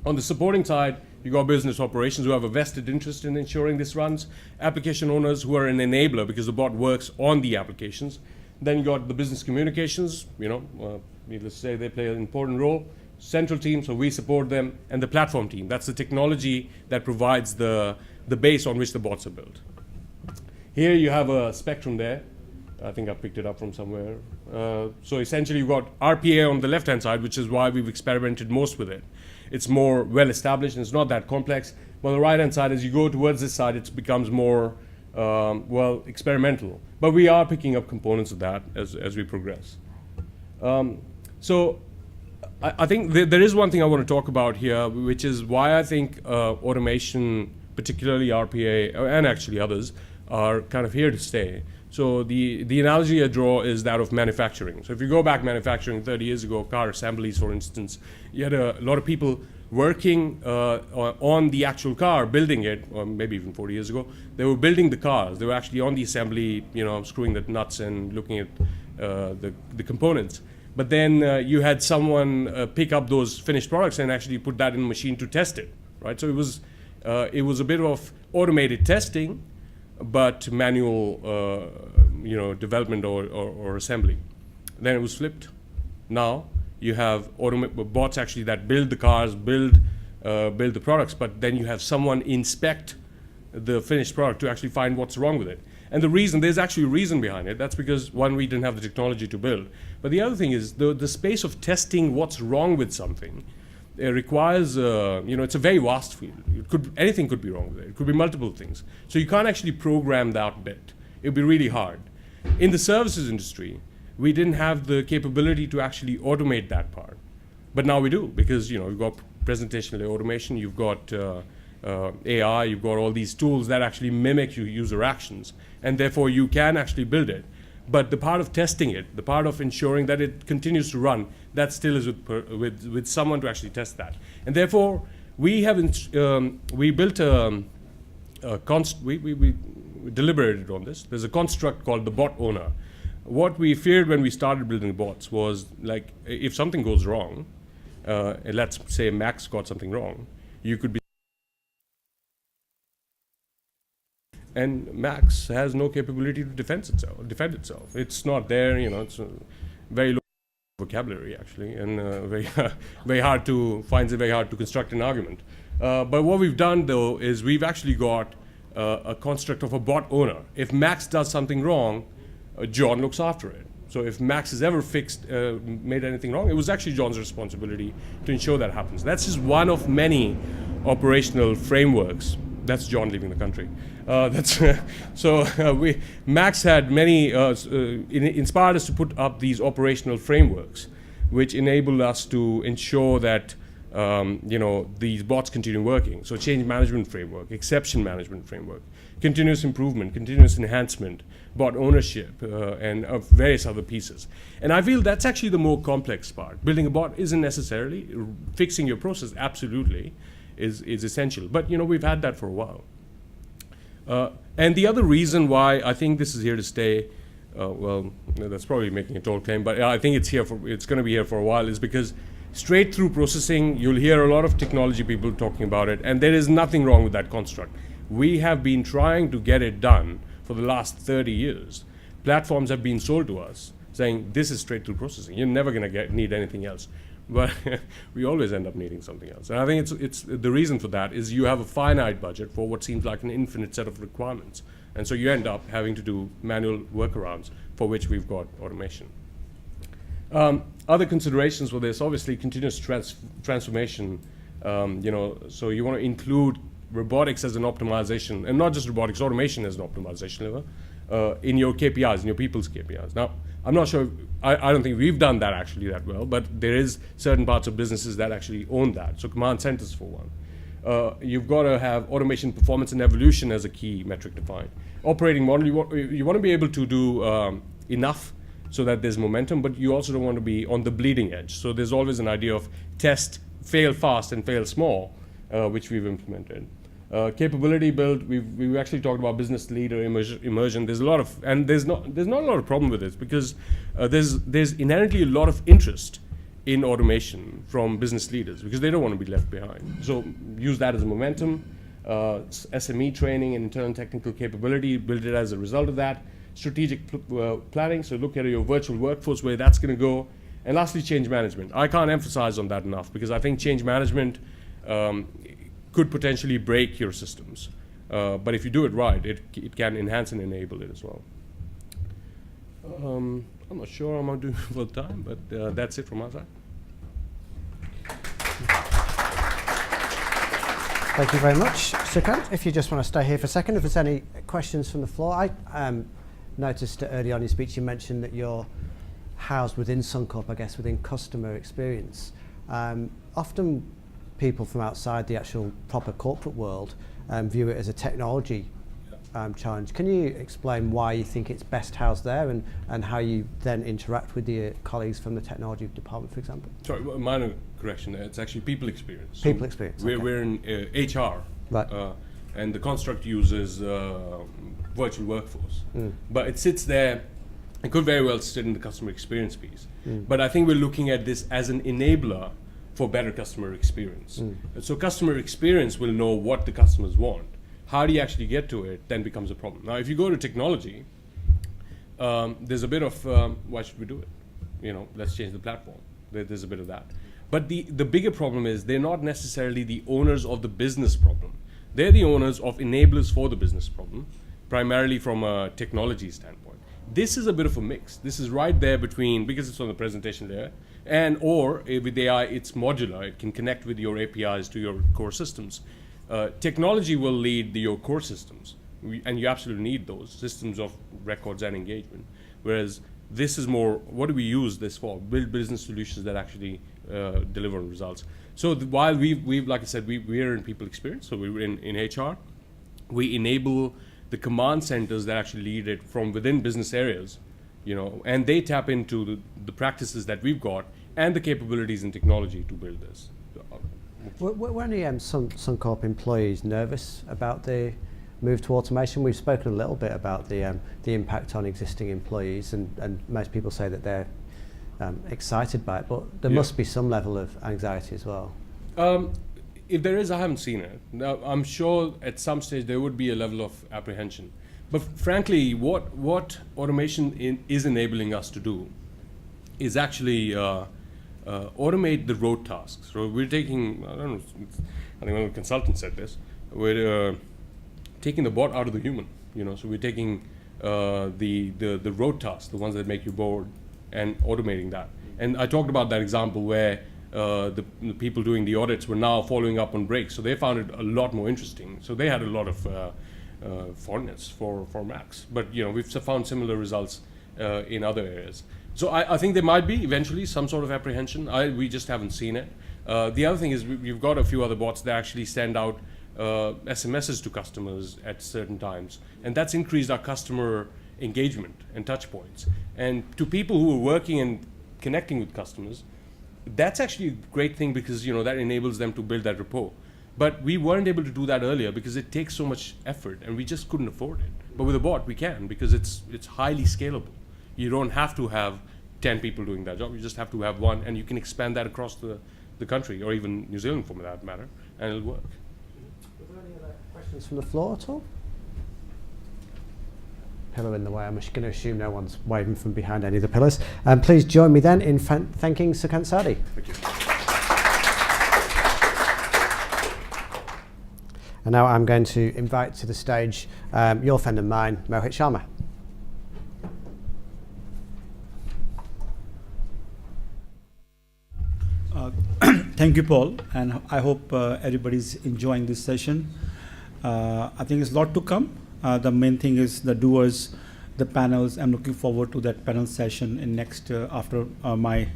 On the supporting side, you've got business operations who have a vested interest in ensuring this runs, application owners who are an enabler because the bot works on the applications. Then you got the business communications, needless to say, they play an important role. Central team, so we support them, and the platform team. That's the technology that provides the base on which the bots are built. Here you have a spectrum there. I think I picked it up from somewhere. So essentially you've got RPA on the left-hand side, which is why we've experimented most with it. It's more well-established, and it's not that complex. But on the right-hand side, as you go towards this side, it becomes more experimental. But we are picking up components of that as we progress. So I think there is one thing I want to talk about here, which is why I think automation, particularly RPA, and actually others, are kind of here to stay. So the analogy I draw is that of manufacturing. So if you go back manufacturing 30 years ago, car assemblies, for instance, you had a lot of people working on the actual car, building it, or maybe even 40 years ago. They were building the cars. They were actually on the assembly, screwing the nuts and looking at the components. But then you had someone pick up those finished products and actually put that in a machine to test it, right? So it was a bit of automated testing, but manual, development or assembly. Then it was flipped. Now you have bots actually that build the cars, build the products, but then you have someone inspect the finished product to actually find what's wrong with it. And there's actually a reason behind it. That's because, one, we didn't have the technology to build. But the other thing is the space of testing what's wrong with something requires, it's a very vast field. Anything could be wrong with it. It could be multiple things. So you can't actually program that bit. It would be really hard. In the services industry, we didn't have the capability to actually automate that part. But now we do, because you've got presentational automation, you've got AI, you've got all these tools that actually mimic your user actions, and therefore you can actually build it. But the part of testing it, the part of ensuring that it continues to run, that still is with someone to actually test that. And therefore, we have we built we deliberated on this. There's a construct called the bot owner. What we feared when we started building bots was, like, if something goes wrong, let's say Max got something wrong, you could be, and Max has no capability to defend itself. It's not there, you know. It's very low vocabulary actually, and finds it very hard to construct an argument. But what we've done though is we've actually got a construct of a bot owner. If Max does something wrong, John looks after it. So if Max has ever made anything wrong, it was actually John's responsibility to ensure that happens. That's just one of many operational frameworks. That's John leaving the country. Max had many, inspired us to put up these operational frameworks, which enable us to ensure that these bots continue working. So change management framework, exception management framework, continuous improvement, continuous enhancement, bot ownership, and various other pieces. And I feel that's actually the more complex part. Building a bot isn't necessarily. Fixing your process absolutely is essential. But we've had that for a while. And the other reason why I think this is here to stay, well, that's probably making a tall claim, but I think it's going to be here for a while, is because straight through processing, you'll hear a lot of technology people talking about it, and there is nothing wrong with that construct. We have been trying to get it done for the last 30 years. Platforms have been sold to us saying this is straight through processing. You're never going to need anything else. But we always end up needing something else. And I think it's the reason for that is you have a finite budget for what seems like an infinite set of requirements. And so you end up having to do manual workarounds, for which we've got automation. Other considerations for this, obviously continuous transformation, so you want to include robotics as an optimization, and not just robotics, automation as an optimization lever in your KPIs, in your people's KPIs. Now, I'm not sure, I don't think we've done that actually that well, but there is certain parts of businesses that actually own that. So command centers for one. You've got to have automation, performance, and evolution as a key metric defined. Operating model, you want to be able to do enough so that there's momentum, but you also don't want to be on the bleeding edge. So there's always an idea of test, fail fast, and fail small, which we've implemented. Capability build, we've actually talked about business leader immersion. There's a lot of, and there's not a lot of problem with this, because there's inherently a lot of interest in automation from business leaders because they don't want to be left behind. So use that as a momentum. SME training and internal technical capability, build it as a result of that. Strategic planning, so look at your virtual workforce, where that's going to go. And lastly, change management. I can't emphasize on that enough, because I think change management could potentially break your systems. But if you do it right, it can enhance and enable it as well. I'm not sure I'm doing for time, but that's it from our side. Thank you very much, Sukant. If you just want to stay here for a second, if there's any questions from the floor. I noticed early on in your speech you mentioned that you're housed within Suncorp, I guess, within customer experience. Often people from outside the actual proper corporate world view it as a technology challenge. Can you explain why you think it's best housed there, and how you then interact with your colleagues from the technology department, for example? Sorry, minor correction there. It's actually people experience. People experience. We're in HR, right. And the construct uses virtual workforce. But it sits there. It could very well sit in the customer experience piece. But I think we're looking at this as an enabler for better customer experience. So customer experience will know what the customers want. How do you actually get to it then becomes a problem. Now, if you go to technology, there's a bit of, why should we do it? Let's change the platform. There's a bit of that. But the bigger problem is they're not necessarily the owners of the business problem. They're the owners of enablers for the business problem, primarily from a technology standpoint. This is a bit of a mix. This is right there between, because it's on the presentation layer, or with AI, it's modular. It can connect with your APIs to your core systems. Technology will lead your core systems, and you absolutely need those systems of records and engagement. Whereas this is more, what do we use this for? Build business solutions that actually deliver results. So while we've, like I said, we're in people experience, so we're in HR, we enable the command centers that actually lead it from within business areas, and they tap into the practices that we've got and the capabilities in technology to build this. Were any Suncorp employees nervous about the move to automation? We've spoken a little bit about the impact on existing employees, and most people say that they're excited by it, but there must be some level of anxiety as well. If there is, I haven't seen it. Now, I'm sure at some stage there would be a level of apprehension. But frankly, what automation is enabling us to do is actually automate the road tasks. So we're taking, I think one of the consultants said this, we're taking the bot out of the human, so we're taking the road tasks, the ones that make you bored, and automating that. And I talked about that example where the people doing the audits were now following up on breaks, so they found it a lot more interesting. So they had a lot of fondness for Macs, but we've found similar results in other areas. So I think there might be eventually some sort of apprehension. We just haven't seen it. The other thing is we've got a few other bots that actually send out SMSs to customers at certain times, and that's increased our customer engagement and touch points. And to people who are working and connecting with customers, that's actually a great thing because that enables them to build that rapport. But we weren't able to do that earlier because it takes so much effort and we just couldn't afford it. But with a bot we can, because it's highly scalable. You don't have to have 10 people doing that job, you just have to have one, and you can expand that across the country, or even New Zealand for that matter, and it'll work. Are there any other questions from the floor at all? Pillar in the way. I'm just going to assume no one's waving from behind any of the pillars. Please join me then in thanking Sukant Sadi. Thank you. And now I'm going to invite to the stage your friend and mine, Mohit Sharma. Thank you, Paul, and I hope everybody's enjoying this session. I think there's a lot to come. The main thing is the doers, the panels. I'm looking forward to that panel session in next after my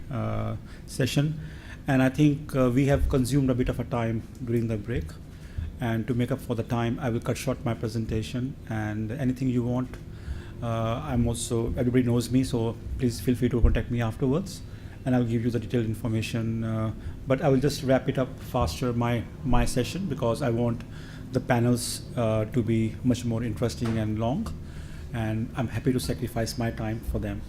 session. And I think we have consumed a bit of a time during the break. And to make up for the time, I will cut short my presentation. And anything you want, I'm also, everybody knows me, so please feel free to contact me afterwards. And I'll give you the detailed information. But I will just wrap it up faster, my session, because I want the panels to be much more interesting and long. And I'm happy to sacrifice my time for them.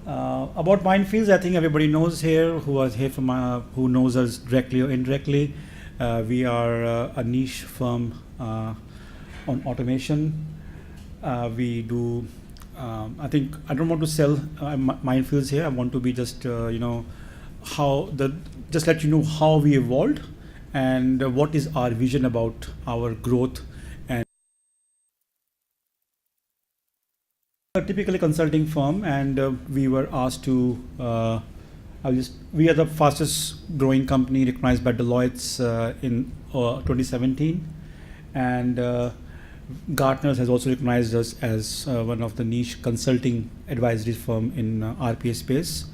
About Mindfields, I think everybody knows here, who was here from who knows us directly or indirectly. We are a niche firm on automation. We do. I think I don't want to sell Mindfields here. I want to be just just let you know how we evolved and what is our vision about our growth. And a typically consulting firm, and we were asked to. We are the fastest growing company recognized by Deloitte's in 2017, and Gartner has also recognized us as one of the niche consulting advisory firm in RPA space.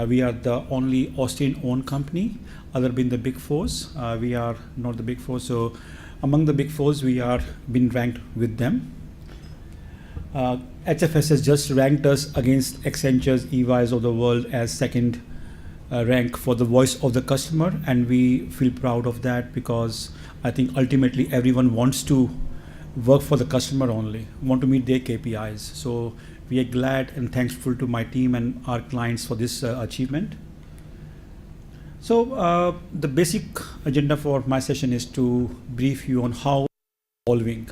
We are the only Austrian-owned company, other than the Big Fours. We are not the Big Four, so among the Big Fours, we are been ranked with them. HFS has just ranked us against Accenture's EYs of the world as second rank for the voice of the customer, and we feel proud of that because I think ultimately everyone wants to work for the customer only, want to meet their KPIs. So we are glad and thankful to my team and our clients for this achievement. So the basic agenda for my session is to brief you on how evolving.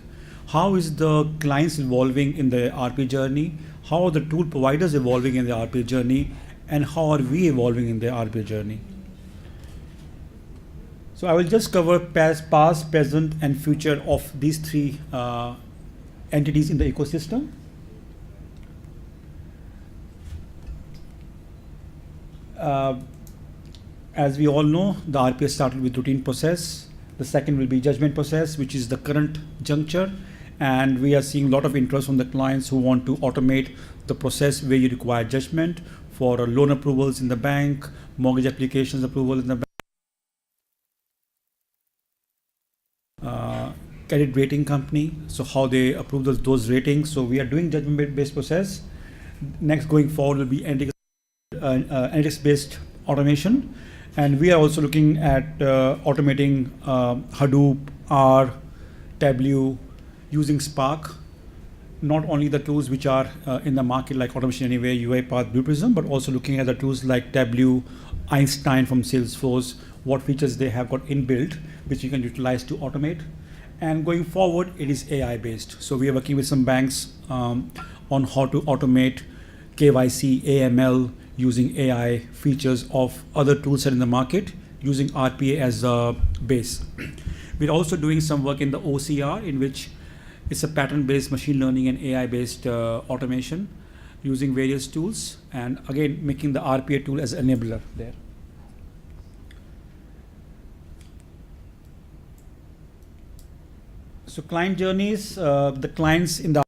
How is the clients evolving in the RP journey? How are the tool providers evolving in the RP journey? And how are we evolving in the RPA journey? So I will just cover past, present, and future of these three entities in the ecosystem. As we all know, the RPA started with routine process. The second will be judgment process, which is the current juncture. And we are seeing a lot of interest from the clients who want to automate the process where you require judgment for loan approvals in the bank, mortgage applications approval in the bank, credit rating company, so how they approve those ratings. So we are doing judgment-based process. Next, going forward will be analytics-based automation. And we are also looking at automating Hadoop, R, Tableau, using Spark. Not only the tools which are in the market like Automation Anywhere, UiPath, Blue Prism, but also looking at the tools like Tableau, Einstein from Salesforce, what features they have got inbuilt, which you can utilize to automate. And going forward, it is AI based. So we are working with some banks on how to automate KYC, AML, using AI features of other tools that are in the market, using RPA as a base. We're also doing some work in the OCR, in which it's a pattern-based machine learning and AI-based automation using various tools, and again, making the RPA tool as an enabler there. So client journeys, the clients in the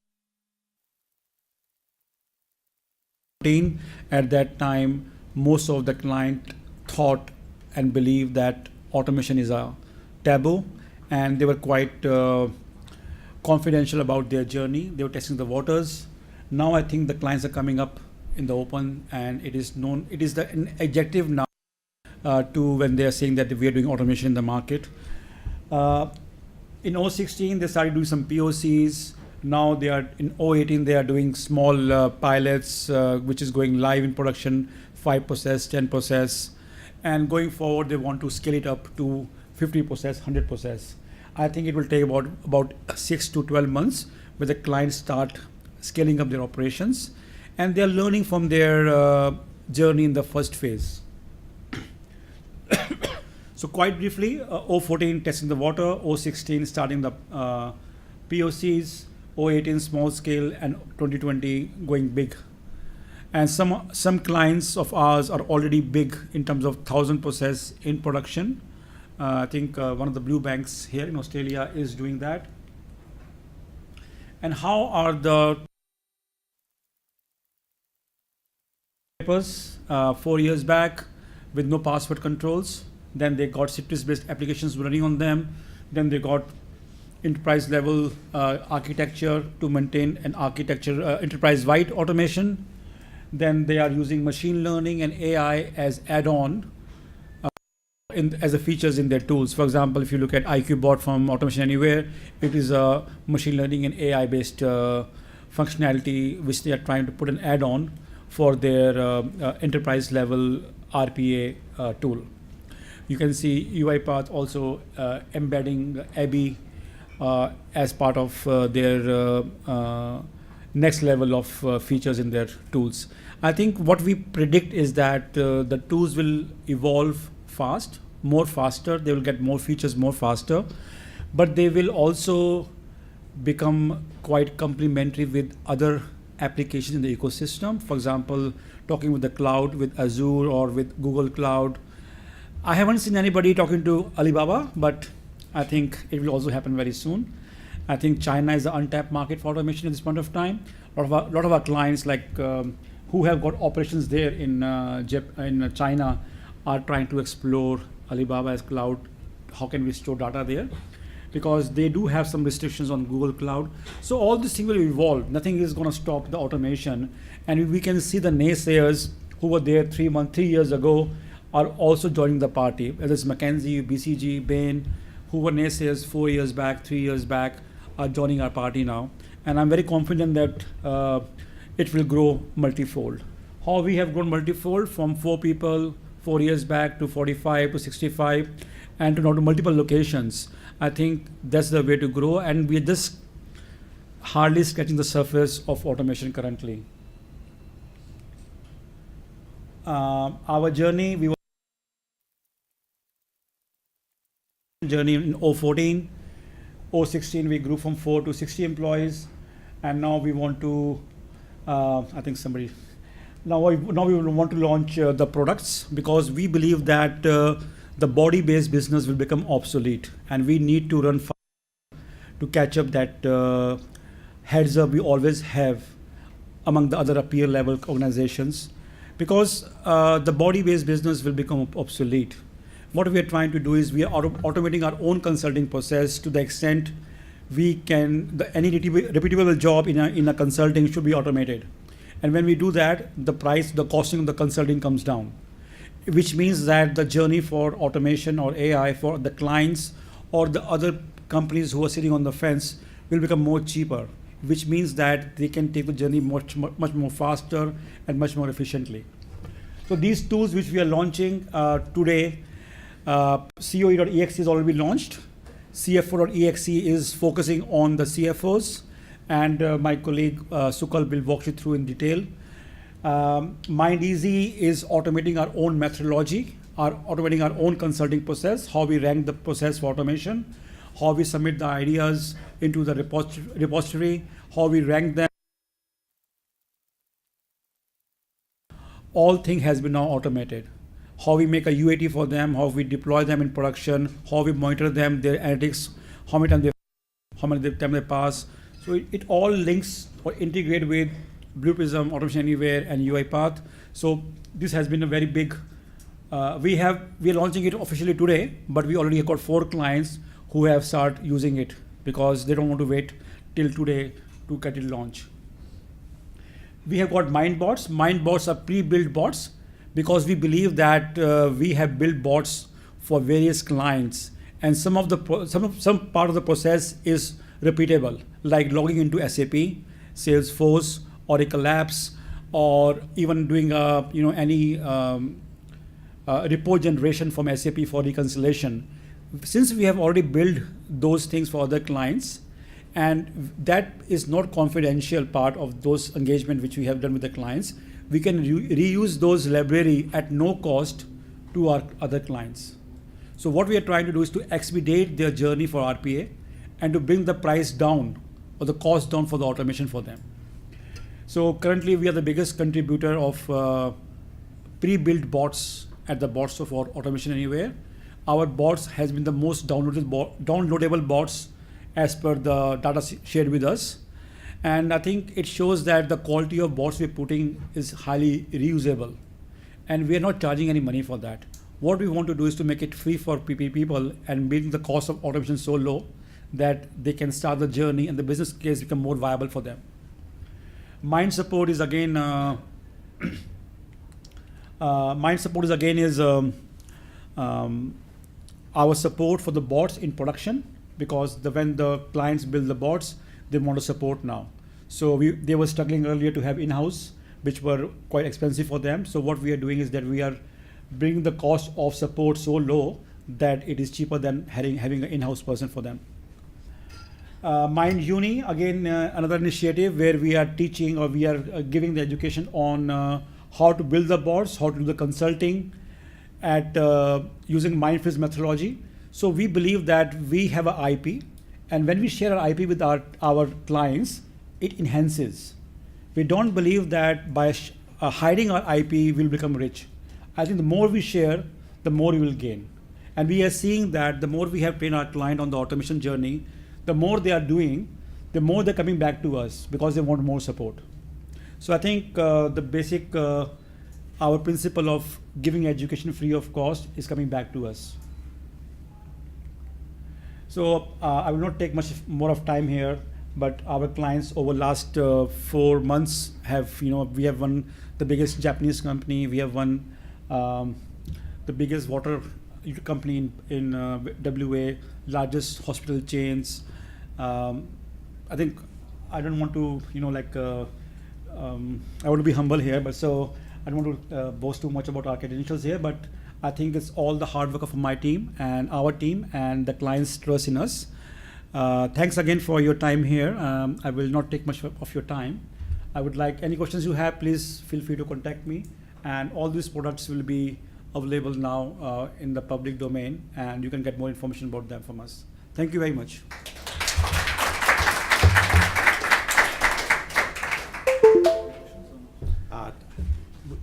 at that time, most of the client thought and believed that automation is a taboo, and they were quite confidential about their journey. They were testing the waters. Now I think the clients are coming up in the open, and it is known, it is an adjective now to when they are saying that we are doing automation in the market. In 2016, they started doing some POCs. Now they are in 2018, they are doing small pilots, which is going live in production, 5 process, 10 process. And going forward, they want to scale it up to 50 process, 100 process. I think it will take about 6 to 12 months where the clients start scaling up their operations, and they're learning from their journey in the first phase. So quite briefly, 2014 testing the water, 2016 starting the POCs, 2018 small scale, and 2020 going big. And some clients of ours are already big in terms of 1,000 process in production. I think one of the blue banks here in Australia is doing that. And how are the papers 4 years back with no password controls? Then they got Citrix-based applications running on them. Then they got enterprise level architecture to maintain an architecture, enterprise-wide automation. Then they are using machine learning and AI as add-on as a features in their tools. For example, if you look at IQBot from Automation Anywhere, it is a machine learning and AI-based functionality which they are trying to put an add-on for their enterprise level RPA tool. You can see UiPath also embedding Abby as part of their next level of features in their tools. I think what we predict is that the tools will evolve fast, more faster. They will get more features more faster, but they will also become quite complementary with other applications in the ecosystem. For example, talking with the cloud, with Azure or with Google Cloud. I haven't seen anybody talking to Alibaba, but I think it will also happen very soon. I think China is the untapped market for automation at this point of time. A lot of our clients, like who have got operations there in China, are trying to explore Alibaba as cloud. How can we store data there? Because they do have some restrictions on Google Cloud. So all this thing will evolve. Nothing is going to stop the automation. And we can see the naysayers who were there 3 years ago are also joining the party. Whether it's McKinsey, BCG, Bain, who were naysayers 4 years back, 3 years back, are joining our party now. And I'm very confident that it will grow multifold. How we have grown multifold from 4 people 4 years back to 45 to 65 and to now to multiple locations. I think that's the way to grow, and we're just hardly scratching the surface of automation currently. Our journey, in 2014, 2016 we grew from 4 to 60 employees, and now we want to, now we want to launch the products, because we believe that the body-based business will become obsolete, and we need to run fast to catch up that heads up we always have among the other peer level organizations, because the body-based business will become obsolete. What we are trying to do is we are automating our own consulting process to the extent we can. Any repeatable job in a consulting should be automated, and when we do that, the costing of the consulting comes down. which means that the journey for automation or AI for the clients or the other companies who are sitting on the fence will become more cheaper, which means that they can take the journey much more faster and much more efficiently. So these tools which we are launching today, COE.exe is already launched. CFO.exe is focusing on the CFOs, and my colleague Sukal will walk you through in detail. MindEasy is automating our own methodology, automating our own consulting process, how we rank the process for automation, how we submit the ideas into the repository, how we rank them. All thing has been now automated. How we make a UAT for them, how we deploy them in production, how we monitor them, their analytics, how many time they pass. So it all links or integrate with Blue Prism, Automation Anywhere, and UiPath. So this has been a very big. We are launching it officially today, but we already got 4 clients who have started using it because they don't want to wait till today to get it launched. We have got MindBots. MindBots are pre-built bots because we believe that we have built bots for various clients, and some part of the process is repeatable, like logging into SAP, Salesforce, Oracle Apps, or even doing any report generation from SAP for reconciliation. Since we have already built those things for other clients, and that is not confidential part of those engagement which we have done with the clients, we can reuse those library at no cost to our other clients. So what we are trying to do is to expedite their journey for RPA and to bring the price down or the cost down for the automation for them. So currently we are the biggest contributor of pre-built bots at the Bots of Automation Anywhere. Our bots has been the most downloadable bots as per the data shared with us. And I think it shows that the quality of bots we're putting is highly reusable. And we're not charging any money for that. What we want to do is to make it free for people and make the cost of automation so low that they can start the journey and the business case become more viable for them. Mind support is again our support for the bots in production, because when the clients build the bots, they want to support now. So they were struggling earlier to have in-house, which were quite expensive for them. So what we are doing is that we are bringing the cost of support so low that it is cheaper than having an in-house person for them. Mind Uni, again, another initiative where we are teaching or we are giving the education on how to build the bots, how to do the consulting at using Mindfields methodology. So we believe that we have an IP, and when we share our IP with our clients, it enhances. We don't believe that by hiding our IP we'll become rich. I think the more we share, the more we will gain. And we are seeing that the more we have trained our client on the automation journey, the more they are doing, the more they're coming back to us because they want more support. So I think the basic, our principle of giving education free of cost is coming back to us. So I will not take much more of time here, but our clients over last 4 months have, we have won the biggest Japanese company, we have won the biggest water company in WA, largest hospital chains. I think I don't want to, I want to be humble here, but so I don't want to boast too much about our credentials here, but I think it's all the hard work of my team and our team and the clients' trust in us. Thanks again for your time here. I will not take much of your time. I would like any questions you have, please feel free to contact me. And all these products will be available now in the public domain, and you can get more information about them from us. Thank you very much.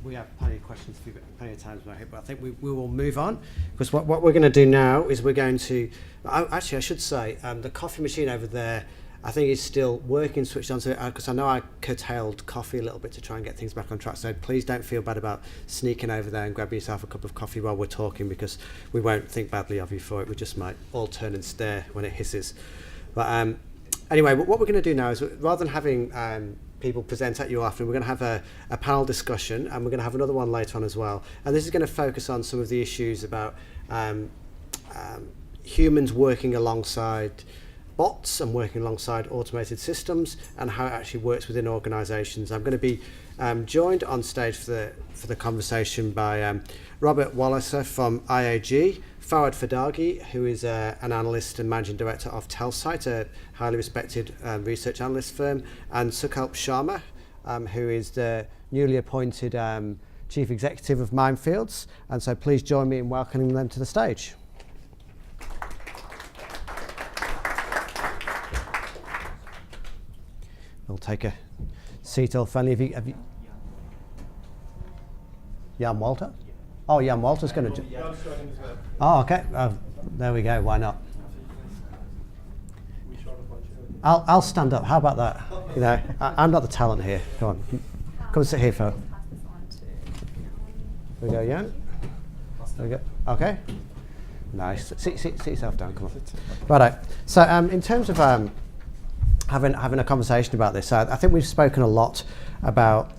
We have plenty of questions, plenty of time, but I think we will move on, because what we're going to do now is we're going to, actually I should say, the coffee machine over there, I think is still working, switched on, because I know I curtailed coffee a little bit to try and get things back on track, so please don't feel bad about sneaking over there and grabbing yourself a cup of coffee while we're talking, because we won't think badly of you for it. We just might all turn and stare when it hisses. But anyway, what we're going to do now is, rather than having people present at you after. We're going to have a panel discussion, and we're going to have another one later on as well. And this is going to focus on some of the issues about humans working alongside bots and working alongside automated systems, and how it actually works within organisations. I'm going to be joined on stage for the conversation by Robert Walliser from IAG, Fawad Fadaghi, who is an analyst and managing director of Telsight, a highly respected research analyst firm, and Sukalp Sharma, who is the newly appointed chief executive of Mindfields. And so please join me in welcoming them to the stage. We'll take a seat all friendly. Have you Jan Walter? Oh, Jan Walter's going to... Oh, okay. There we go. Why not? I'll stand up. How about that? You know, I'm not the talent here. Come on. Come and sit here, Phil. There we go, Jan. There we go. Okay. Nice. Sit yourself down. Come on. Righto. So in terms of having a conversation about this, I think we've spoken a lot about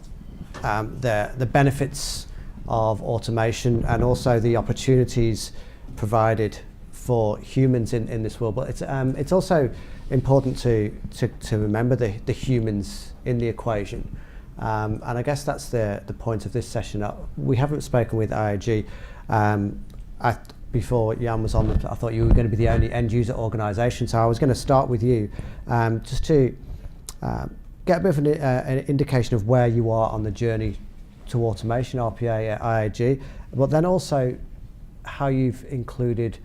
the benefits of automation and also the opportunities provided for humans in this world. But it's also important to remember the humans in the equation. And I guess that's the point of this session. We haven't spoken with IAG. Before Jan was on, I thought you were going to be the only end user organisation. So I was going to start with you, just to get a bit of an indication of where you are on the journey to automation, RPA at IAG, but then also how you've included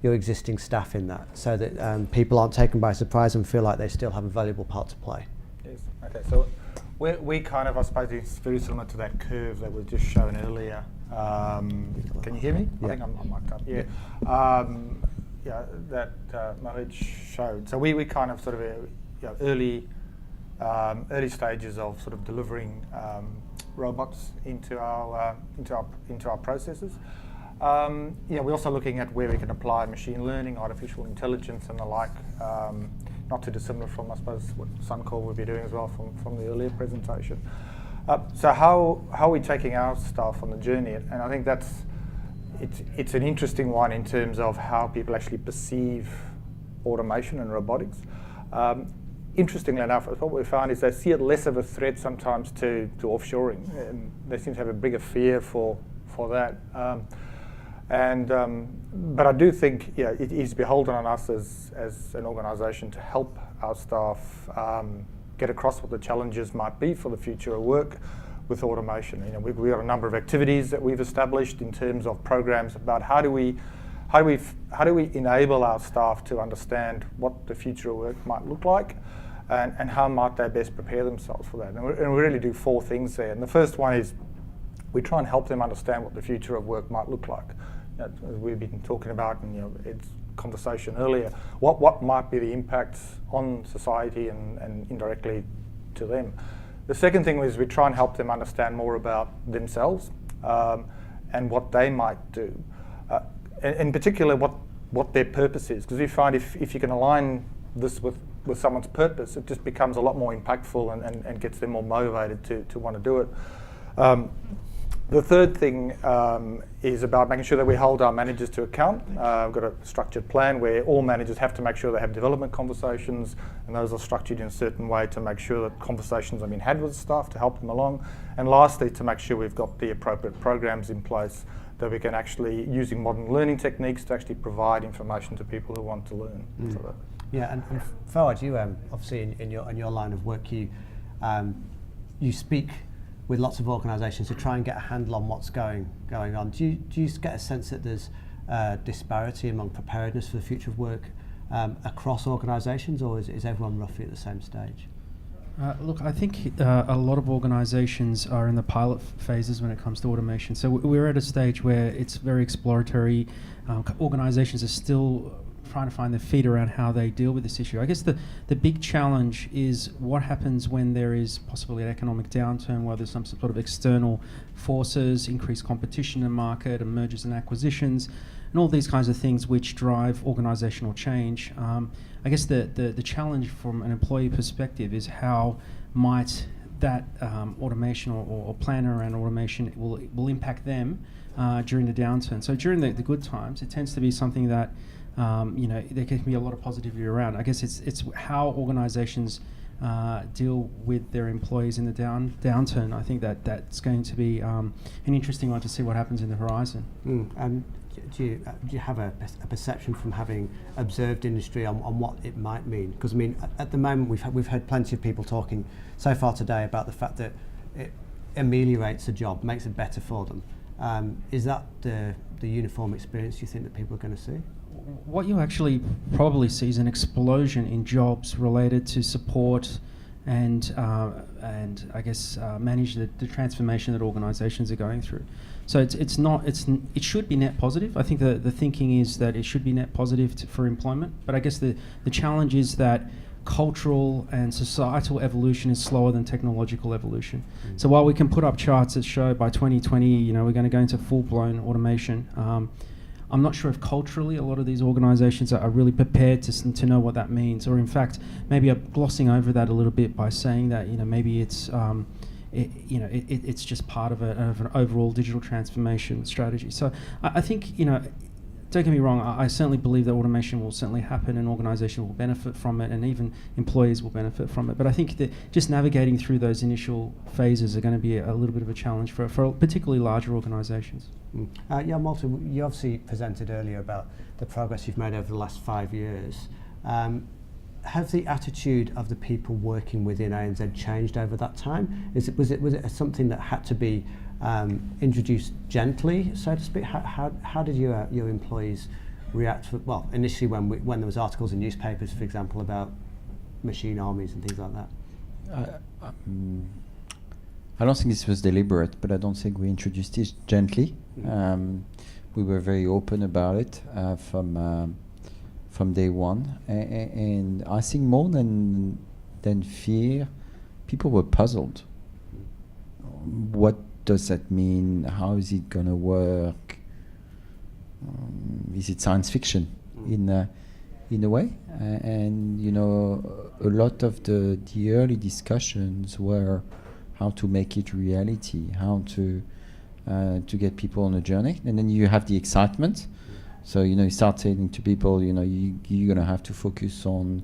your existing staff in that, so that people aren't taken by surprise and feel like they still have a valuable part to play. Yes. Okay. So we kind of, I suppose, it's very similar to that curve that was just shown earlier. Can you hear me? Yeah. I think I'm mic'd up. Yeah. That Mohit showed. So we kind of sort of early stages of sort of delivering robots into our processes. We're also looking at where we can apply machine learning, artificial intelligence, and the like. Not too dissimilar from, I suppose, what Suncor will be doing as well from the earlier presentation. So how are we taking our staff on the journey? And I think it's an interesting one in terms of how people actually perceive automation and robotics. Interestingly enough, what we found is they see it less of a threat sometimes to offshoring, and they seem to have a bigger fear for that. But I do think it is beholden on us as an organisation to help our staff get across what the challenges might be for the future of work with automation. We've got a number of activities that we've established in terms of programs about how do we enable our staff to understand what the future of work might look like, and how might they best prepare themselves for that. And we really do four things there. And the first one is we try and help them understand what the future of work might look like. As we've been talking about in its conversation earlier, what might be the impacts on society and indirectly to them. The second thing is we try and help them understand more about themselves and what they might do. In particular, what their purpose is, because we find if you can align this with someone's purpose, it just becomes a lot more impactful and gets them more motivated to want to do it. The third thing is about making sure that we hold our managers to account. We've got a structured plan where all managers have to make sure they have development conversations, and those are structured in a certain way to make sure that conversations are being had with staff to help them along. And lastly, to make sure we've got the appropriate programs in place that we can actually, using modern learning techniques, to actually provide information to people who want to learn. So yeah, and Fawad, you obviously in your line of work, you speak with lots of organisations to try and get a handle on what's going on. Do you get a sense that there's disparity among preparedness for the future of work across organisations, or is everyone roughly at the same stage? Look, I think a lot of organisations are in the pilot phases when it comes to automation. So we're at a stage where it's very exploratory. Organisations are still trying to find their feet around how they deal with this issue. I guess the big challenge is what happens when there is possibly an economic downturn, where there's some sort of external forces, increased competition in the market, and mergers and acquisitions, and all these kinds of things which drive organisational change. I guess the challenge from an employee perspective is how might that automation or plan around automation will impact them during the downturn. So during the good times, it tends to be something that there can be a lot of positivity around. I guess it's how organisations deal with their employees in the downturn. I think that's going to be an interesting one to see what happens in the horizon. And do you have a perception from having observed industry on what it might mean? Because I mean, at the moment we've heard plenty of people talking so far today about the fact that it ameliorates a job, makes it better for them. Is that the uniform experience you think that people are going to see? What you actually probably see is an explosion in jobs related to support and I guess manage the transformation that organisations are going through. So it should be net positive. I think the thinking is that it should be net positive for employment. But I guess the challenge is that cultural and societal evolution is slower than technological evolution. So while we can put up charts that show by 2020, we're going to go into full-blown automation, I'm not sure if culturally a lot of these organisations are really prepared to know what that means, or in fact maybe are glossing over that a little bit by saying that maybe it's it's just part of an overall digital transformation strategy. So I think don't get me wrong, I certainly believe that automation will certainly happen and organisation will benefit from it and even employees will benefit from it. But I think that just navigating through those initial phases are going to be a little bit of a challenge for particularly larger organisations. Walter, you obviously presented earlier about the progress you've made over the last 5 years. Have the attitude of the people working within ANZ changed over that time? Was it something that had to be introduced gently, so to speak? How did your employees react? Initially when there was articles in newspapers, for example, about machine armies and things like that. I don't think this was deliberate, but I don't think we introduced it gently. We were very open about it from day one, and I think more than fear, people were puzzled. What does that mean? How is it going to work? Is it science fiction in a way? And a lot of the early discussions were how to make it reality, how to get people on a journey, and then you have the excitement. So you start saying to people, you're going to have to focus on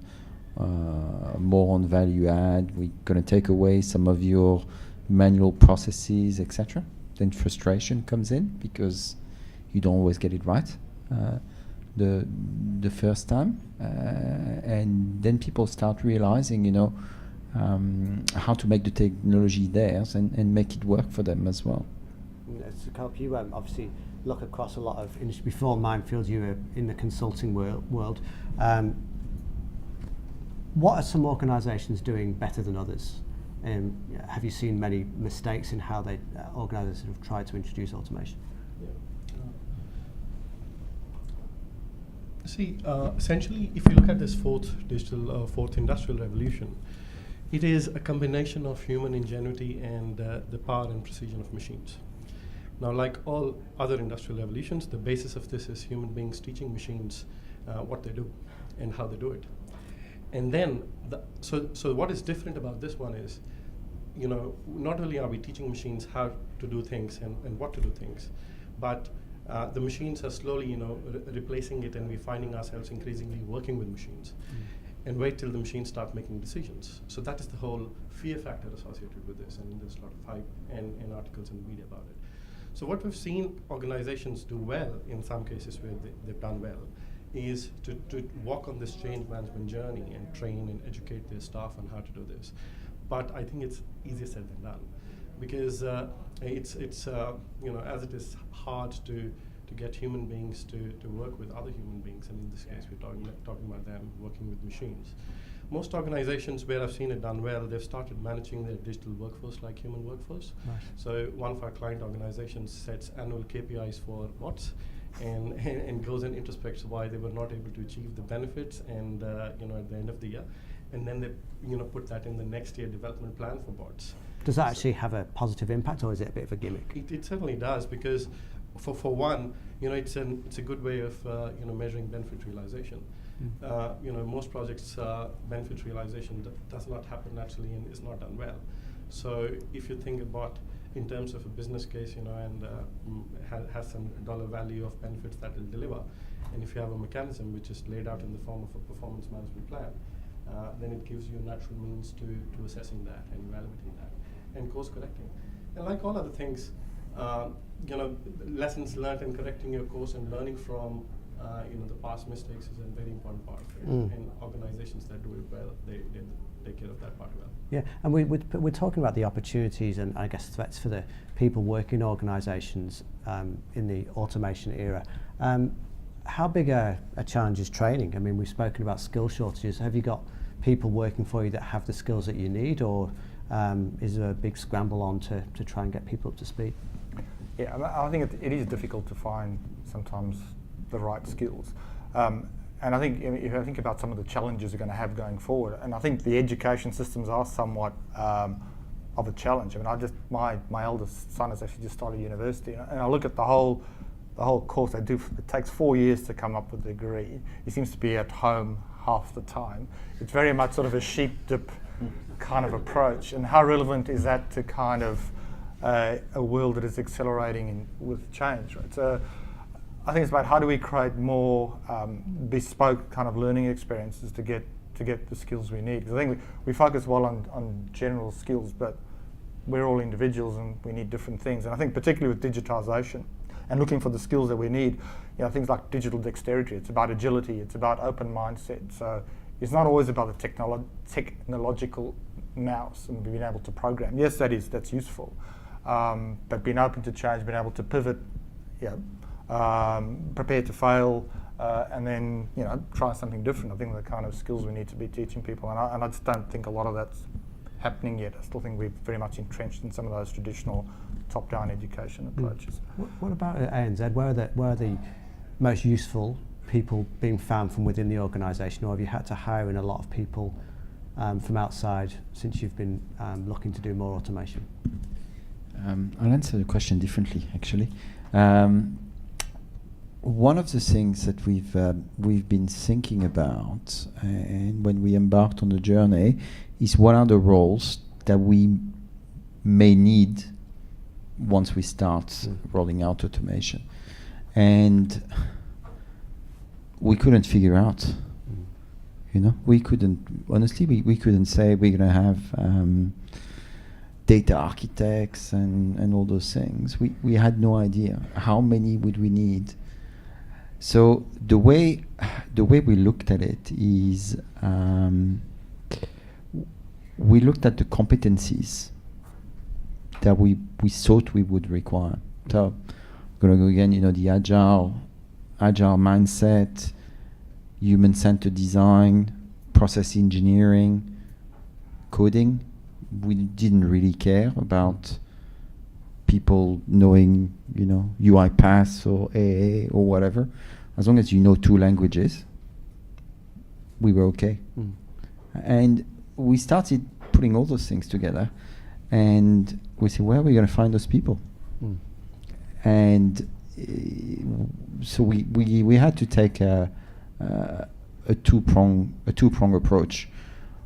more on value add. We're going to take away some of your manual processes, etc. Then frustration comes in because you don't always get it right the first time, and then people start realizing, how to make the technology theirs and make it work for them as well. To help you obviously look across a lot of industry. Before Mindfields, you were in the consulting world. What are some organisations doing better than others? Have you seen many mistakes in how they organisations have tried to introduce automation? Essentially, if you look at this fourth industrial revolution, it is a combination of human ingenuity and the power and precision of machines. Now, like all other industrial revolutions, the basis of this is human beings teaching machines what they do and how they do it. And then, so what is different about this one is, not only are we teaching machines how to do things and what to do things, but the machines are slowly, replacing it, and we're finding ourselves increasingly working with machines. And wait till the machines start making decisions. So that is the whole fear factor associated with this, and there's a lot of hype and articles in the media about it. So what we've seen organizations do well, in some cases where they've done well, is to walk on this change management journey and train and educate their staff on how to do this. But I think it's easier said than done, because it's as it is hard to get human beings to work with other human beings, and in this case we're talking about them working with machines. Most organizations where I've seen it done well, they've started managing their digital workforce like human workforce. Right. So one of our client organizations sets annual KPIs for bots and goes and introspects why they were not able to achieve the benefits and at the end of the year. And then they put that in the next year development plan for bots. Does that actually have a positive impact, or is it a bit of a gimmick? It certainly does, because for one, it's a good way of measuring benefit realization. Most projects, benefit realization does not happen naturally and is not done well. So if you think about in terms of a business case, and has some dollar value of benefits that will deliver, and if you have a mechanism which is laid out in the form of a performance management plan, then it gives you a natural means to assessing that and evaluating that and course correcting. And like all other things, lessons learned and correcting your course and learning from the past mistakes is a very important part of it. And organizations that do it well, they take care of that part well. Yeah, and we're talking about the opportunities and I guess threats for the people working in organisations in the automation era. How big a challenge is training? I mean, we've spoken about skill shortages. Have you got people working for you that have the skills that you need, or is there a big scramble on to try and get people up to speed? Yeah, I think it is difficult to find sometimes the right skills. And I think if I think about some of the challenges we're going to have going forward, and I think the education systems are somewhat of a challenge. I mean, my eldest son has actually just started university, and I look at the whole course they do. It takes 4 years to come up with a degree. He seems to be at home half the time. It's very much sort of a sheep dip kind of approach. And how relevant is that to kind of a world that is accelerating with change, right? So I think it's about how do we create more bespoke kind of learning experiences to get the skills we need. Because I think we focus well on general skills, but we're all individuals and we need different things. And I think particularly with digitization and looking for the skills that we need, things like digital dexterity, it's about agility, it's about open mindset. So it's not always about the technological nous and being able to program. Yes, that's useful. But being open to change, being able to pivot, prepare to fail, and then try something different. I think the kind of skills we need to be teaching people, and I just don't think a lot of that's happening yet. I still think we're very much entrenched in some of those traditional top-down education approaches. What about at ANZ? Where are the most useful people being found from within the organisation, or have you had to hire in a lot of people from outside since you've been looking to do more automation? I'll answer the question differently, actually. One of the things that we've been thinking about, and when we embarked on the journey, is what are the roles that we may need once we start rolling out automation, and we couldn't figure out. We couldn't honestly. We couldn't say we're going to have data architects and all those things. We had no idea how many would we need. So the way we looked at it is we looked at the competencies that we thought we would require. So I'm going to go again, the agile mindset, human-centered design, process engineering, coding. We didn't really care about people knowing, UiPath or AA or whatever. As long as you know 2 languages, we were okay. And we started putting all those things together, and we said, where are we going to find those people? And so we had to take a two-prong approach.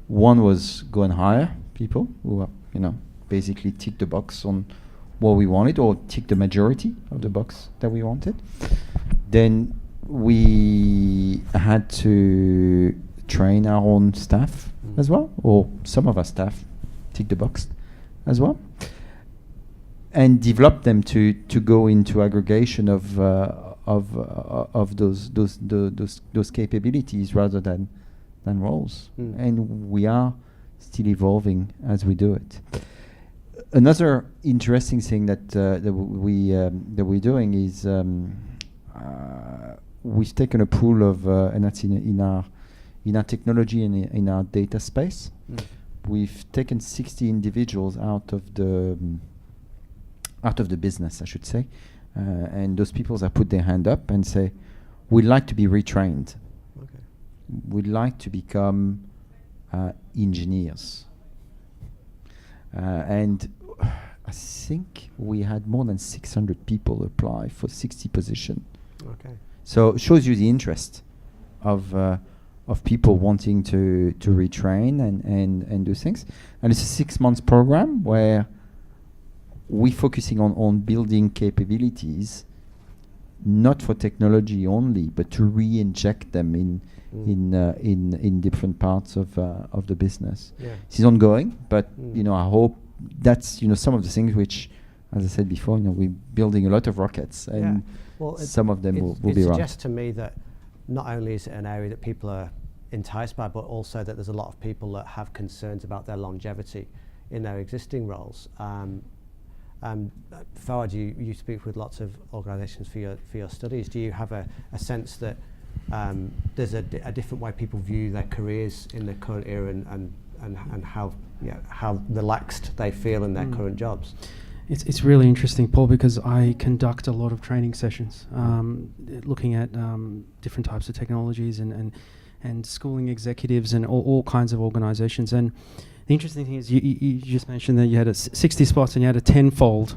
One was go and hire people who are, basically tick the box on what we wanted, or tick the majority of the box that we wanted. Then we had to train our own staff as well, or some of our staff tick the box as well, and develop them to go into aggregation of those capabilities rather than roles. And we are still evolving as we do it. Another interesting thing that we're doing is we've taken a pool of and that's in our technology and in our data space. We've taken 60 individuals out of the business, I should say, and those people that put their hand up and say, we'd like to be retrained. Okay. We'd like to become engineers. And I think we had more than 600 people apply for 60 positions. Okay. So it shows you the interest of of people wanting to retrain and do things. And it's a 6 months program where we're focusing on building capabilities, not for technology only, but to re-inject them in different parts of the business. Yeah. This is ongoing, but I hope that's some of the things which, as I said before, we're building a lot of rockets, and some of them will be right. It suggests to me that not only is it an area that people are enticed by, but also that there's a lot of people that have concerns about their longevity in their existing roles. Fawad, you speak with lots of organisations for your studies. Do you have a sense that there's a different way people view their careers in the current era and how relaxed they feel in their current jobs? It's really interesting, Paul, because I conduct a lot of training sessions looking at different types of technologies and schooling executives and all kinds of organisations. And the interesting thing is you just mentioned that you had 60 spots and you had a tenfold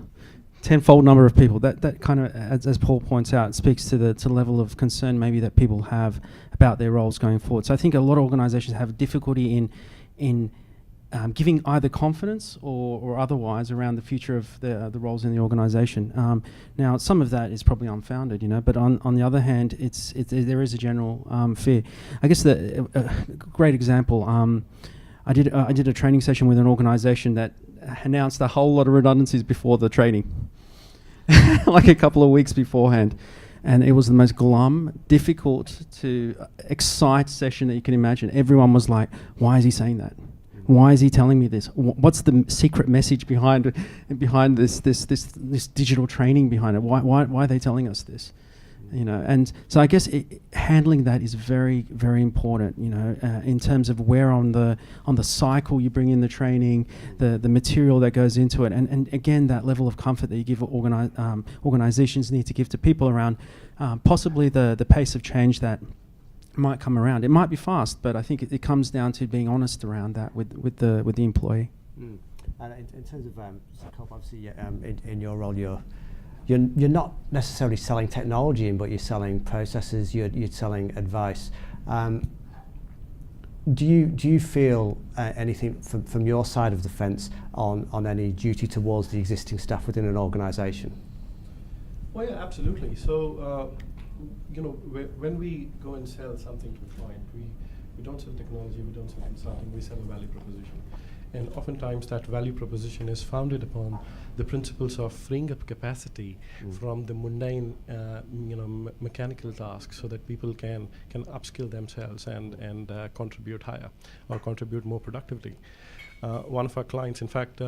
number of people. That kind of, as Paul points out, speaks to the level of concern maybe that people have about their roles going forward. So I think a lot of organisations have difficulty in giving either confidence or otherwise around the future of the roles in the organisation. Now, some of that is probably unfounded, but on the other hand, there is a general fear. I guess the great example. I did a training session with an organisation that announced a whole lot of redundancies before the training, like a couple of weeks beforehand. And it was the most glum, difficult to excite session that you can imagine. Everyone was like, why is he saying that? Why is he telling me this? What's the secret message behind this digital training behind it? Why are they telling us this? And so I guess handling that is very, very important. In terms of where on the cycle you bring in the training, the material that goes into it, and again that level of comfort that you give organizations need to give to people around possibly the pace of change that might come around. It might be fast, but I think it comes down to being honest around that with the employee. And in terms of obviously in your role, you're not necessarily selling technology but you're selling processes. You're selling advice. Do you feel anything from your side of the fence on any duty towards the existing staff within an organisation? Well, yeah, absolutely. So. When we go and sell something to a client, we don't sell technology, we don't sell consulting, we sell a value proposition. And oftentimes that value proposition is founded upon the principles of freeing up capacity from the mundane, mechanical tasks, so that people can upskill themselves and contribute higher or contribute more productively. One of our clients, in fact,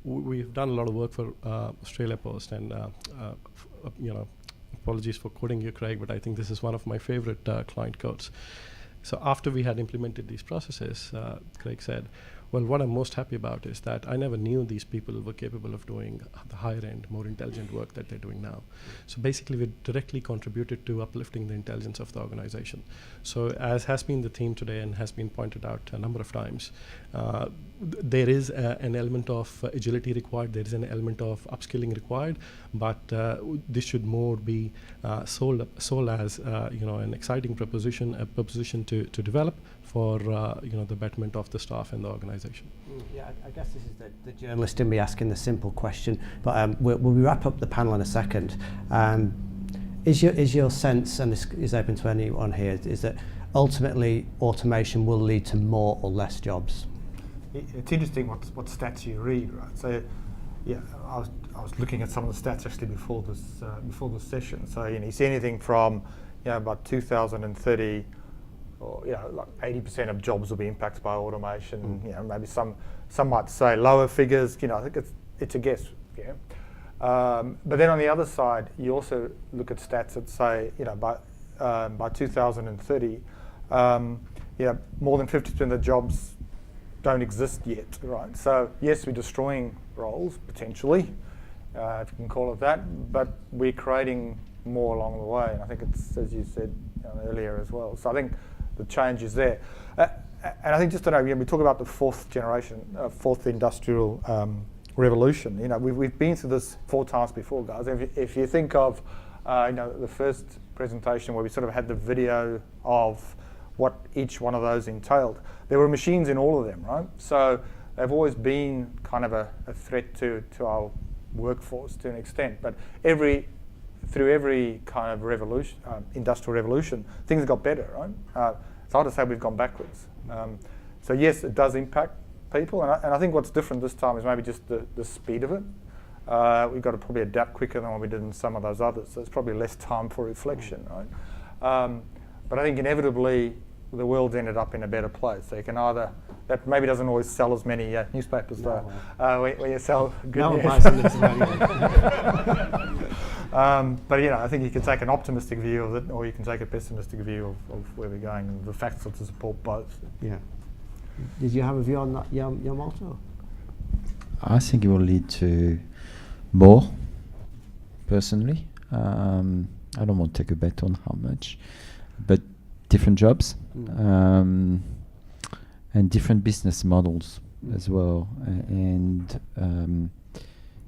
we've done a lot of work for Australia Post, and apologies for quoting you, Craig, but I think this is one of my favorite client quotes. So after we had implemented these processes, Craig said, well, what I'm most happy about is that I never knew these people were capable of doing the higher end, more intelligent work that they're doing now. So basically, we directly contributed to uplifting the intelligence of the organization. So as has been the theme today and has been pointed out a number of times, there is an element of agility required, there is an element of upskilling required, but this should more be sold as an exciting proposition, a proposition to develop for the betterment of the staff and the organization. Yeah, I guess this is the journalist in me asking the simple question, but we'll wrap up the panel in a second. Is your sense, and this is open to anyone here, is that ultimately automation will lead to more or less jobs? It's interesting what stats you read, right? So, yeah, I was looking at some of the stats actually before this session. So you see anything from about 2030. Or, like 80% of jobs will be impacted by automation. Maybe some might say lower figures. I think it's a guess. Yeah. But then on the other side, you also look at stats that say, by 2030, more than 50% of the jobs don't exist yet, right? So yes, we're destroying roles potentially, if you can call it that, but we're creating more along the way. And I think it's, as you said earlier as well. So I think the change is there. And I think just to know, we talk about the fourth industrial revolution. We've been through this 4 times before, guys. If you think of the first presentation where we sort of had the video of what each one of those entailed. There were machines in all of them, right? So they've always been kind of a threat to our workforce to an extent. But through every kind of revolution, industrial revolution, things got better, right? It's hard to say we've gone backwards. So yes, it does impact people, and I think what's different this time is maybe just the speed of it. We've got to probably adapt quicker than what we did in some of those others. So there's probably less time for reflection, right? But I think inevitably the world's ended up in a better place. So you can either, that maybe doesn't always sell as many newspapers though, when you sell good news. But you know, I think you can take an optimistic view of it, or you can take a pessimistic view of where we're going, and the facts are to support both. Yeah. Did you have a view on that, Yamamoto? I think it will lead to more, personally. I don't want to take a bet on how much, but different jobs and different business models as well. And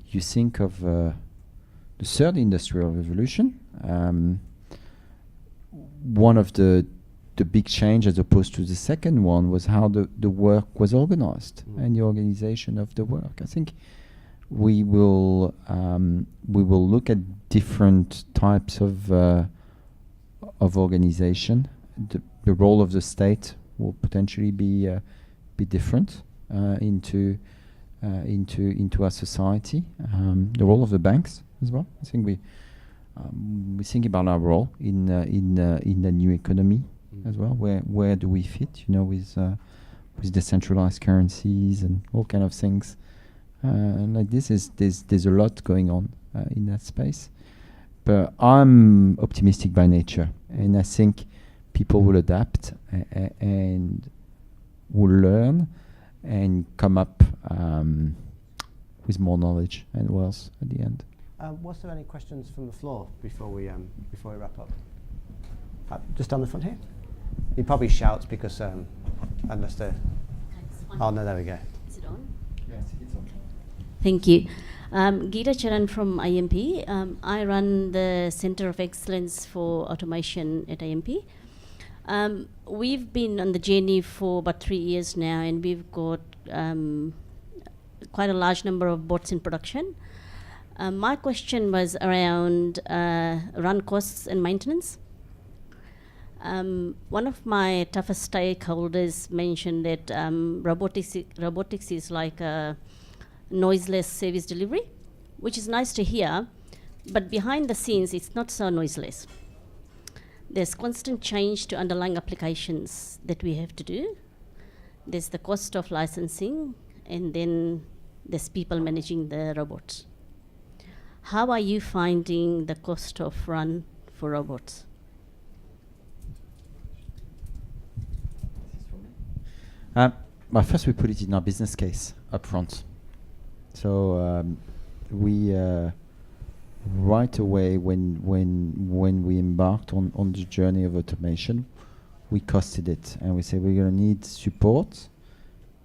you think of the third industrial revolution, one of the big change as opposed to the second one was how the work was organized and the organization of the work. I think we will look at different types of organization. The role of the state will potentially be different into our society. The role of the banks as well. I think we think about our role in the new economy as well. Where do we fit? You know, with decentralized currencies and all kind of things. Like this there's a lot going on in that space. But I'm optimistic by nature, and I think people will adapt and will learn and come up with more knowledge and wealth at the end. Was there any questions from the floor before we wrap up? Just down the front here. He probably shouts because unless they're. Oh no, there we go. Is it on? Yes, it's on. Thank you. Geeta Charan from IMP. I run the Center of Excellence for Automation at IMP. We've been on the journey for about 3 years now, and we've got quite a large number of bots in production. My question was around run costs and maintenance. One of my toughest stakeholders mentioned that robotics is like a noiseless service delivery, which is nice to hear, but behind the scenes it's not so noiseless. There's constant change to underlying applications that we have to do. There's the cost of licensing, and then there's people managing the robots. How are you finding the cost of run for robots? Well, first we put it in our business case up front. So we right away when we embarked on the journey of automation, we costed it, and we said we're going to need support,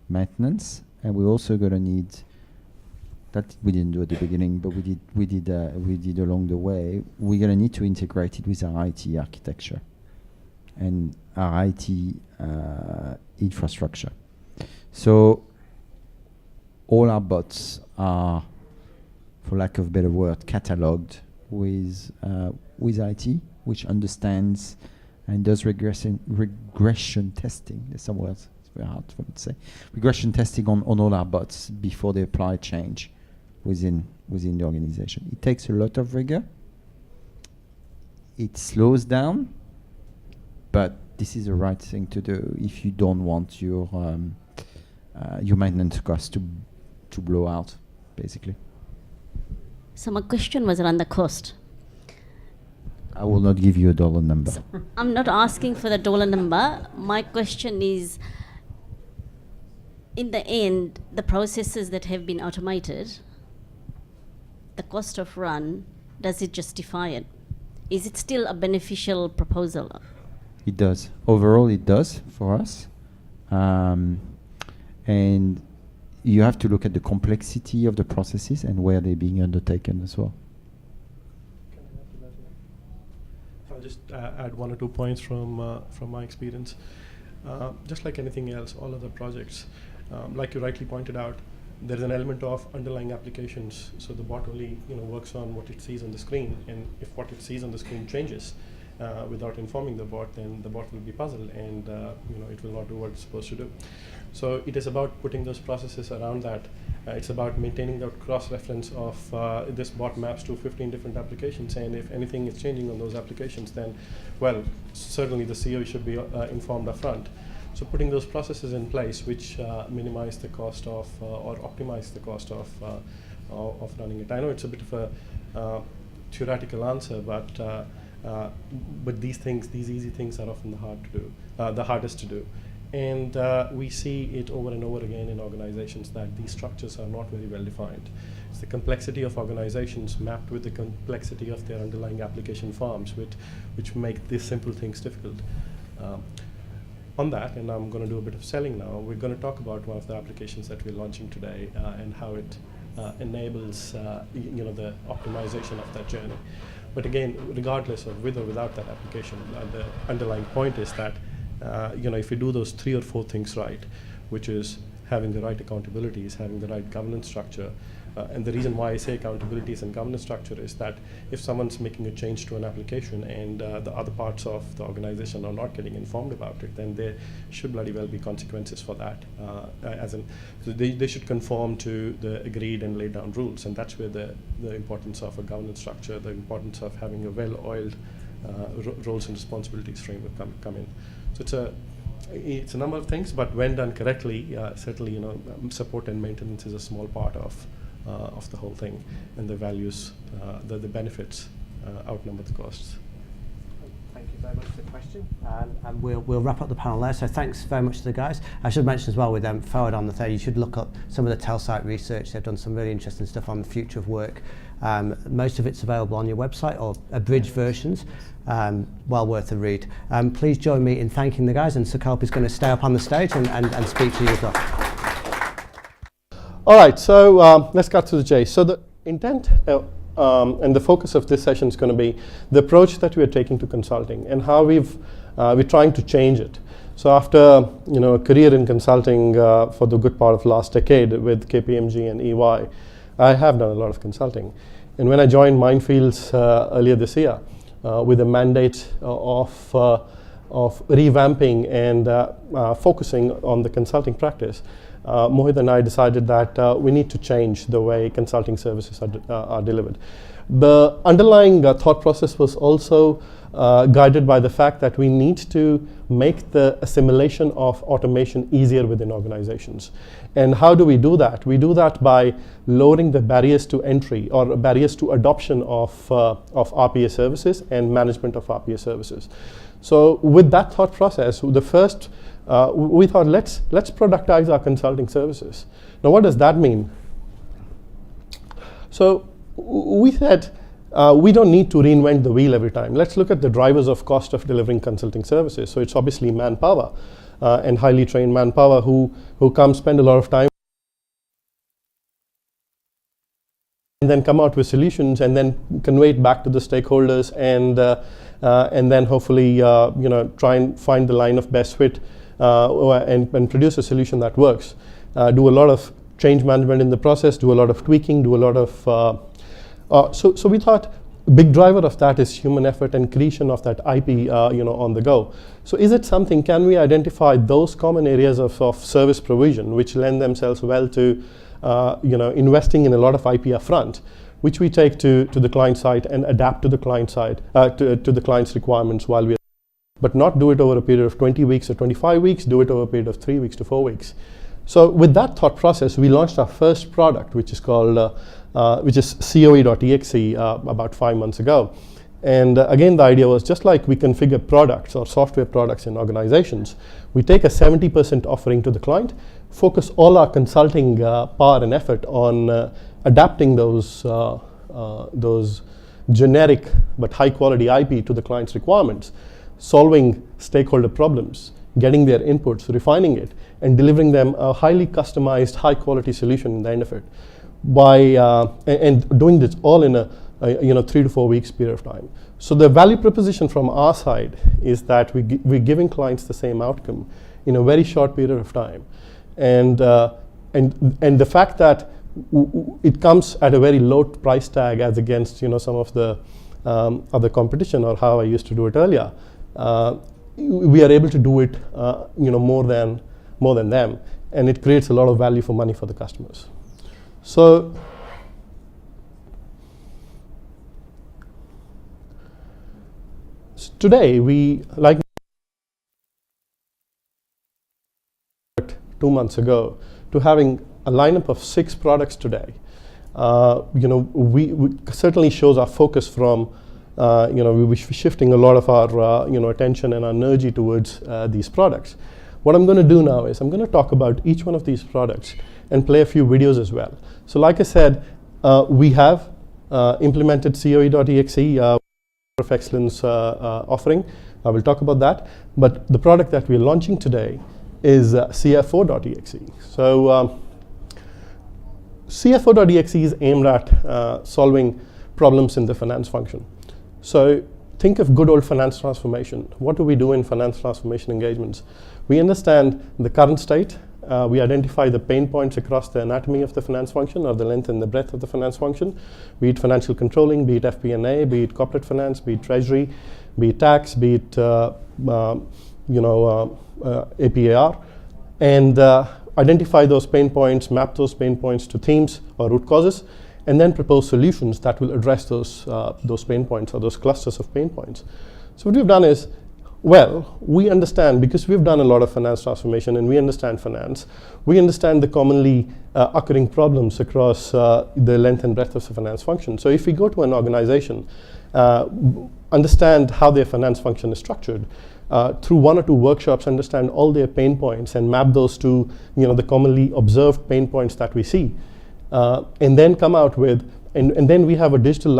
maintenance, and we're also going to need, that we didn't do at the beginning, but we did along the way. We're going to need to integrate it with our IT architecture and our IT infrastructure. So all our bots are, for lack of a better word, cataloged with IT, which understands and does regression testing. There's some words, it's very hard for me to say. Regression testing on all our bots before they apply change within the organization. It takes a lot of rigor. It slows down, but this is the right thing to do if you don't want your maintenance costs to blow out, basically. So my question was around the cost. I will not give you a dollar number. So I'm not asking for the dollar number. My question is, in the end, the processes that have been automated, the cost of run, does it justify it? Is it still a beneficial proposal? It does. Overall, it does for us. And you have to look at the complexity of the processes and where they're being undertaken as well. I'll just add 1 or 2 points from my experience. Just like anything else, all other projects, like you rightly pointed out, there's an element of underlying applications. So the bot only works on what it sees on the screen, and if what it sees on the screen changes without informing the bot, then the bot will be puzzled, and it will not do what it's supposed to do. So it is about putting those processes around that. It's about maintaining that cross-reference of this bot maps to 15 different applications, and if anything is changing on those applications, then, well, certainly the CEO should be informed upfront. So putting those processes in place which minimize the cost of or optimize the cost of running it. I know it's a bit of a theoretical answer, but these easy things are often the hardest to do. And we see it over and over again in organizations that these structures are not very well defined. It's the complexity of organizations mapped with the complexity of their underlying application farms, which make these simple things difficult. On that, and I'm going to do a bit of selling now, we're going to talk about one of the applications that we're launching today and how it enables the optimization of that journey. But again, regardless of with or without that application, the underlying point is that if we do those 3 or 4 things right, which is having the right accountabilities, having the right governance structure, and the reason why I say accountabilities and governance structure is that if someone's making a change to an application and the other parts of the organization are not getting informed about it, then there should bloody well be consequences for that. So they should conform to the agreed and laid down rules, and that's where the importance of a governance structure, the importance of having a well-oiled roles and responsibilities framework come in. So it's a number of things, but when done correctly, certainly support and maintenance is a small part of the whole thing, and the values, the benefits outnumber the costs. Thank you very much for the question, and we'll wrap up the panel there. So thanks very much to the guys. I should mention as well with Forward on the third, you should look up some of the Telsite research. They've done some really interesting stuff on the future of work. Most of it's available on your website or abridged versions. Well worth a read. Please join me in thanking the guys, and Sukalp is going to stay up on the stage and speak to you as well. All right, so let's cut to the chase. So the intent and the focus of this session is going to be the approach that we are taking to consulting and how we're trying to change it. So after a career in consulting for the good part of the last decade with KPMG and EY, I have done a lot of consulting. And when I joined Mindfields earlier this year with a mandate of revamping and focusing on the consulting practice, Mohit and I decided that we need to change the way consulting services are delivered. The underlying thought process was also guided by the fact that we need to make the assimilation of automation easier within organizations. And how do we do that? We do that by lowering the barriers to entry or barriers to adoption of RPA services and management of RPA services. So with that thought process, the first we thought let's productize our consulting services. Now, what does that mean? So we said we don't need to reinvent the wheel every time. Let's look at the drivers of cost of delivering consulting services. So it's obviously manpower and highly trained manpower who come spend a lot of time and then come out with solutions and then convey it back to the stakeholders and then hopefully try and find the line of best fit and produce a solution that works. Do a lot of change management in the process, do a lot of tweaking, do a lot of so we thought a big driver of that is human effort and creation of that IP on the go. So is it something, can we identify those common areas of service provision which lend themselves well to investing in a lot of IP upfront, which we take to the client side and adapt to the client side, to the client's requirements while we but not do it over a period of 20 weeks or 25 weeks, do it over a period of 3 weeks to 4 weeks. So with that thought process, we launched our first product, which is called, which is COE.exe about 5 months ago. And again, the idea was just like we configure products or software products in organizations, we take a 70% offering to the client, focus all our consulting power and effort on adapting those generic but high quality IP to the client's requirements, solving stakeholder problems, getting their inputs, refining it, and delivering them a highly customized, high-quality solution in the end of it. And doing this all in a 3 to 4 weeks period of time. So the value proposition from our side is that we're giving clients the same outcome in a very short period of time, and the fact that it comes at a very low price tag as against some of the other competition, or how I used to do it earlier, we are able to do it more than them, and it creates a lot of value for money for the customers. So today we 2 months ago to having a lineup of 6 products today. We certainly shows our focus from we're shifting a lot of our attention and our energy towards these products. What I'm going to do now is I'm going to talk about each one of these products and play a few videos as well. So like I said, we have implemented COE.exe of excellence offering. I will talk about that. But the product that we're launching today is CFO.exe. So CFO.exe is aimed at solving problems in the finance function. So think of good old finance transformation. What do we do in finance transformation engagements? We understand the current state. We identify the pain points across the anatomy of the finance function, or the length and the breadth of the finance function, be it financial controlling, be it FP&A, be it corporate finance, be it treasury, be it tax, be it APAR, and identify those pain points, map those pain points to themes or root causes, and then propose solutions that will address those pain points or those clusters of pain points. So what we've done is, well, we understand, because we've done a lot of finance transformation and we understand finance, we understand the commonly occurring problems across the length and breadth of the finance function. So if we go to an organization, understand how their finance function is structured, through 1 or 2 workshops, understand all their pain points and map those to the commonly observed pain points that we see, and then come out with, and then we have a digital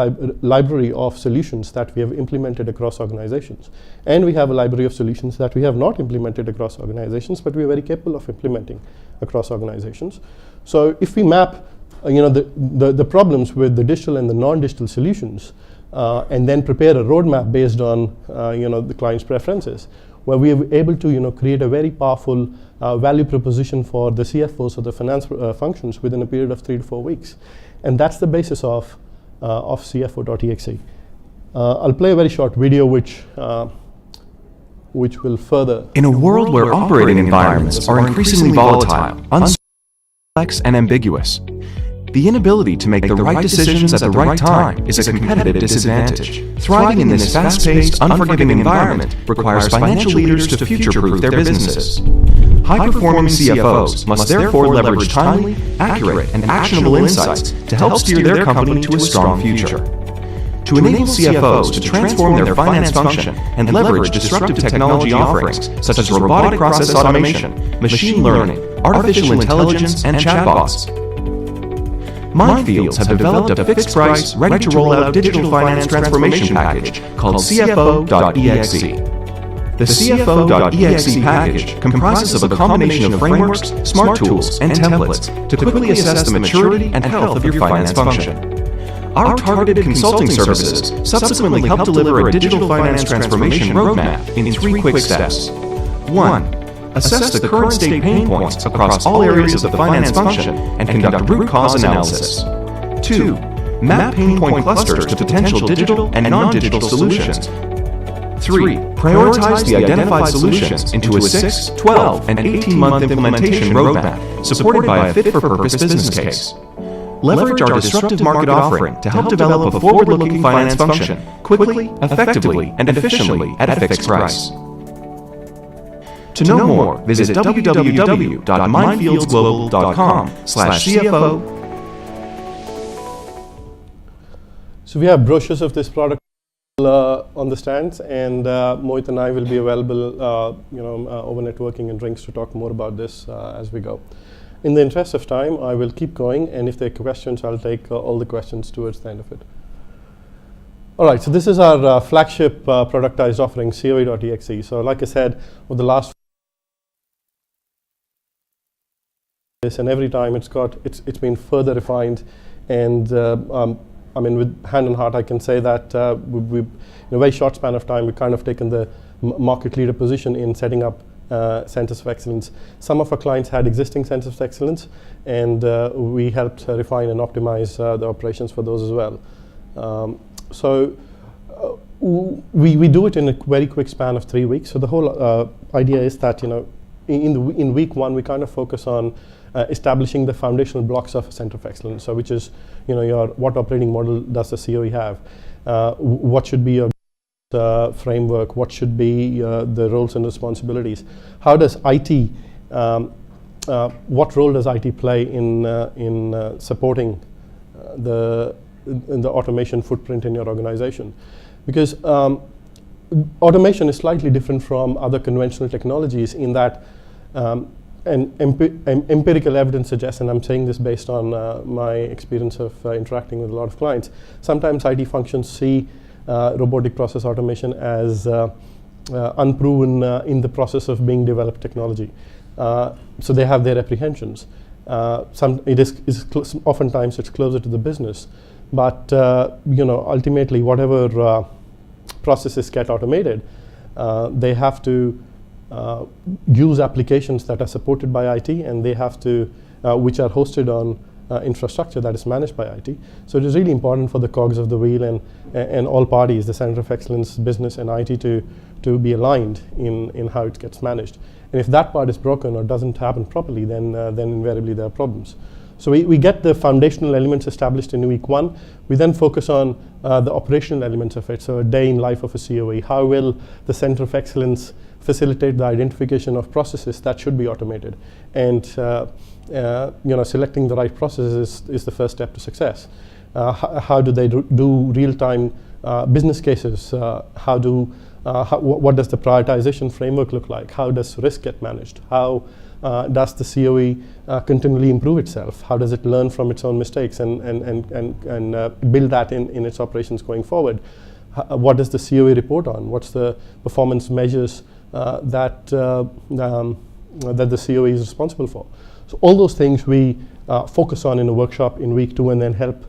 library of solutions that we have implemented across organizations. And we have a library of solutions that we have not implemented across organizations, but we are very capable of implementing across organizations. So if we map the problems with the digital and the non-digital solutions, and then prepare a roadmap based on the client's preferences, where we are able to create a very powerful value proposition for the CFOs or the finance functions within a period of 3 to 4 weeks. And that's the basis of CFO.exe. I'll play a very short video which will further. In a world where operating environments are increasingly volatile, complex, and ambiguous, the inability to make the right decisions at the right time is a competitive disadvantage. Thriving in this fast-paced, unforgiving environment requires financial leaders to future-proof their businesses. High-performing CFOs must therefore leverage timely, accurate, and actionable insights to help steer their company to a strong future. To enable CFOs to transform their finance function and leverage disruptive technology offerings such as robotic process automation, machine learning, artificial intelligence, and chatbots, Mindfields have developed a fixed-price, ready-to-roll-out digital finance transformation package called CFO.exe. The CFO.exe package comprises of a combination of frameworks, smart tools, and templates to quickly assess the maturity and health of your finance function. Our targeted consulting services subsequently help deliver a digital finance transformation roadmap in 3 quick steps. 1. Assess the current state pain points across all areas of the finance function and conduct root cause analysis. 2. Map pain point clusters to potential digital and non-digital solutions. 3. Prioritize the identified solutions into a 6, 12, and 18-month implementation roadmap, supported by a fit-for-purpose business case. Leverage our disruptive market offering to help develop a forward-looking finance function quickly, effectively, and efficiently at a fixed price. To know more, visit www.mindfieldsglobal.com/CFO. So we have brochures of this product on the stands, and Mohit and I will be available over networking and drinks to talk more about this as we go. In the interest of time, I will keep going, and if there are questions, I'll take all the questions towards the end of it. All right, so this is our flagship productized offering, COE.exe. So like I said, over the last and every time it's been further refined, and I mean, with hand on heart, I can say that we, in a very short span of time, we've kind of taken the market leader position in setting up centers of excellence. Some of our clients had existing centers of excellence, and we helped refine and optimize the operations for those as well. We do it in a very quick span of 3 weeks. So the whole idea is that, in week one, we kind of focus on establishing the foundational blocks of a center of excellence. So which is, what operating model does the COE have? What should be your framework? What should be the roles and responsibilities? How does IT, what role does IT play in supporting the automation footprint in your organization? Because automation is slightly different from other conventional technologies in that empirical evidence suggests, and I'm saying this based on my experience of interacting with a lot of clients, sometimes IT functions see robotic process automation as unproven in the process of being developed technology. So they have their apprehensions. Oftentimes it's closer to the business, but ultimately whatever processes get automated, they have to use applications that are supported by IT, and they have to, which are hosted on infrastructure that is managed by IT. So it is really important for the cogs of the wheel and all parties, the Center of Excellence, business, and IT to be aligned in how it gets managed. And if that part is broken or doesn't happen properly, then invariably there are problems. So we get the foundational elements established in week one. We then focus on the operational elements of it. So a day in life of a COE. How will the Center of Excellence facilitate the identification of processes that should be automated? And selecting the right processes is the first step to success. How do they do real-time business cases? What does the prioritization framework look like? How does risk get managed? How does the COE continually improve itself? How does it learn from its own mistakes and build that in its operations going forward? What does the COE report on? What's the performance measures that the COE is responsible for? So all those things we focus on in a workshop in week two, and then help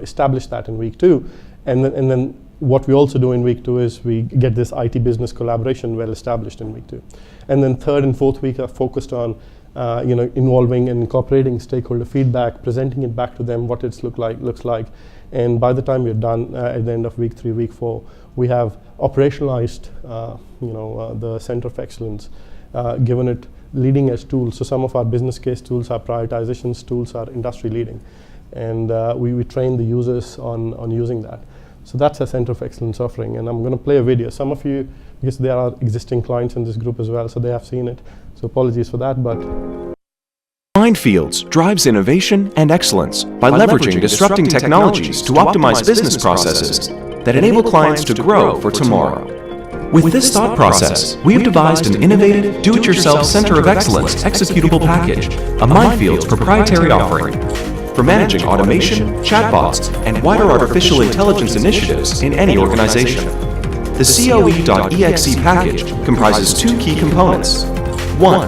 establish that in week two. And then what we also do in week two is we get this IT business collaboration well established in week two. And then third and fourth week are focused on involving and incorporating stakeholder feedback, presenting it back to them, what it looks like. And by the time we're done at the end of week three, week four, we have operationalized the Center of Excellence, given it leading edge tools. So some of our business case tools, our prioritizations tools are industry leading. And we train the users on using that. So that's a Center of Excellence offering. And I'm going to play a video. Some of you, because there are existing clients in this group as well, so they have seen it. So apologies for that, but... Mindfields drives innovation and excellence by leveraging disrupting technologies to optimize business processes that enable clients to grow for tomorrow. With this thought process, we've devised an innovative, do-it-yourself Center of Excellence executable package, a Mindfields proprietary offering for managing automation, chatbots, and wider artificial intelligence initiatives in any organization. The COE.exe package comprises two key components. One,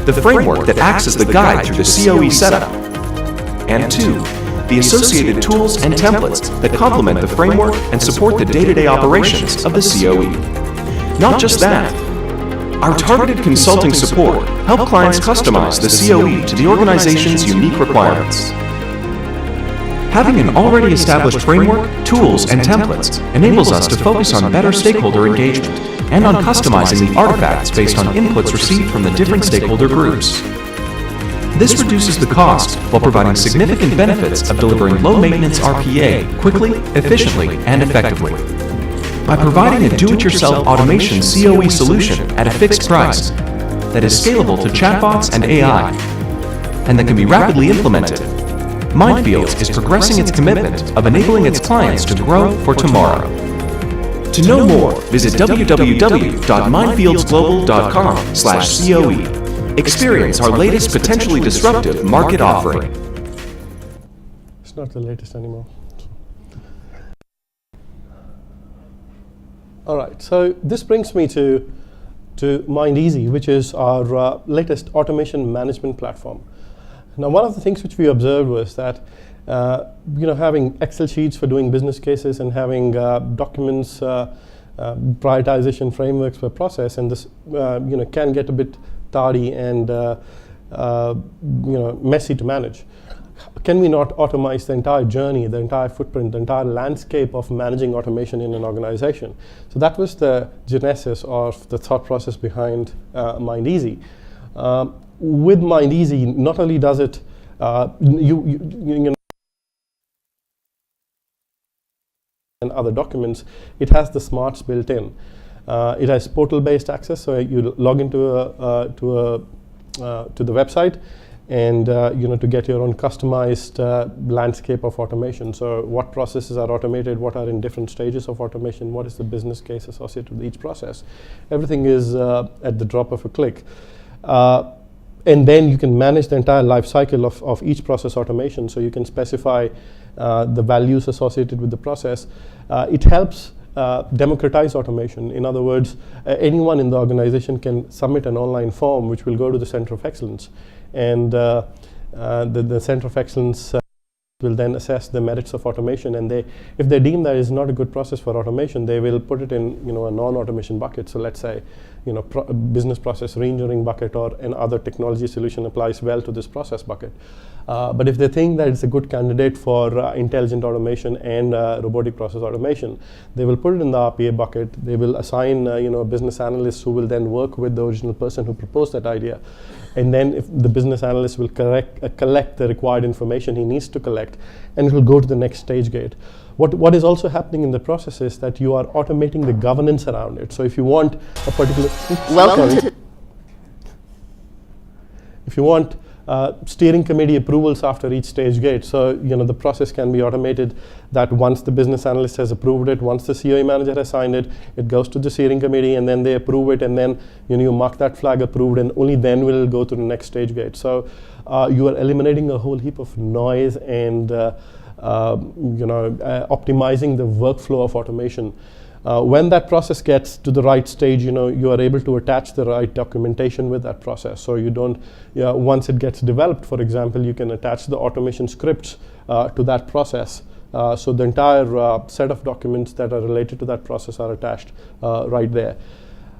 the framework that acts as the guide through the COE setup. And two, the associated tools and templates that complement the framework and support the day-to-day operations of the COE. Not just that, our targeted consulting support helps clients customize the COE to the organization's unique requirements. Having an already established framework, tools, and templates enables us to focus on better stakeholder engagement and on customizing the artifacts based on inputs received from the different stakeholder groups. This reduces the cost while providing significant benefits of delivering low-maintenance RPA quickly, efficiently, and effectively. By providing a do-it-yourself automation COE solution at a fixed price that is scalable to chatbots and AI, and that can be rapidly implemented, Mindfields is progressing its commitment of enabling its clients to grow for tomorrow. To know more, visit www.mindfieldsglobal.com/COE. Experience our latest potentially disruptive market offering. It's not the latest anymore. All right, so this brings me to MindEasy, which is our latest automation management platform. Now, one of the things which we observed was that having Excel sheets for doing business cases and having documents, prioritization frameworks per process, and this can get a bit tardy and messy to manage. Can we not automate the entire journey, the entire footprint, the entire landscape of managing automation in an organization? So that was the genesis of the thought process behind MindEasy. With MindEasy, not only does it and other documents, it has the smarts built in. It has portal-based access, so you log into to the website, and to get your own customized landscape of automation. So what processes are automated, what are in different stages of automation, what is the business case associated with each process. Everything is at the drop of a click. And then you can manage the entire life cycle of each process automation, so you can specify the values associated with the process. It helps democratize automation. In other words, anyone in the organization can submit an online form which will go to the Center of Excellence. And the Center of Excellence will then assess the merits of automation, and if they deem that is not a good process for automation, they will put it in a non-automation bucket. So let's say business process reengineering bucket, or another technology solution applies well to this process bucket. But if they think that it's a good candidate for intelligent automation and robotic process automation, they will put it in the RPA bucket. They will assign a business analyst who will then work with the original person who proposed that idea. And then if the business analyst will collect the required information he needs to collect, and it will go to the next stage gate. What is also happening in the process is that you are automating the governance around it. So if you want a particular... If you want steering committee approvals after each stage gate, so the process can be automated that once the business analyst has approved it, once the COE manager has signed it, it goes to the steering committee, and then they approve it, and then you mark that flag approved, and only then will it go to the next stage gate. So you are eliminating a whole heap of noise and optimizing the workflow of automation. When that process gets to the right stage, you are able to attach the right documentation with that process. So you don't, once it gets developed, for example, you can attach the automation scripts to that process. So the entire set of documents that are related to that process are attached right there.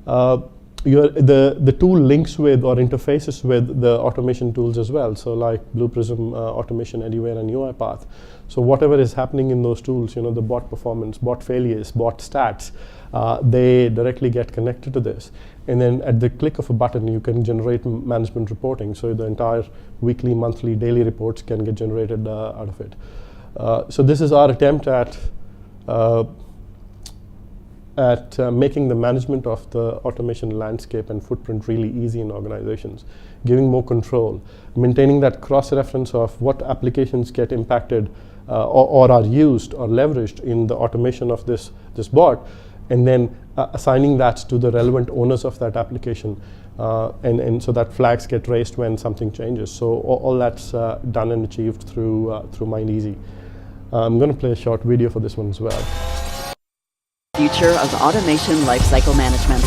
The tool links with or interfaces with the automation tools as well. So like Blue Prism, Automation Anywhere, and UiPath. So whatever is happening in those tools, the bot performance, bot failures, bot stats, they directly get connected to this. And then at the click of a button, you can generate management reporting. So the entire weekly, monthly, daily reports can get generated out of it. So this is our attempt at making the management of the automation landscape and footprint really easy in organizations, giving more control, maintaining that cross-reference of what applications get impacted or are used or leveraged in the automation of this bot, and then assigning that to the relevant owners of that application, and so that flags get raised when something changes. So all that's done and achieved through MindEasy. I'm going to play a short video for this one as well. Future of automation lifecycle management.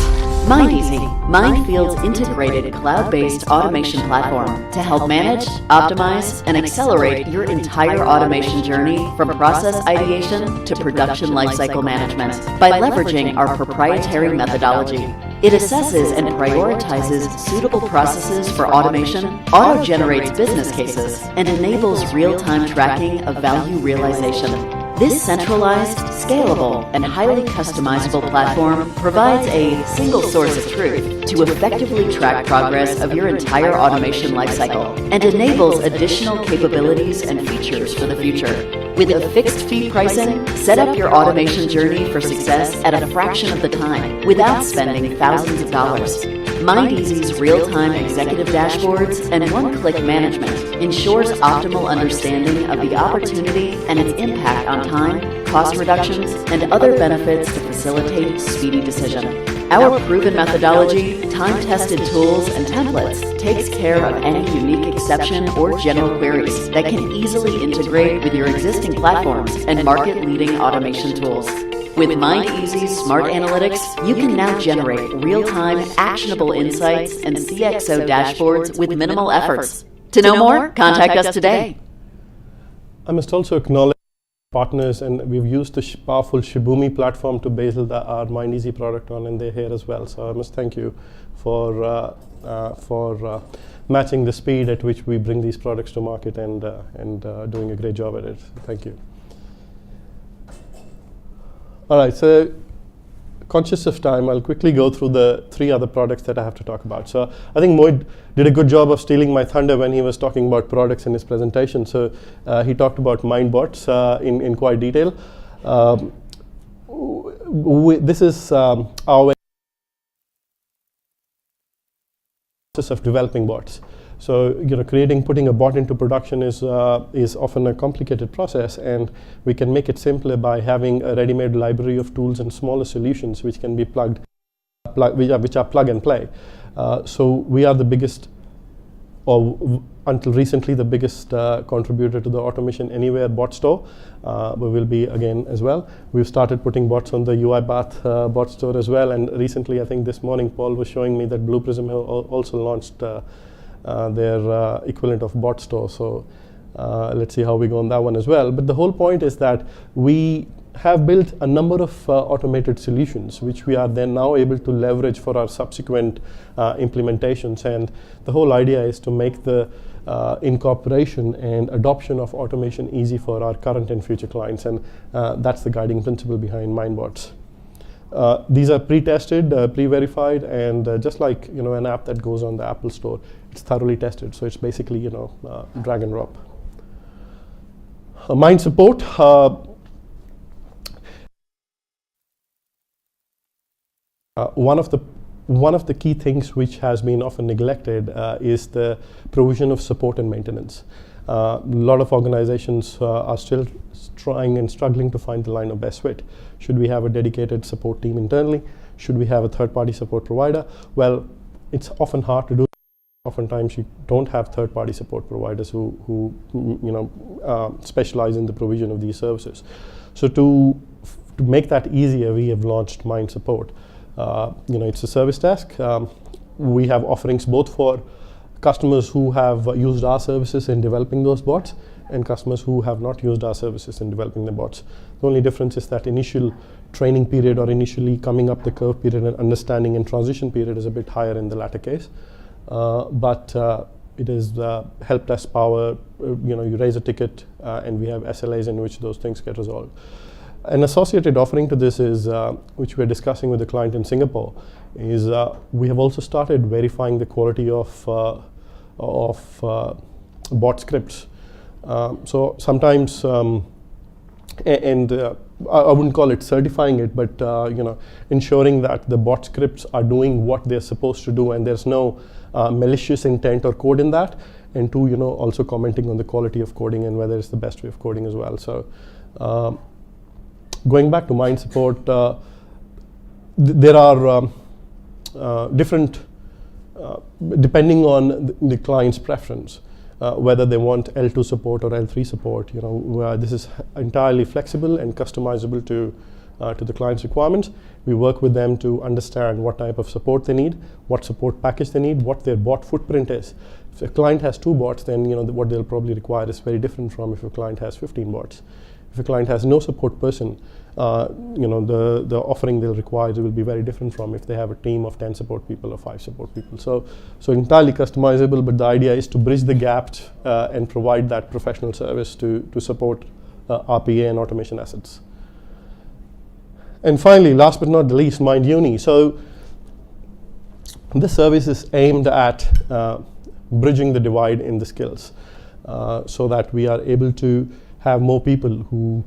MindEasy, Mindfields' integrated cloud-based automation platform to help manage, optimize, and accelerate your entire automation journey from process ideation to production lifecycle management by leveraging our proprietary methodology. It assesses and prioritizes suitable processes for automation, auto-generates business cases, and enables real-time tracking of value realization. This centralized, scalable, and highly customizable platform provides a single source of truth to effectively track progress of your entire automation lifecycle and enables additional capabilities and features for the future. With a fixed fee pricing, set up your automation journey for success at a fraction of the time without spending thousands of dollars. MindEasy's real-time executive dashboards and one-click management ensures optimal understanding of the opportunity and its impact on time, cost reductions, and other benefits to facilitate speedy decision. Our proven methodology, time-tested tools, and templates takes care of any unique exception or general queries that can easily integrate with your existing platforms and market-leading automation tools. With MindEasy's smart analytics, you can now generate real-time, actionable insights and CXO dashboards with minimal efforts. To know more, contact us today. I must also acknowledge partners, and we've used the powerful Shibumi platform to build our MindEasy product on, and they're here as well. So I must thank you for matching the speed at which we bring these products to market and doing a great job at it. Thank you. All right, so conscious of time, I'll quickly go through the 3 other products that I have to talk about. So I think Mohit did a good job of stealing my thunder when he was talking about products in his presentation. So he talked about MindBots in quite detail. This is our process of developing bots. So putting a bot into production is often a complicated process, and we can make it simpler by having a ready-made library of tools and smaller solutions which can be which are plug and play. So we are the biggest, or until recently the biggest contributor to the Automation Anywhere bot store. We will be again as well. We've started putting bots on the UiPath bot store as well, and recently, I think this morning, Paul was showing me that Blue Prism also launched their equivalent of bot store. So let's see how we go on that one as well. But the whole point is that we have built a number of automated solutions which we are then now able to leverage for our subsequent implementations. And the whole idea is to make the incorporation and adoption of automation easy for our current and future clients. And that's the guiding principle behind MindBots. These are pre-tested, pre-verified, and just like an app that goes on the Apple Store, it's thoroughly tested. So it's basically drag and drop. Mind support. One of the key things which has been often neglected is the provision of support and maintenance. A lot of organizations are still trying and struggling to find the line of best fit. Should we have a dedicated support team internally? Should we have a third-party support provider? Well, it's often hard to do. Oftentimes, you don't have third-party support providers who specialize in the provision of these services. So to make that easier, we have launched Mind Support. It's a service desk. We have offerings both for customers who have used our services in developing those bots and customers who have not used our services in developing the bots. The only difference is that initial training period or initially coming up the curve period and understanding and transition period is a bit higher in the latter case. But it has helped us power, you raise a ticket and we have SLAs in which those things get resolved. An associated offering to this is, which we're discussing with the client in Singapore, is we have also started verifying the quality of bot scripts. So sometimes, I wouldn't call it certifying it, but ensuring that the bot scripts are doing what they're supposed to do and there's no malicious intent or code in that. And 2, also commenting on the quality of coding and whether it's the best way of coding as well. So going back to Mind Support, there are different, depending on the client's preference, whether they want L2 support or L3 support. This is entirely flexible and customizable to the client's requirements. We work with them to understand what type of support they need, what support package they need, what their bot footprint is. If a client has 2 bots, then what they'll probably require is very different from if a client has 15 bots. If a client has no support person, the offering they'll require will be very different from if they have a team of 10 support people or 5 support people. So entirely customizable, but the idea is to bridge the gap and provide that professional service to support RPA and automation assets. And finally, last but not the least, MindUni. So this service is aimed at bridging the divide in the skills so that we are able to have more people who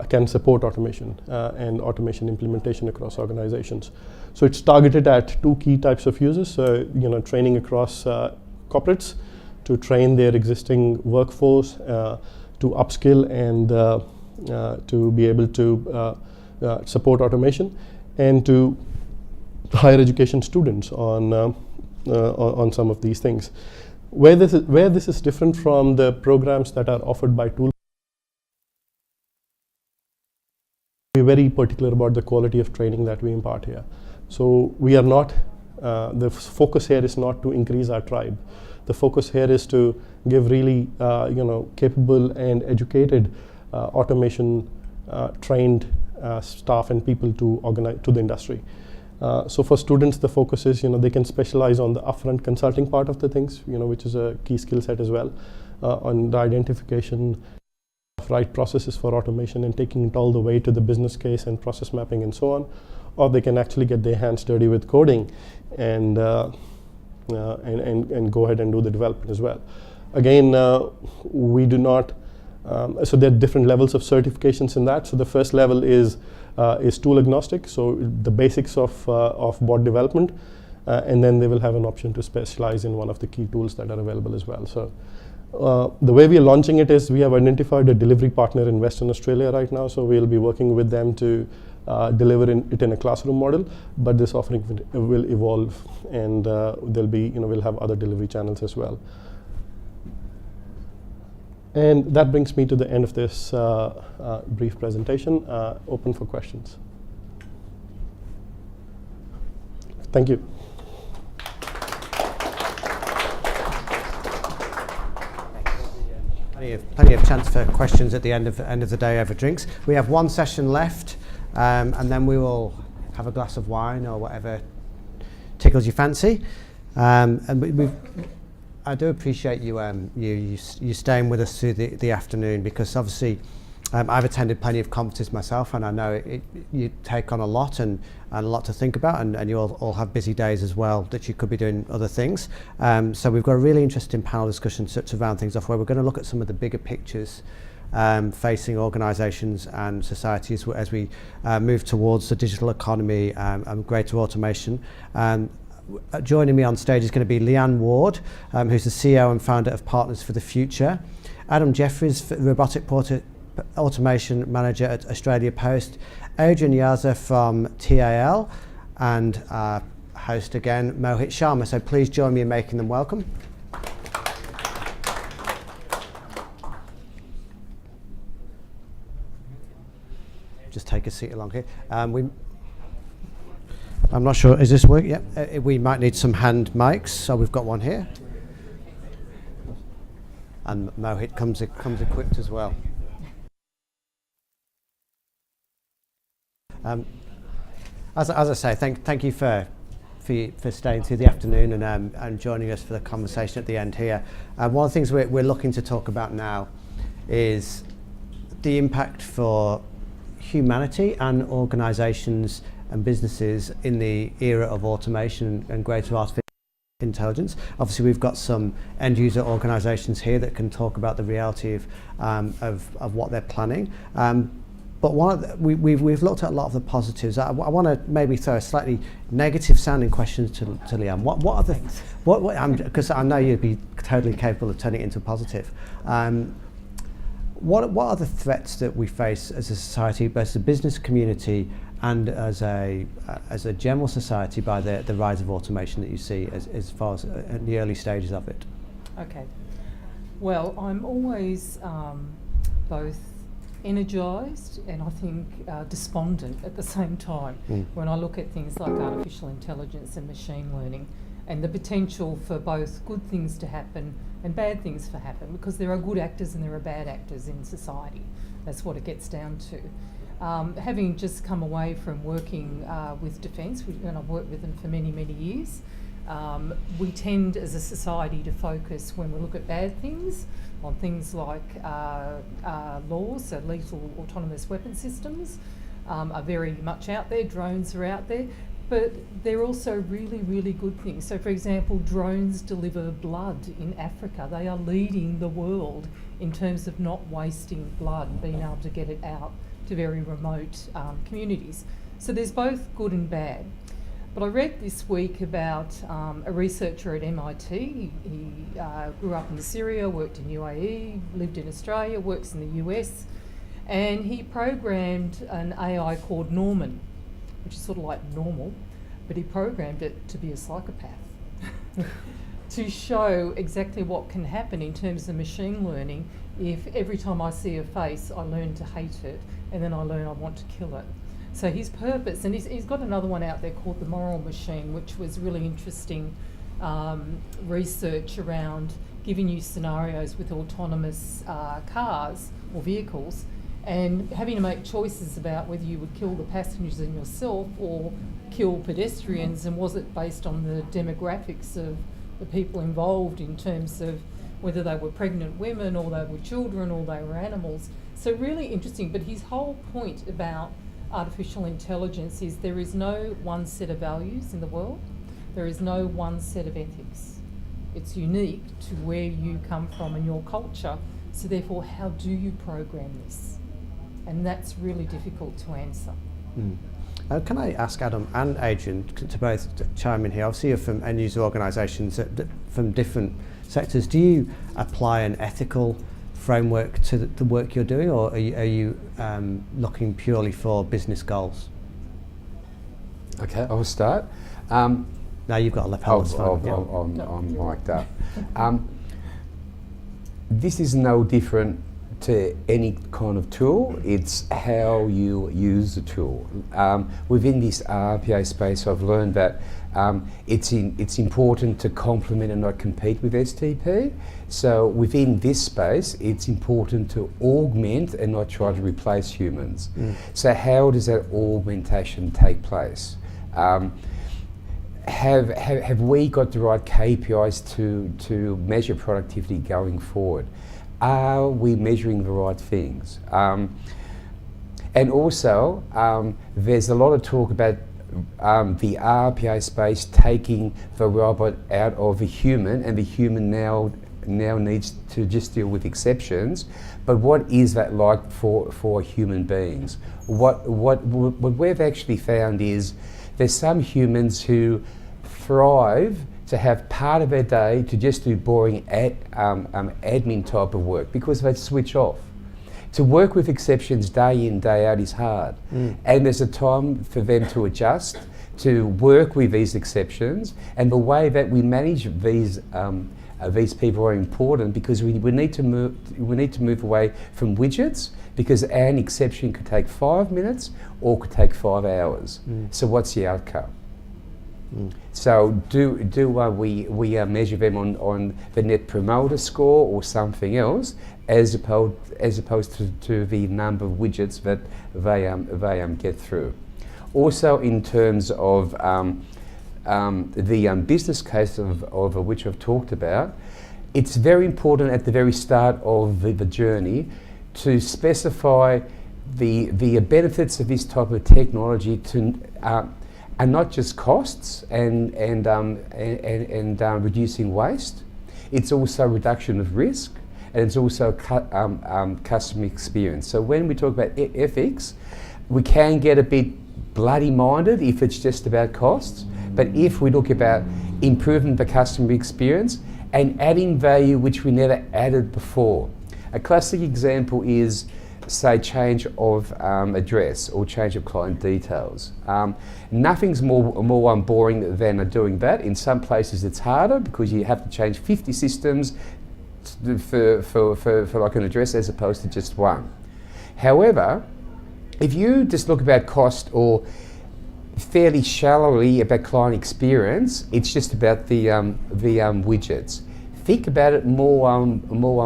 can support automation and automation implementation across organizations. So it's targeted at 2 key types of users. So training across corporates to train their existing workforce, to upskill and to be able to support automation, and to higher education students on some of these things. Where this is different from the programs that are offered by tool, we're very particular about the quality of training that we impart here. So we are not, the focus here is not to increase our tribe. The focus here is to give really capable and educated automation trained staff and people to organize to the industry. So for students, the focus is they can specialize on the upfront consulting part of the things, which is a key skill set as well, on the identification of right processes for automation and taking it all the way to the business case and process mapping and so on. Or they can actually get their hands dirty with coding and go ahead and do the development as well. Again, we do not. So there are different levels of certifications in that. So the first level is tool agnostic, so the basics of bot development, and then they will have an option to specialize in one of the key tools that are available as well. So the way we are launching it is we have identified a delivery partner in Western Australia right now, so we'll be working with them to deliver it in a classroom model, but this offering will evolve, and there'll be, we'll have other delivery channels as well. And that brings me to the end of this brief presentation. Open for questions. Thank you. Plenty of chance for questions at the end of the day over drinks. We have one session left, and then we will have a glass of wine or whatever tickles your fancy. And I do appreciate you staying with us through the afternoon, because obviously I've attended plenty of conferences myself, and I know you take on a lot and a lot to think about, and you all have busy days as well that you could be doing other things. So we've got a really interesting panel discussion to round things off, where we're going to look at some of the bigger pictures facing organisations and societies as we move towards the digital economy and greater automation. Joining me on stage is going to be Leanne Ward, who's the CEO and founder of Partners for the Future, Adam Jeffries, Robotic Automation Manager at Australia Post, Adrian Yaza from TAL, and our host again, Mohit Sharma. So please join me in making them welcome. Just take a seat along here. I'm not sure, is this working? Yeah, we might need some hand mics, so we've got one here. And Mohit comes equipped as well. As I say, thank you for staying through the afternoon and joining us for the conversation at the end here. One of the things we're looking to talk about now is the impact for humanity and organisations and businesses in the era of automation and greater artificial intelligence. Obviously, we've got some end user organisations here that can talk about the reality of what they're planning. But we've looked at a lot of the positives. I want to maybe throw a slightly negative sounding question to Leanne. What are the because I know you'd be totally capable of turning it into a positive. What are the threats that we face as a society, both as a business community and as a general society, by the rise of automation that you see as far as in the early stages of it? Okay. Well, I'm always both energised and I think despondent at the same time when I look at things like artificial intelligence and machine learning, and the potential for both good things to happen and bad things to happen, because there are good actors and there are bad actors in society. That's what it gets down to. Having just come away from working with Defence, and I've worked with them for many, many years, we tend as a society to focus, when we look at bad things, on things like laws, so lethal autonomous weapon systems are very much out there, drones are out there, but they're also really, really good things. So for example, drones deliver blood in Africa. They are leading the world in terms of not wasting blood and being able to get it out to very remote communities. So there's both good and bad. But I read this week about a researcher at MIT. He grew up in Syria, worked in UAE, lived in Australia, works in the US, and he programmed an AI called Norman, which is sort of like normal, but he programmed it to be a psychopath to show exactly what can happen in terms of machine learning if every time I see a face I learn to hate it and then I learn I want to kill it. So his purpose, and he's got another one out there called The Moral Machine, which was really interesting research around giving you scenarios with autonomous cars or vehicles and having to make choices about whether you would kill the passengers and yourself or kill pedestrians, and was it based on the demographics of the people involved in terms of whether they were pregnant women or they were children or they were animals. So really interesting, but his whole point about artificial intelligence is there is no one set of values in the world, there is no one set of ethics. It's unique to where you come from and your culture, so therefore how do you program this? And that's really difficult to answer. Can I ask Adam and Adrian to both chime in here? Obviously you're from end user organisations from different sectors. Do you apply an ethical framework to the work you're doing, or are you looking purely for business goals? Okay, I'll start. Now you've got a lapel. I'm mic'd up. This is no different to any kind of tool. It's how you use the tool. Within this RPA space, I've learned that it's important to complement and not compete with STP. So within this space, it's important to augment and not try to replace humans. So how does that augmentation take place? Have we got the right KPIs to measure productivity going forward? Are we measuring the right things? And also, there's a lot of talk about the RPA space taking the robot out of the human, and the human now needs to just deal with exceptions. But what is that like for human beings? What we've actually found is there's some humans who thrive to have part of their day to just do boring admin type of work because they switch off. To work with exceptions day in, day out is hard. And there's a time for them to adjust, to work with these exceptions, and the way that we manage these people are important because we need to move away from widgets, because an exception could take 5 minutes or could take 5 hours. So what's the outcome? So do we measure them on the Net Promoter Score or something else, as opposed to the number of widgets that they get through? Also, in terms of the business case of which I've talked about, it's very important at the very start of the journey to specify the benefits of this type of technology to. And not just costs and reducing waste. It's also reduction of risk, and it's also customer experience. So when we talk about ethics, we can get a bit bloody-minded if it's just about costs. But if we look about improving the customer experience and adding value which we never added before. A classic example is, say, change of address or change of client details. Nothing's more boring than doing that. In some places it's harder because you have to change 50 systems for like an address as opposed to just one. However, if you just look about cost or fairly shallowly about client experience, it's just about the widgets. Think about it more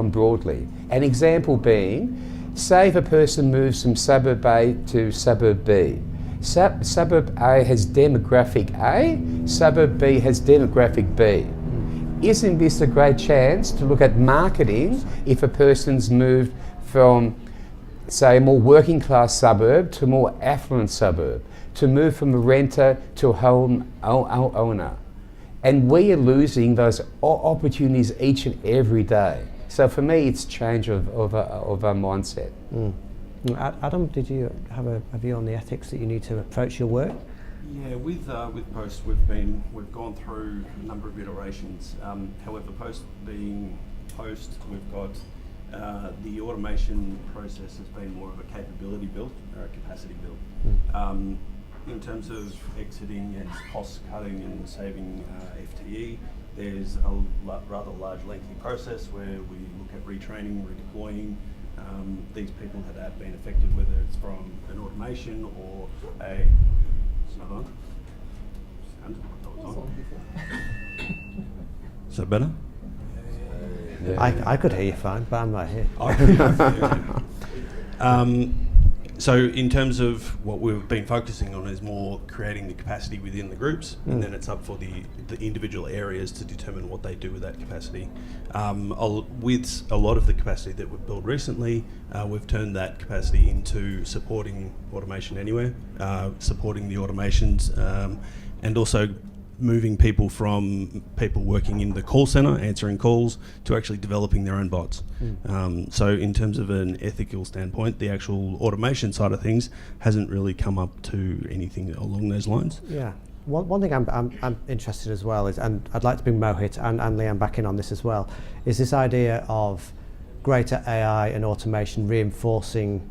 broadly. An example being, say if a person moves from suburb A to suburb B. Suburb A has demographic A, suburb B has demographic B. Isn't this a great chance to look at marketing if a person's moved from, say, a more working class suburb to a more affluent suburb, to move from a renter to a home owner? And we are losing those opportunities each and every day. So for me, it's change of a mindset. Adam, did you have a view on the ethics that you need to approach your work? Yeah, with Post, we've gone through a number of iterations. However, Post being Post, we've got the automation process has been more of a capability build or a capacity build. In terms of exiting and cost cutting and saving FTE, there's a rather large lengthy process where we look at retraining, redeploying these people that have been affected, whether it's from an automation or a... Hold on. Is that better? I could hear you fine, but I'm not here. So in terms of what we've been focusing on is more creating the capacity within the groups, and then it's up for the individual areas to determine what they do with that capacity. With a lot of the capacity that we've built recently, we've turned that capacity into supporting automation anywhere, supporting the automations, and also moving people from people working in the call center, answering calls, to actually developing their own bots. So in terms of an ethical standpoint, the actual automation side of things hasn't really come up to anything along those lines. Yeah. One thing I'm interested as well is, and I'd like to bring Mohit and Leanne back in on this as well, is this idea of greater AI and automation reinforcing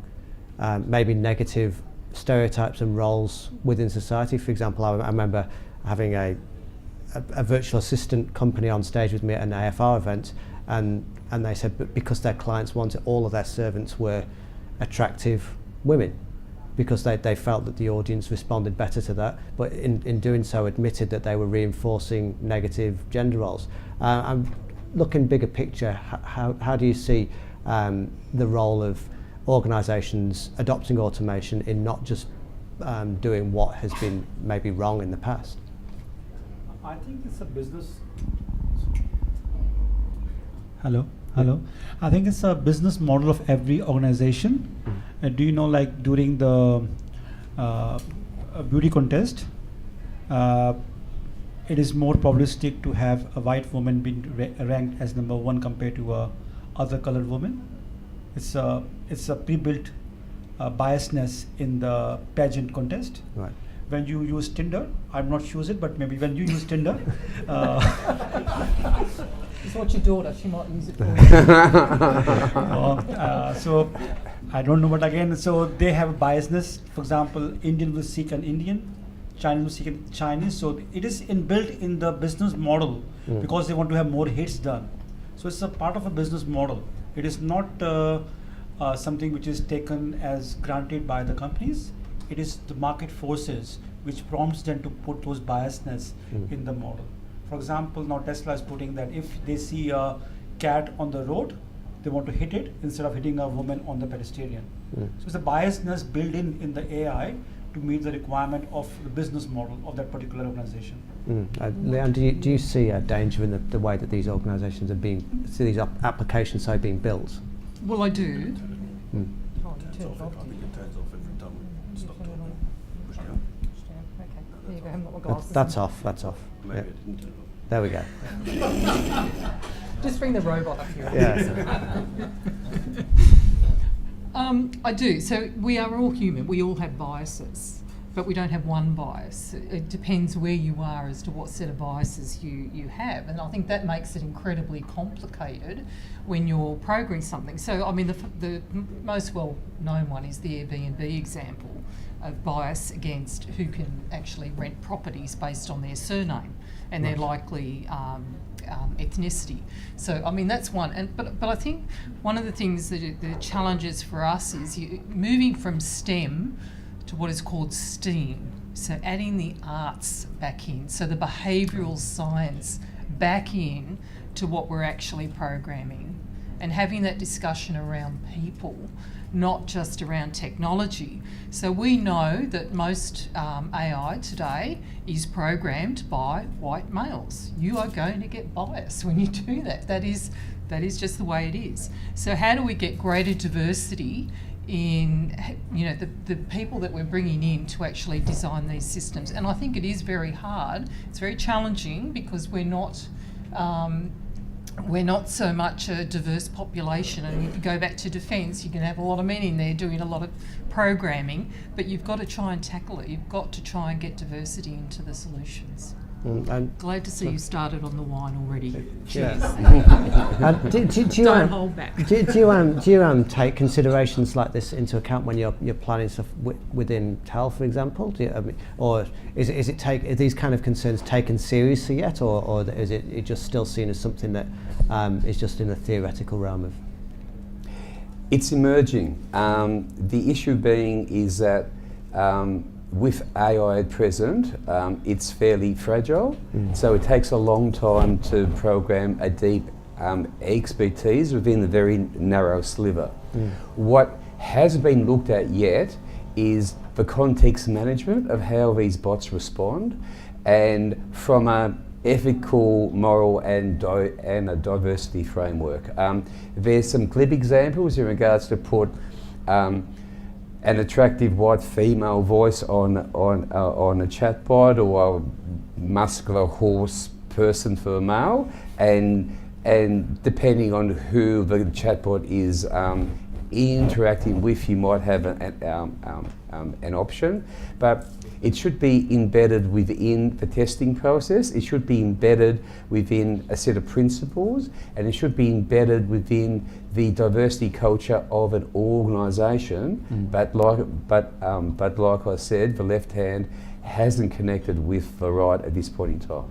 maybe negative stereotypes and roles within society. For example, I remember having a virtual assistant company on stage with me at an AFR event, and they said because their clients wanted all of their servants were attractive women, because they felt that the audience responded better to that, but in doing so admitted that they were reinforcing negative gender roles. I'm looking bigger picture, how do you see the role of organisations adopting automation in not just doing what has been maybe wrong in the past? I think it's a business. Hello. I think it's a business model of every organization. Do you know, like during the beauty contest, it is more probabilistic to have a white woman being ranked as number one compared to a other colored woman. It's a pre-built biasness in the pageant contest. Right. When you use Tinder, I'm not sure it, but maybe when you use Tinder. It's what your daughter, she might use it for you. So I don't know, but again, so they have a biasness. For example, Indian will seek an Indian, Chinese will seek a Chinese. So it is inbuilt in the business model because they want to have more hits done. So it's a part of a business model. It is not something which is taken as granted by the companies. It is the market forces which prompts them to put those biasness in the model. For example, now Tesla is putting that if they see a cat on the road, they want to hit it instead of hitting a woman on the pedestrian. So it's a biasness built in the AI to meet the requirement of the business model of that particular organization. Leanne, do you see a danger in the way that these organisations are these applications are being built? Well, I do. There you go, I haven't got my glasses. That's off. Maybe Yeah. it didn't turn off. There we go. Just bring the robot up here. Yeah. I do. So we are all human. We all have biases, but we don't have one bias. It depends where you are as to what set of biases you have. And I think that makes it incredibly complicated when you're programming something. So, I mean, the most well-known one is the Airbnb example of bias against who can actually rent properties based on their surname and their likely ethnicity. So, I mean, that's one. But I think one of the things that the challenges for us is moving from STEM to what is called STEAM. So adding the arts back in, so the behavioural science back in to what we're actually programming, and having that discussion around people, not just around technology. So we know that most AI today is programmed by white males. You are going to get bias when you do that. That is just the way it is. So how do we get greater diversity in the people that we're bringing in to actually design these systems? And I think it is very hard. It's very challenging because we're not so much a diverse population, and if you go back to defence, you can have a lot of men in there doing a lot of programming, but you've got to try and tackle it. You've got to try and get diversity into the solutions. Glad to see you started on the wine already. Cheers. Don't hold back. Do you take considerations like this into account when you're planning stuff within TEL, for example? Or are these kind of concerns taken seriously yet, or is it just still seen as something that is just in the theoretical realm of? It's emerging. The issue being is that with AI at present, it's fairly fragile, so it takes a long time to program a deep expertise within a very narrow sliver. What hasn't been looked at yet is the context management of how these bots respond, and from a ethical, moral and a diversity framework. There's some clip examples in regards to put an attractive white female voice on a chatbot, or a muscular horse person for a male, and depending on who the chatbot is interacting with, you might have an option, but it should be embedded within the testing process. It should be embedded within a set of principles, and it should be embedded within the diversity culture of an organisation. But like I said, the left hand hasn't connected with the right at this point in time.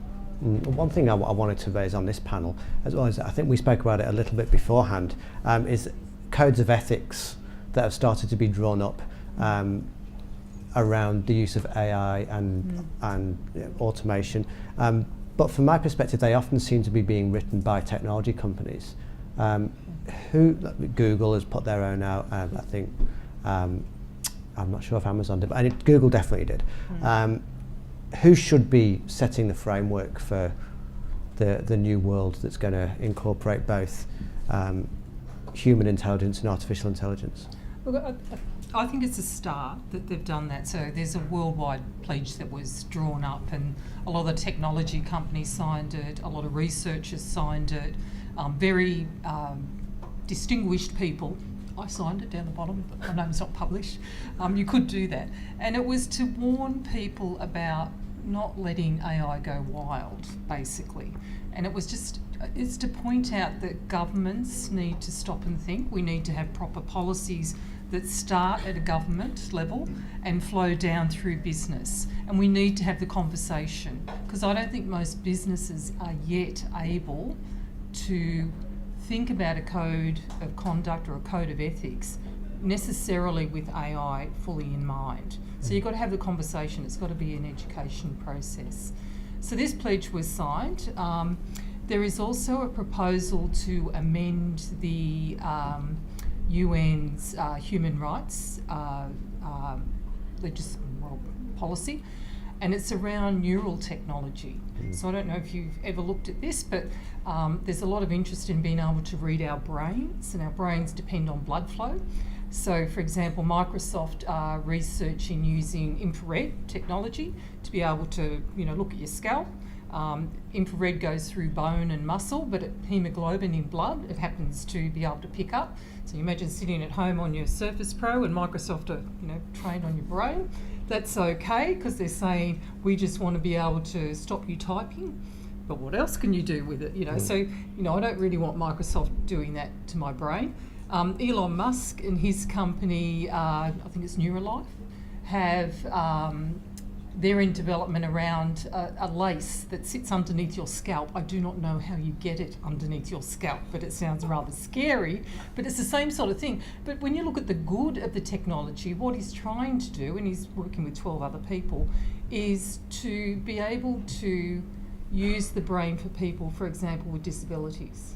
One thing I wanted to raise on this panel, as well as I think we spoke about it a little bit beforehand, is codes of ethics that have started to be drawn up around the use of AI and automation. But from my perspective, they often seem to be being written by technology companies. Google has put their own out, I think, I'm not sure if Amazon did, but Google definitely did. Who should be setting the framework for the new world that's going to incorporate both human intelligence and artificial intelligence? Look, I think it's a start that they've done that. So there's a worldwide pledge that was drawn up, and a lot of the technology companies signed it, a lot of researchers signed it, very distinguished people. I signed it down the bottom, but my name's not published. You could do that. And it was to warn people about not letting AI go wild, basically. And it was just, it's to point out that governments need to stop and think. We need to have proper policies that start at a government level and flow down through business. And we need to have the conversation, because I don't think most businesses are yet able to think about a code of conduct or a code of ethics necessarily with AI fully in mind. So you've got to have the conversation. It's got to be an education process. So this pledge was signed. There is also a proposal to amend the UN's human rights policy, and it's around neural technology. So I don't know if you've ever looked at this, but there's a lot of interest in being able to read our brains, and our brains depend on blood flow. So, for example, Microsoft are researching using infrared technology to be able to, look at your scalp. Infrared goes through bone and muscle, but hemoglobin in blood, it happens to be able to pick up. So you imagine sitting at home on your Surface Pro and Microsoft are, trained on your brain. That's okay, because they're saying we just want to be able to stop you typing. But what else can you do with it? So I don't really want Microsoft doing that to my brain. Elon Musk and his company, I think it's Neuralife, have they're in development around a lace that sits underneath your scalp. I do not know how you get it underneath your scalp, but it sounds rather scary. But it's the same sort of thing. But when you look at the good of the technology, what he's trying to do, and he's working with 12 other people, is to be able to use the brain for people, for example, with disabilities.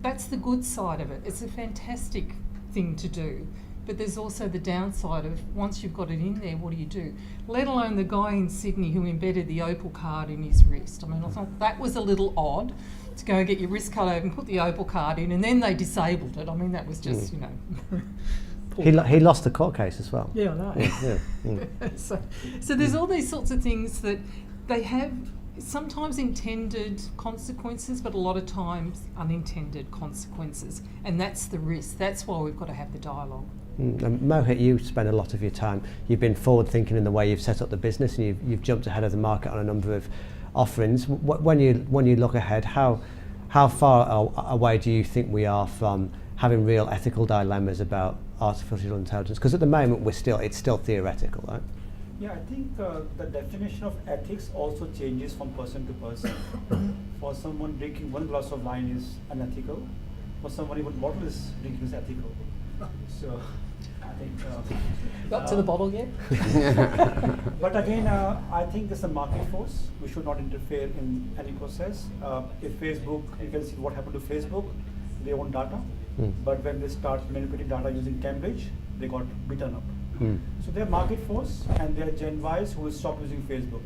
That's the good side of it. It's a fantastic thing to do. But there's also the downside of once you've got it in there, what do you do? Let alone the guy in Sydney who embedded the Opal card in his wrist. I mean, I thought that was a little odd to go and get your wrist cut open, put the Opal card in, and then they disabled it. I mean, that was just, He lost the court case as well. Yeah, I know. So there's all these sorts of things that they have sometimes intended consequences, but a lot of times unintended consequences. And that's the risk. That's why we've got to have the dialogue. Mohit, you spend a lot of your time, you've been forward thinking in the way you've set up the business, and you've jumped ahead of the market on a number of offerings. When you look ahead, how far away do you think we are from having real ethical dilemmas about artificial intelligence? Because at the moment it's still theoretical, right? Yeah, I think the definition of ethics also changes from person to person. For someone, drinking one glass of wine is unethical. For someone, even bottle is drinking is ethical. So I think. Got to the bottle yet? But again, I think there's a market force. We should not interfere in any process. If Facebook, you can see what happened to Facebook. They own data, but when they start manipulating data using Cambridge, they got beaten up. So they're market force, and they're Gen Ys who will stop using Facebook.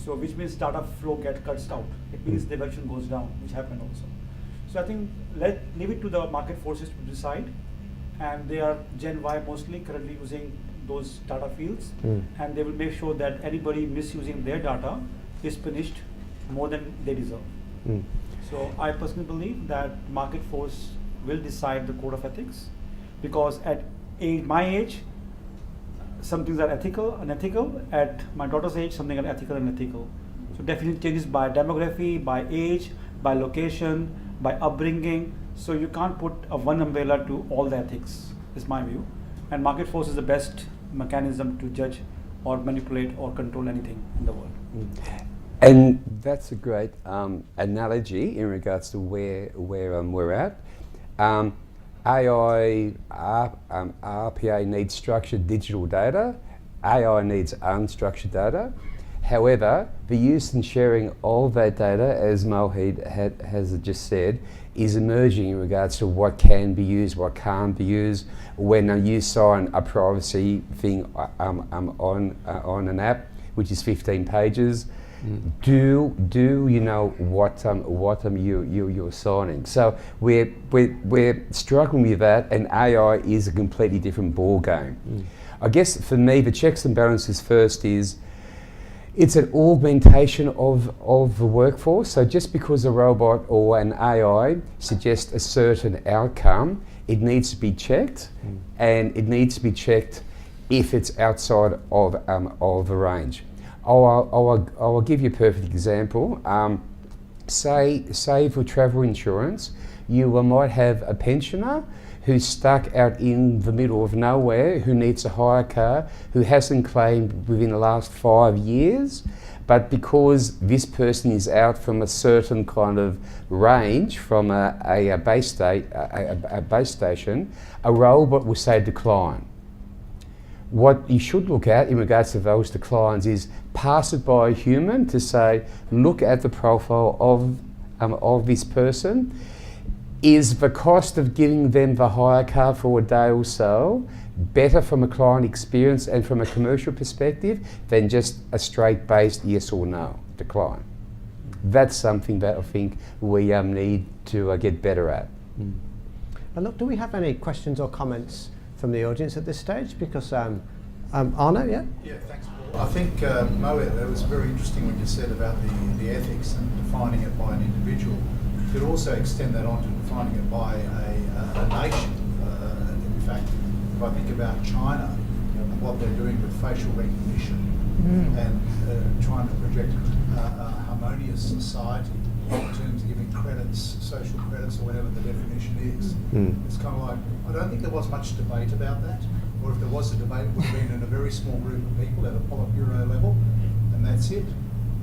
So which means data flow gets cuts out. It means the evolution goes down, which happened also. So I think leave it to the market forces to decide, and they are Gen Y mostly currently using those data fields, and they will make sure that anybody misusing their data is punished more than they deserve. So I personally believe that market force will decide the code of ethics, because at my age, some things are ethical, unethical. At my daughter's age, something are ethical and ethical. So definitely changes by demography, by age, by location, by upbringing. So you can't put a one umbrella to all the ethics, is my view. And market force is the best mechanism to judge or manipulate or control anything in the world. And that's a great analogy in regards to where we're at. AI, RPA needs structured digital data. AI needs unstructured data. However, the use and sharing of that data, as Mohit has just said, is emerging in regards to what can be used, what can't be used. When you sign a privacy thing on an app, which is 15 pages, do you know what you're signing? So we're struggling with that, and AI is a completely different ball game. I guess for me, the checks and balances first is it's an augmentation of the workforce. So just because a robot or an AI suggests a certain outcome, it needs to be checked, and it needs to be checked if it's outside of the range. I'll give you a perfect example. Say for travel insurance, you might have a pensioner who's stuck out in the middle of nowhere, who needs a hire car, who hasn't claimed within the last 5 years, but because this person is out from a certain kind of range from a base station, a robot will say decline. What you should look at in regards to those declines is pass it by a human to say, look at the profile of this person. Is the cost of giving them the hire car for a day or so better from a client experience and from a commercial perspective than just a straight-based yes or no decline? That's something that I think we need to get better at. And look, do we have any questions or comments from the audience at this stage? Because Arno, yeah? Yeah, thanks, Paul. I think, Mohit, that was very interesting what you said about the ethics and defining it by an individual. You could also extend that on to defining it by a nation. In fact, if I think about China, and what they're doing with facial recognition and trying to project a harmonious society in terms of giving credits, social credits, or whatever the definition is. It's kind of like, I don't think there was much debate about that, or if there was a debate, it would have been in a very small group of people at a Politburo level, and that's it.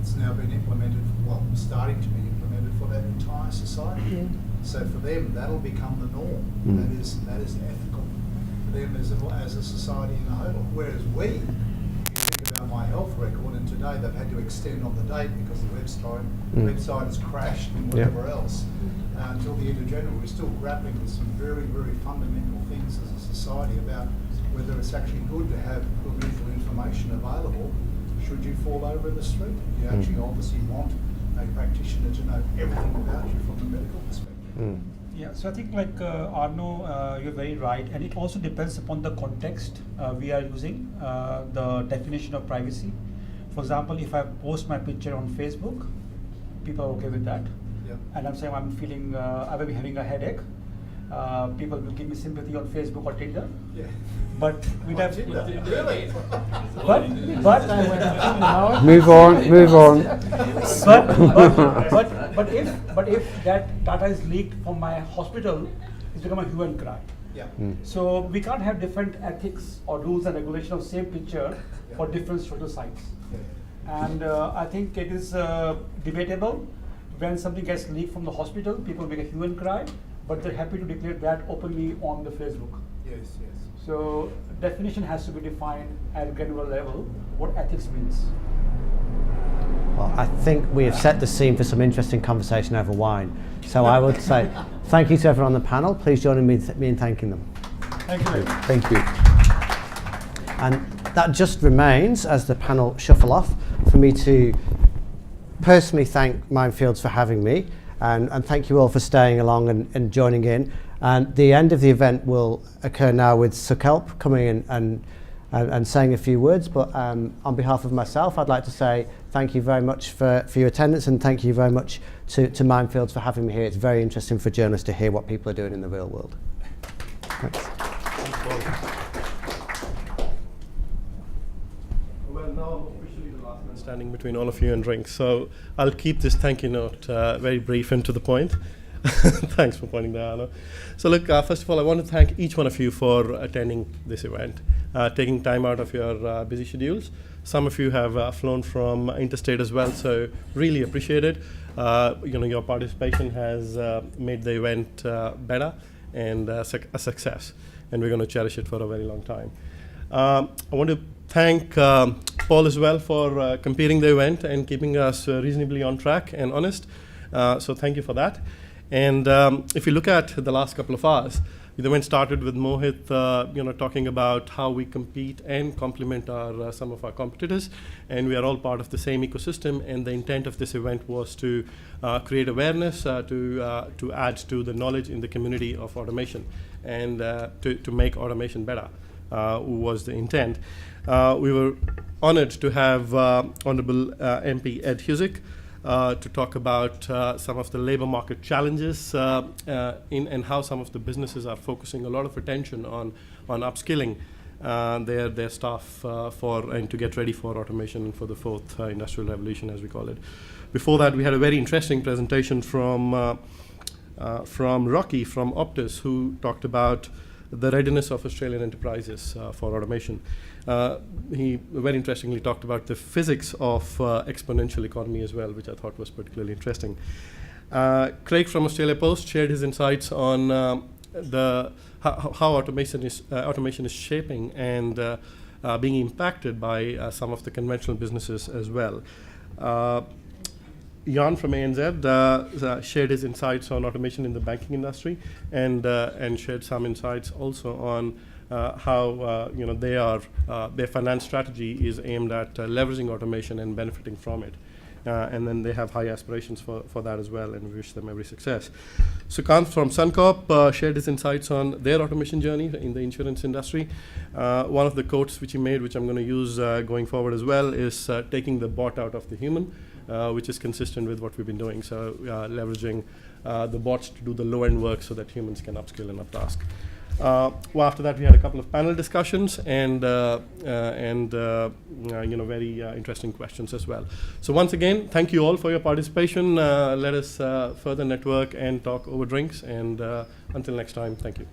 It's now been implemented, well, starting to be implemented for that entire society. So for them, that'll become the norm. That is ethical for them as a society in a whole. Whereas we, about my health record, and today they've had to extend on the date because the website has crashed and whatever else. Until the end of January, we're still grappling with some very, very fundamental things as a society about whether it's actually good to have crucial information available should you fall over in the street. You actually obviously want a practitioner to know everything about you from a medical perspective. Yeah, so I think like Arno, you're very right, and it also depends upon the context we are using, the definition of privacy. For example, if I post my picture on Facebook, people are okay with that. And I'm saying I'm feeling, I will be having a headache. People will give me sympathy on Facebook or Tinder. But we'd have really? But move on. But if that data is leaked from my hospital, it's become a hue and cry. So we can't have different ethics or rules and regulations of same picture for different social sites. And I think it is debatable. When something gets leaked from the hospital, people make a hue and cry, but they're happy to declare that openly on the Facebook. Yes, yes. So definition has to be defined at granular level, what ethics means. Well, I think we have set the scene for some interesting conversation over wine. So I would say thank you to everyone on the panel. Please join me in thanking them. Thank you. Thank you. And that just remains, as the panel shuffle off, for me to personally thank Mindfields for having me, and thank you all for staying along and joining in. And the end of the event will occur now with Sukelp coming in and saying a few words. But on behalf of myself, I'd like to say thank you very much for your attendance, and thank you very much to Mindfields for having me here. It's very interesting for journalists to hear what people are doing in the real world. Thanks. Well, now I'm officially the last man standing between all of you and drinks, so I'll keep this thank you note very brief and to the point. Thanks for pointing that out. So look, first of all, I want to thank each one of you for attending this event, taking time out of your busy schedules. Some of you have flown from interstate as well, so really appreciate it. Your participation has made the event better and a success, and we're going to cherish it for a very long time. I want to thank Paul as well for comparing the event and keeping us reasonably on track and honest. So thank you for that. And if you look at the last couple of hours, the event started with Mohit, talking about how we compete and complement some of our competitors, and we are all part of the same ecosystem. And the intent of this event was to create awareness, to add to the knowledge in the community of automation, and to make automation better. Was the intent. We were honored to have Honorable MP Ed Husick to talk about some of the labor market challenges and how some of the businesses are focusing a lot of attention on upskilling their staff and to get ready for automation for the fourth industrial revolution, as we call it. Before that, we had a very interesting presentation from Rocky from Optus, who talked about the readiness of Australian enterprises for automation. He very interestingly talked about the physics of exponential economy as well, which I thought was particularly interesting. Craig from Australia Post shared his insights on how automation is shaping and being impacted by some of the conventional businesses as well. Jan from ANZ shared his insights on automation in the banking industry, and shared some insights also on how their finance strategy is aimed at leveraging automation and benefiting from it. And then they have high aspirations for that as well, and we wish them every success. Sukant from Suncorp shared his insights on their automation journey in the insurance industry. One of the quotes which he made, which I'm going to use going forward as well, is taking the bot out of the human, which is consistent with what we've been doing. So leveraging the bots to do the low-end work so that humans can upskill and uptask. After that, we had a couple of panel discussions and very interesting questions as well. So once again, thank you all for your participation. Let us further network and talk over drinks. And until next time, thank you.